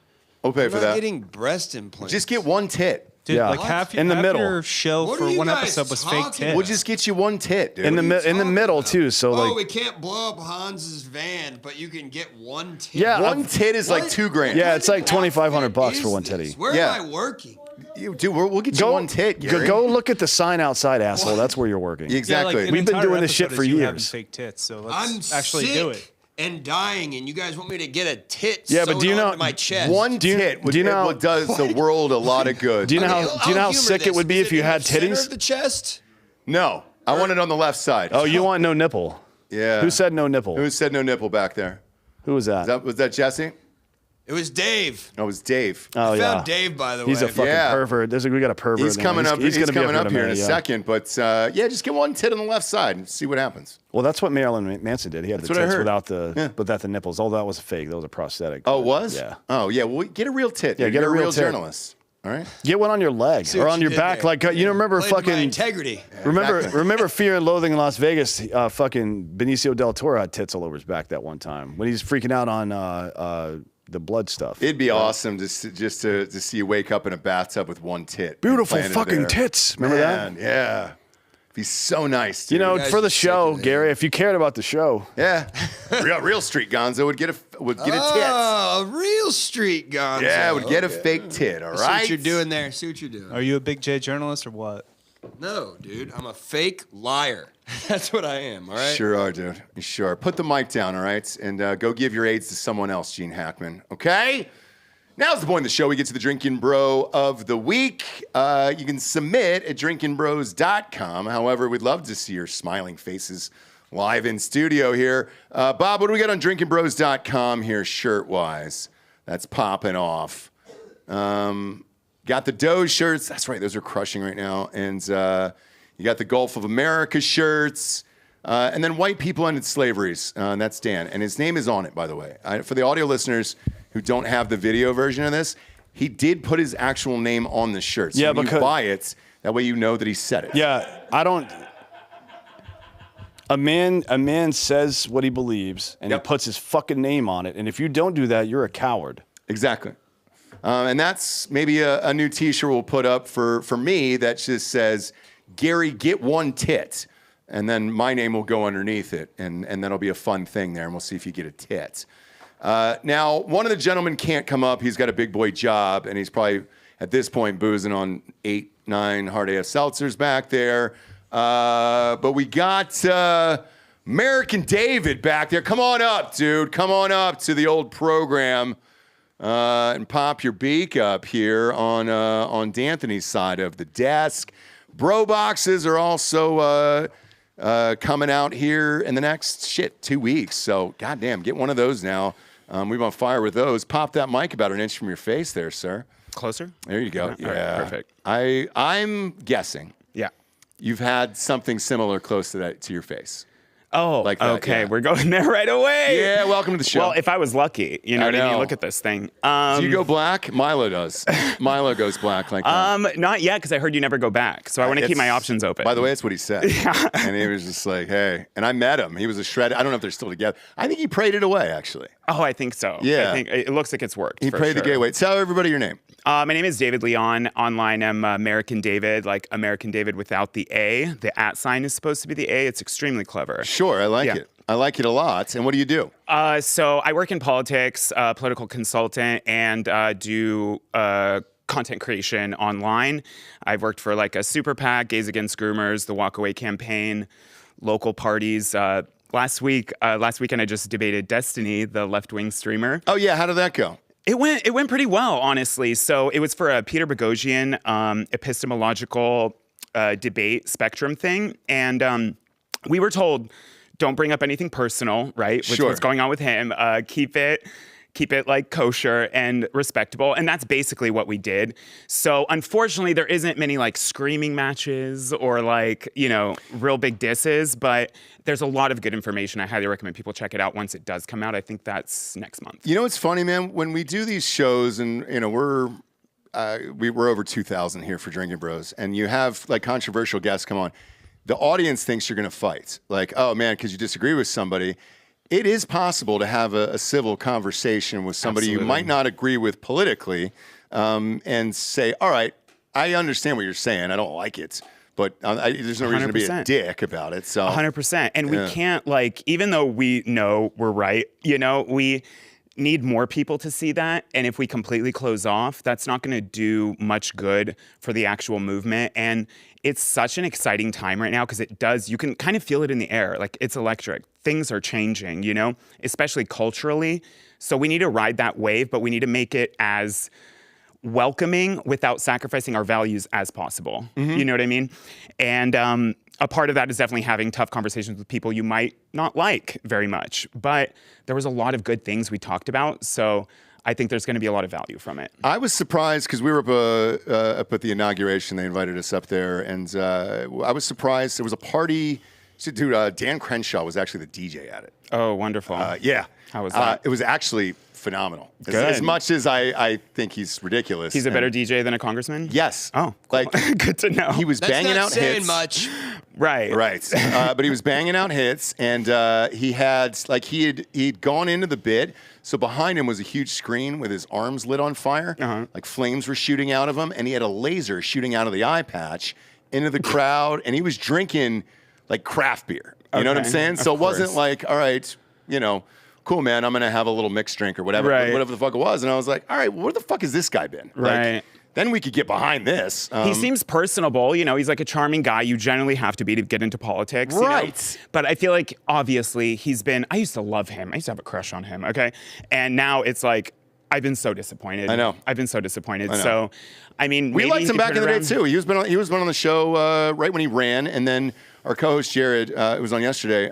We'll pay I'm for not that. getting breast implants. Just get one tit. Dude, Yeah. like half In the middle. your show What for are you one guys episode was fake talking tits. about? We'll just get you one tit, dude. in the talking middle about? too. So Oh, like, we can't blow up Hans's van, but you can get one tit. Yeah, one tit is like What? $2,000. yeah, it's like What $2,500 is for one this? titty. Where Yeah. am I working? Dude, we'll get you one tit, Gary. Go look at the sign outside, asshole. That's where you're working. Exactly. Yeah, like, an We've been entire doing this shit episode for is you having years. Fake tits, so I'm let's actually sick do it. and dying, and you guys want me to get a tit Yeah, but sewn do you know- onto my chest? One Do you- tit do you know- does the world a lot of good. Do you know Okay, how I'll humor sick it this. would be Is if you in had the center titties? of the chest? No, I want it on the left side. Oh, you want no nipple? Yeah. Who said no nipple? Who said no nipple back there? Who was that? Was that Jesse? It was Dave. No, it was Dave. Oh I yeah. found Dave, by the way. He's a fucking Yeah. pervert. We got a pervert. He's in there. coming up. He's gonna be coming up here in a minute, yeah. second. But yeah, just get one tit on the left side and see what happens. Well, that's what Marilyn Manson did. He had That's the what I tits heard. without the nipples. All that was fake. That was a prosthetic. Oh, it was? Yeah. Oh, yeah. Well, get a real tit. Yeah, dude. get a You're real tit. journalist. All right. Get one on your leg See or what on you your did back. there. Like you remember Played with my fucking. integrity. Remember Fear and Loathing in Las Vegas? Fucking Benicio del Toro had tits all over his back that one time when he's freaking out on the blood stuff. It'd be awesome to see you wake up in a bathtub with one tit. Beautiful planted fucking there. tits. Remember Man, yeah. Be so nice. Dude. You know, guys for the are show, sick of it. Gary, if you cared about the show. Yeah. real street Gonzo would get a tit. Oh, a real street Gonzo. Yeah, would get a fake tit. All See right. what you're doing there. See what you're doing. Are you a big J journalist or what? No, dude. I'm a fake liar. That's what I am, all right? Sure are, dude. You sure are. Put the mic down, all right? And go give your AIDS to someone else, Gene Hackman, okay? Now's the point of the show. We get to the Drinkin' Bro of the week. You can submit at drinkinbros.com. However, we'd love to see your smiling faces live in studio here. Bob, what do we got on drinkinbros.com here shirt-wise? That's popping off. Got the Doge shirts. That's right. Those are crushing right now. And you got the Gulf of America shirts. And then White People Ended Slaveries. And that's Dan. And his name is on it, by the way. For the audio listeners who don't have the video version of this, he did put his actual name on the shirt. So when you buy it, that way you know that he said it. Yeah, I don't... A man says what he believes, and he puts his fucking name on it. And if you don't do that, you're a coward. Exactly. And that's maybe a new T-shirt we'll put up for me that just says, Gary, get one tit. And then my name will go underneath it, and that'll be a fun thing there, and we'll see if you get a tit. Now, one of the gentlemen can't come up. He's got a big boy job, and he's probably, at this point, boozing on 8, 9 hard AF seltzers back there. But we got Merican David back there. Come on up, dude. Come on up to the old program and pop your beak up here on D'Anthony's side of the desk. Bro boxes are also coming out here in the next 2 weeks. So, goddamn, get one of those now. We've on fire with those. Pop that mic about an inch from your face there, sir. Closer? There you go. Yeah. All right, perfect. I'm guessing. Yeah. You've had something similar close to that to your face. Oh, like that, okay. yeah. We're going there right away. Yeah, welcome to the show. Well, if I was lucky, you know what I mean? Look at this thing. Do you go black? Milo does. Milo goes black like that. Not yet, because I heard you never go back. So I want to keep my options open. By the way, that's what he said. Yeah. And he was just like, hey. And I met him. He was a shred. I don't know if they're still together. I think he prayed it away, actually. Oh, I think so. Yeah. I think it looks like it's worked. He prayed the gay way. Tell everybody your name. My name is David Leon. Online, I'm American David, like American David without the A. The @ sign is supposed to be the A. It's extremely clever. Sure, I like it. I like it a lot. And what do you do? So I work in politics, political consultant, and do content creation online. I've worked for like a super PAC, Gays Against Groomers, the Walkaway campaign, local parties. Last weekend, I just debated Destiny, the left-wing streamer. Oh yeah, how did that go? It went pretty well, honestly. So it was for a Peter Boghossian epistemological debate spectrum thing, and we were told, don't bring up anything personal, right? With what's going on with him. Keep it like kosher and respectable. And that's basically what we did. So unfortunately, there isn't many like screaming matches or like, real big disses, but there's a lot of good information. I highly recommend people check it out once it does come out. I think that's next month. You know what's funny, man? When we do these shows and, we're over 2,000 here for Drinkin' Bros, and you have like controversial guests come on, the audience thinks you're going to fight. Like, oh man, because you disagree with somebody. It is possible to have a civil conversation with somebody you might not agree with politically and say, all right, I understand what you're saying. I don't like it, but there's no reason to be a dick about it. So 100%. And we can't even though we know we're right, we need more people to see that. And if we completely close off, that's not going to do much good for the actual movement. And it's such an exciting time right now because you can kind of feel it in the air. Like it's electric. Things are changing, especially culturally. So we need to ride that wave, but we need to make it as welcoming without sacrificing our values as possible. Mm-hmm. You know what I mean? And a part of that is definitely having tough conversations with people you might not like very much. But there was a lot of good things we talked about. So I think there's going to be a lot of value from it. I was surprised because we were up at the inauguration. They invited us up there. And I was surprised. There was a party. Dude, Dan Crenshaw was actually the DJ at it. Oh, wonderful. Yeah. How was that? It was actually phenomenal. Good. As much as I think he's ridiculous. He's a better DJ than a congressman? Yes. Oh, cool. Good to know. He was banging out hits. Much. Right. But he was banging out hits, and he'd gone into the bit. So behind him was a huge screen with his arms lit on fire, like flames were shooting out of him, and he had a laser shooting out of the eye patch into the crowd, and he was drinking like craft beer. You know what I'm saying? So it wasn't like, all right, cool, man, I'm going to have a little mixed drink or whatever the fuck it was. And I was like, all right, where the fuck has this guy been? Right. then we could get behind this. He seems personable. You know, he's like a charming guy. You generally have to be to get into politics. Right. You know? But I feel like, obviously, I used to love him. I used to have a crush on him, okay? And now it's like, I've been so disappointed. I know. I've been so disappointed. I know. So, I mean, we maybe liked he him could back in turn the day, around. too. He was been on the show right when he ran, and then our co-host Jared, it was on yesterday,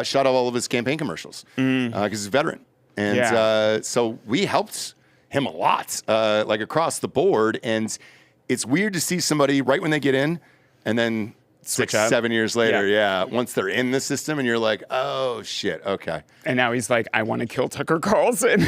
shot all of his campaign commercials because he's a veteran. And so we helped him a lot, like across the board. And it's weird to see somebody right when they get in and then Switch 6, up. 7 years later, once they're in the system and you're like, oh, shit, okay. And now he's like, I want to kill Tucker Carlson.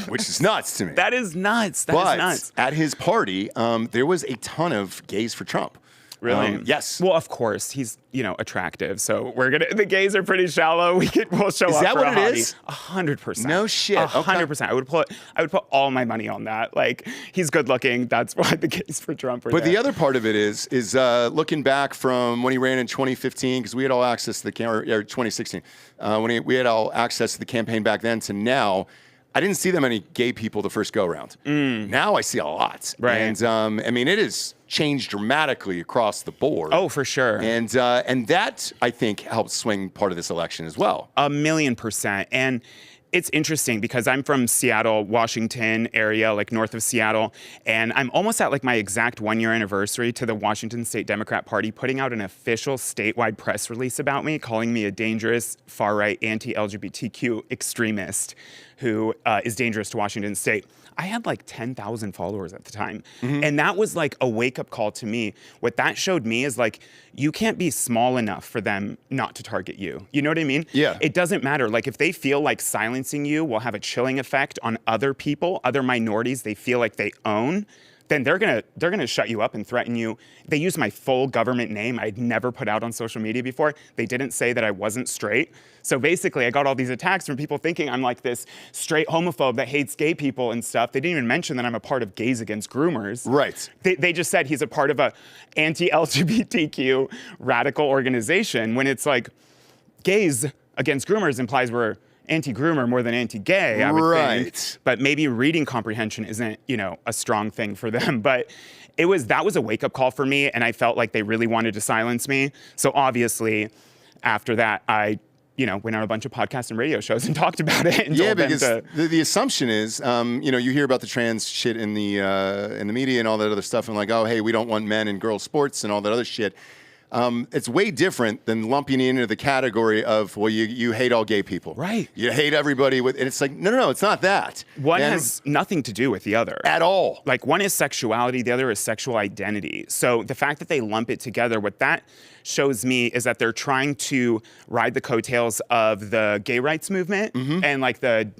Which is nuts to me. That is nuts. That is nuts. At his party, there was a ton of gays for Trump. Really? Yes. Well, of course, he's, attractive. So the gays are pretty shallow. We'll show Is up that for what a it hottie. is? 100%. No shit. 100%. I would put all my money on that. Like, he's good looking. That's why the gays for Trump are But there. the other part of it is looking back from when he ran in 2015, because we had all access to the or 2016, we had all access to the campaign back then to now. I didn't see that many gay people the first go around. Now I see a lot. Right. And I mean, it has changed dramatically across the board. Oh, for sure. And that, I think, helped swing part of this election as well. 1,000,000%. And it's interesting because I'm from Seattle, Washington area, like north of Seattle, and I'm almost at like my exact 1-year anniversary to the Washington State Democrat Party putting out an official statewide press release about me, calling me a dangerous far-right anti-LGBTQ extremist who is dangerous to Washington State. I had like 10,000 followers at the time. And that was like a wake-up call to me. What that showed me is like, you can't be small enough for them not to target you. You know what I mean? Yeah. It doesn't matter. Like if they feel like silencing you will have a chilling effect on other people, other minorities they feel like they own, then they're gonna shut you up and threaten you. They used my full government name I'd never put out on social media before. They didn't say that I wasn't straight. So basically I got all these attacks from people thinking I'm like this straight homophobe that hates gay people and stuff. They didn't even mention that I'm a part of Gays Against Groomers. Right. They just said he's a part of a anti-LGBTQ radical organization when it's like Gays Against Groomers implies we're anti-groomer more than anti-gay, I would think. But maybe reading comprehension isn't, a strong thing for them. But that was a wake-up call for me, and I felt like they really wanted to silence me. So obviously, after that, I, went on a bunch of podcasts and radio shows and talked about it. And told them because the assumption is, you hear about the trans shit in the media and all that other stuff, and like, oh, hey, we don't want men in girls' sports and all that other shit. It's way different than lumping it into the category of, well, you hate all gay people. Right. You hate everybody and it's like, no, it's not that. One has nothing to do with the other. At all. Like one is sexuality, the other is sexual identity. So the fact that they lump it together, what that shows me is that they're trying to ride the coattails of the gay rights movement and like the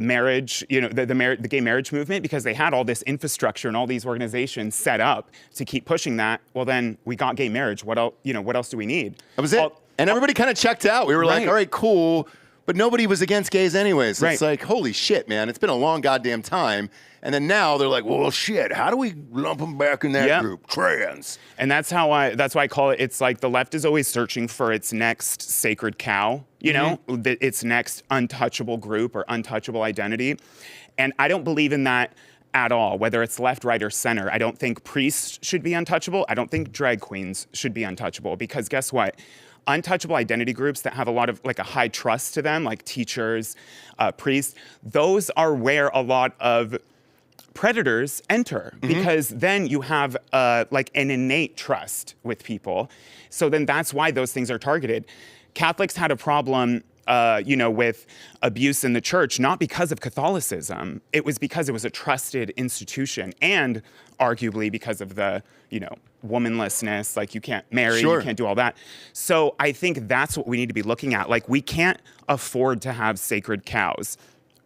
marriage, the gay marriage movement, because they had all this infrastructure and all these organizations set up to keep pushing that. Well, then we got gay marriage. What else? What else do we need? That was it. And everybody kind of checked out. We were like, all right, cool. But nobody was against gays anyways. It's like, holy shit, man. It's been a long goddamn time. And then now they're like, well, shit, how do we lump them back in that group? Trans. And that's why I call it, it's like the left is always searching for its next sacred cow, its next untouchable group or untouchable identity. And I don't believe in that at all, whether it's left, right, or center. I don't think priests should be untouchable. I don't think drag queens should be untouchable, because guess what? Untouchable identity groups that have a lot of like a high trust to them, like teachers, priests, those are where a lot of predators enter, because then you have like an innate trust with people. So then that's why those things are targeted. Catholics had a problem, with abuse in the church, not because of Catholicism. It was because it was a trusted institution, and arguably because of the, womanlessness, like you can't marry, you can't do all that. So I think that's what we need to be looking at. Like we can't afford to have sacred cows.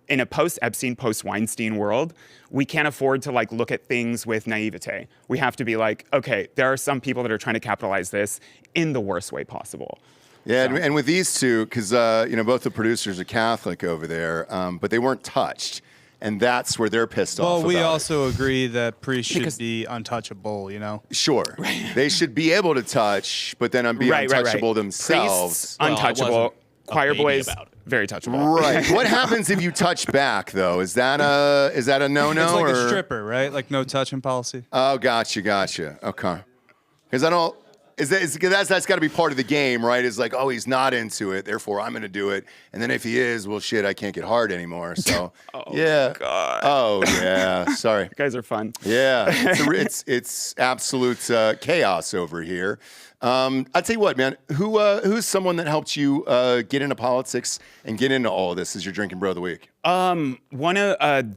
In a post-Epstein, post-Weinstein world, we can't afford to like look at things with naivete. We have to be like, okay, there are some people that are trying to capitalize this in the worst way possible. Yeah, so. And with these two, because both the producers are Catholic over there, but they weren't touched, and that's where they're pissed off. Well, we also agree that priests should be untouchable. Sure, they should be able to touch, but then be untouchable themselves. Priests, untouchable. Choir baby boys, about it. very touchable. Right. What happens if you touch back, though? Is that a no-no? It's like or? a stripper, right? Like no touching policy. Oh, gotcha. Okay. Because I don't. That's got to be part of the game, right? Is like, oh, he's not into it, therefore I'm going to do it. And then if he is, well, shit, I can't get hard anymore. So, yeah. God. Oh, yeah. Sorry. You guys are fun. Yeah. It's absolute chaos over here. I'll tell you what, man. Who's someone that helped you get into politics and get into all of this as your drinking bro of the week?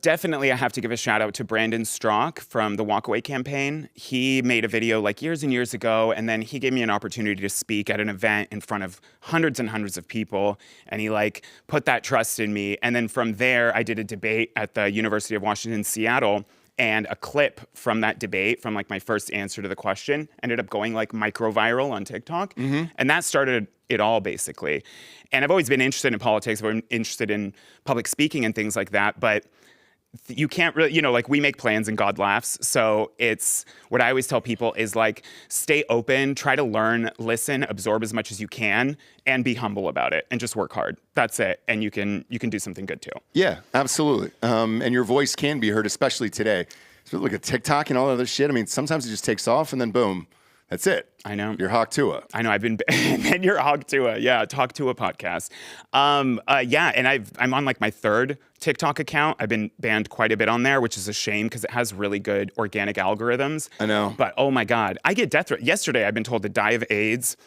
Definitely I have to give a shout out to Brandon Strock from the Walkaway campaign. He made a video like years and years ago, and then he gave me an opportunity to speak at an event in front of hundreds and hundreds of people, and he like put that trust in me. And then from there, I did a debate at the University of Washington, Seattle, and a clip from that debate, from like my first answer to the question, ended up going like micro-viral on TikTok. And that started it all, basically. And I've always been interested in politics. I've been interested in public speaking and things like that. But you can't really, like we make plans and God laughs. So it's what I always tell people is like, stay open, try to learn, listen, absorb as much as you can, and be humble about it, and just work hard. That's it. And you can do something good too. Yeah, absolutely. And your voice can be heard, especially today. So look at TikTok and all that other shit. I mean, sometimes it just takes off and then boom, that's it. I know. You're Hawk Tua. I know. I've been, and you're Hawk Tua. Yeah, Talk Tua podcast. Yeah, and I'm on like my third TikTok account. I've been banned quite a bit on there, which is a shame because it has really good organic algorithms. I know. But oh my God, I get death threats. Yesterday, I've been told to die of AIDS.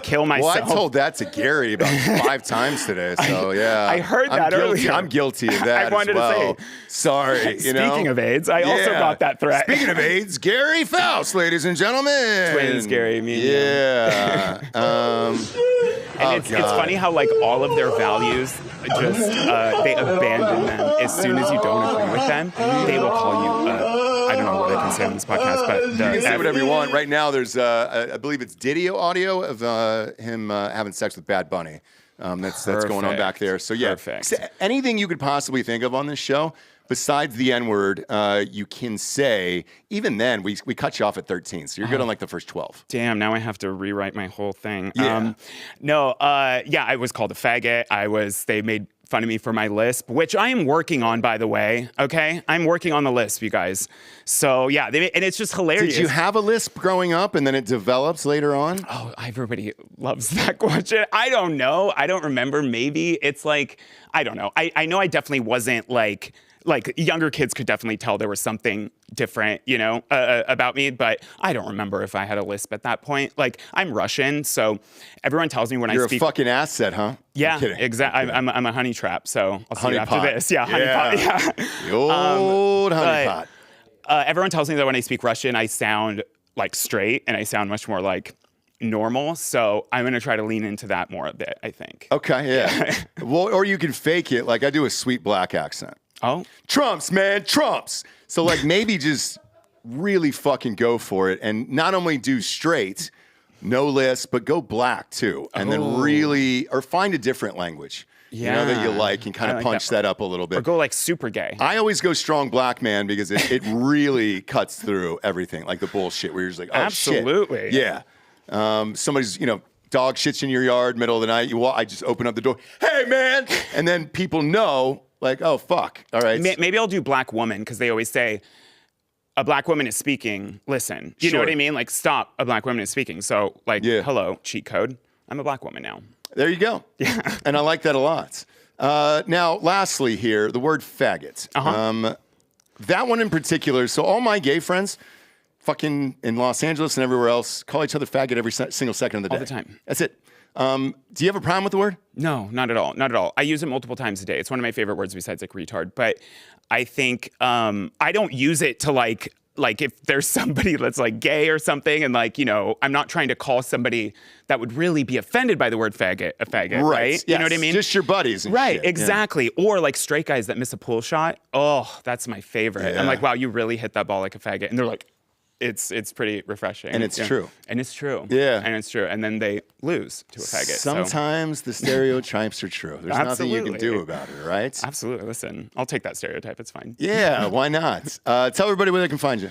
Kill myself. Well, I told that to Gary about 5 times today, so yeah. I heard that earlier. I'm guilty of that I wanted as well. to say, sorry, Speaking of AIDS, I also got that threat. Speaking of AIDS, Gary Faust, ladies and gentlemen. Twins, Gary, me and you. Yeah. And it's funny how like all of their values just they abandon them as soon as you don't agree with them. They will call you. I don't know what I can say on this podcast, but you can say whatever you want. Right now, there's I believe it's Didio audio of him having sex with Bad Bunny. That's going on back there. So yeah, anything you could possibly think of on this show. Besides the N-word, you can say, even then, we cut you off at 13, so you're good on like the first 12. Damn, now I have to rewrite my whole thing. Yeah. Yeah, I was called a faggot. They made fun of me for my lisp, which I am working on, by the way, okay? I'm working on the lisp, you guys. So yeah, and it's just hilarious. Did you have a lisp growing up and then it develops later on? Oh, everybody loves that question. I don't know. I don't remember. Maybe it's like, I don't know. I know I definitely wasn't like younger kids could definitely tell there was something different, about me, but I don't remember if I had a lisp at that point. Like, I'm Russian, so everyone tells me when You're I speak. You're a fucking asset, huh? Yeah, exactly. I'm a honey trap, so I'll see you after Honeypot. this. Yeah, honeypot. Yeah. The old honeypot. Everyone tells me that when I speak Russian, I sound like straight, and I sound much more like normal, so I'm going to try to lean into that more a bit, I think. Okay, yeah. Well, or you can fake it, like I do a sweet black accent. Oh? Trumps, man, Trumps. So like maybe just really fucking go for it and not only do straight, no lisp, but go black too. And then really, or find a different language. Yeah. That you like and kind of punch that up a little bit. Or go like super gay. I always go strong black man because it really cuts through everything, like the bullshit where you're just like, oh absolutely. shit. Yeah. Somebody's, dog shits in your yard, middle of the night. I just open up the door. Hey, man. And then people know. Like, oh, fuck. All right. Maybe I'll do black woman because they always say a black woman is speaking. Listen. You know what I mean? Like, stop. A black woman is speaking. So, like, hello, cheat code. I'm a black woman now. There you go. Yeah. And I like that a lot. Now, lastly here, the word faggot. That one in particular. So all my gay friends fucking in Los Angeles and everywhere else call each other faggot every single second of the day. All the time. That's it. Do you have a problem with the word? No, not at all. Not at all. I use it multiple times a day. It's one of my favorite words besides like retard. But I think I don't use it to like if there's somebody that's like gay or something and like, I'm not trying to call somebody that would really be offended by the word faggot a faggot, right? Yes. You know what I mean? Just your buddies and right, shit. exactly. Yeah. Or like straight guys that miss a pool shot. Oh, that's my favorite. Yeah. I'm like, wow, you really hit that ball like a faggot. And they're like, it's pretty refreshing. And it's true. And it's true. Yeah. And it's true. And then they lose to a faggot. Sometimes the stereotypes are true. There's nothing you can do about it, right? Absolutely. Listen, I'll take that stereotype. It's fine. Yeah, why not? Tell everybody where they can find you.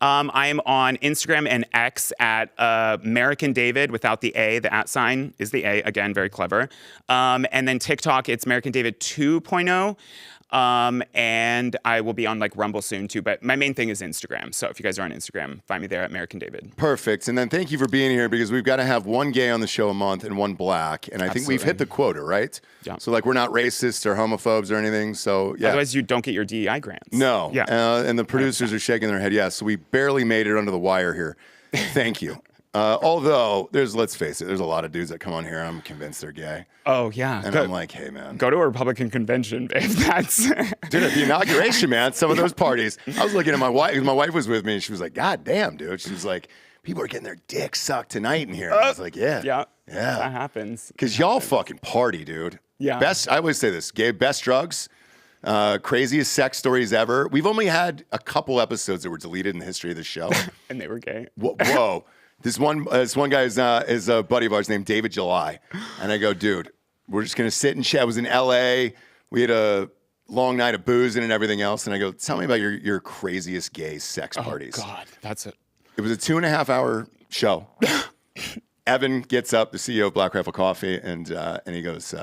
I am on Instagram and X at Merican David without the A. The @ sign is the A. Again, very clever. And then TikTok, it's Merican David 2.0. And I will be on like Rumble soon too, but my main thing is Instagram. So if you guys are on Instagram, find me there at Merican David. Perfect. And then thank you for being here because we've got to have one gay on the show a month and one black. And I think we've hit the quota, right? Yeah. So like we're not racist or homophobes or anything. So yeah. Otherwise you don't get your DEI grants. No. Yeah. And the producers are shaking their head. Yeah. So we barely made it under the wire here. Thank you. Although let's face it, there's a lot of dudes that come on here and I'm convinced they're gay. Oh yeah. And I'm like, hey man. Go to a Republican convention, babe. That's dude, at the inauguration, man, some of those parties. I was looking at my wife, because my wife was with me, and she was like, God damn, dude. She was like, people are getting their dicks sucked tonight in here. And I was like, yeah. Yeah. That happens. Because y'all fucking party, dude. Yeah. I always say this, gay, best drugs, craziest sex stories ever. We've only had a couple episodes that were deleted in the history of the show. And they were gay. Whoa. This one guy is a buddy of ours named David July. And I go, dude, we're just going to sit and chat. I was in LA. We had a long night of boozing and everything else. And I go, tell me about your craziest gay sex parties. Oh, God. That's it. It was a 2.5-hour show. Evan gets up, the CEO of Black Rifle Coffee, and he goes,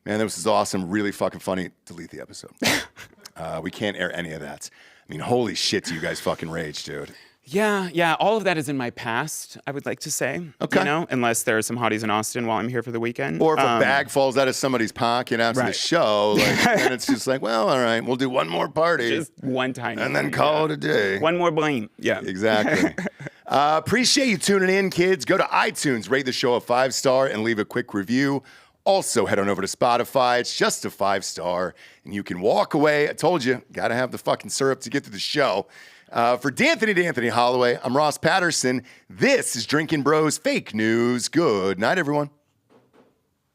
man, this is awesome. Really fucking funny. Delete the episode. We can't air any of that. I mean, holy shit, do you guys fucking rage, dude. Yeah. All of that is in my past, I would like to say. Okay. You know, unless there are some hotties in Austin while I'm here for the weekend. Or if a bag falls out of somebody's pocket after the show, and it's just like, well, all right, we'll do one more party. Just one time. And then call it a day. One more blame. Yeah. Exactly. Appreciate you tuning in, kids. Go to iTunes, rate the show a 5-star, and leave a quick review. Also, head on over to Spotify. It's just a 5-star, and you can walk away. I told you, got to have the fucking syrup to get to the show. For D'Anthony Hollaway, I'm Ross Patterson. This is Drinkin' Bros Fake News. Good night, everyone.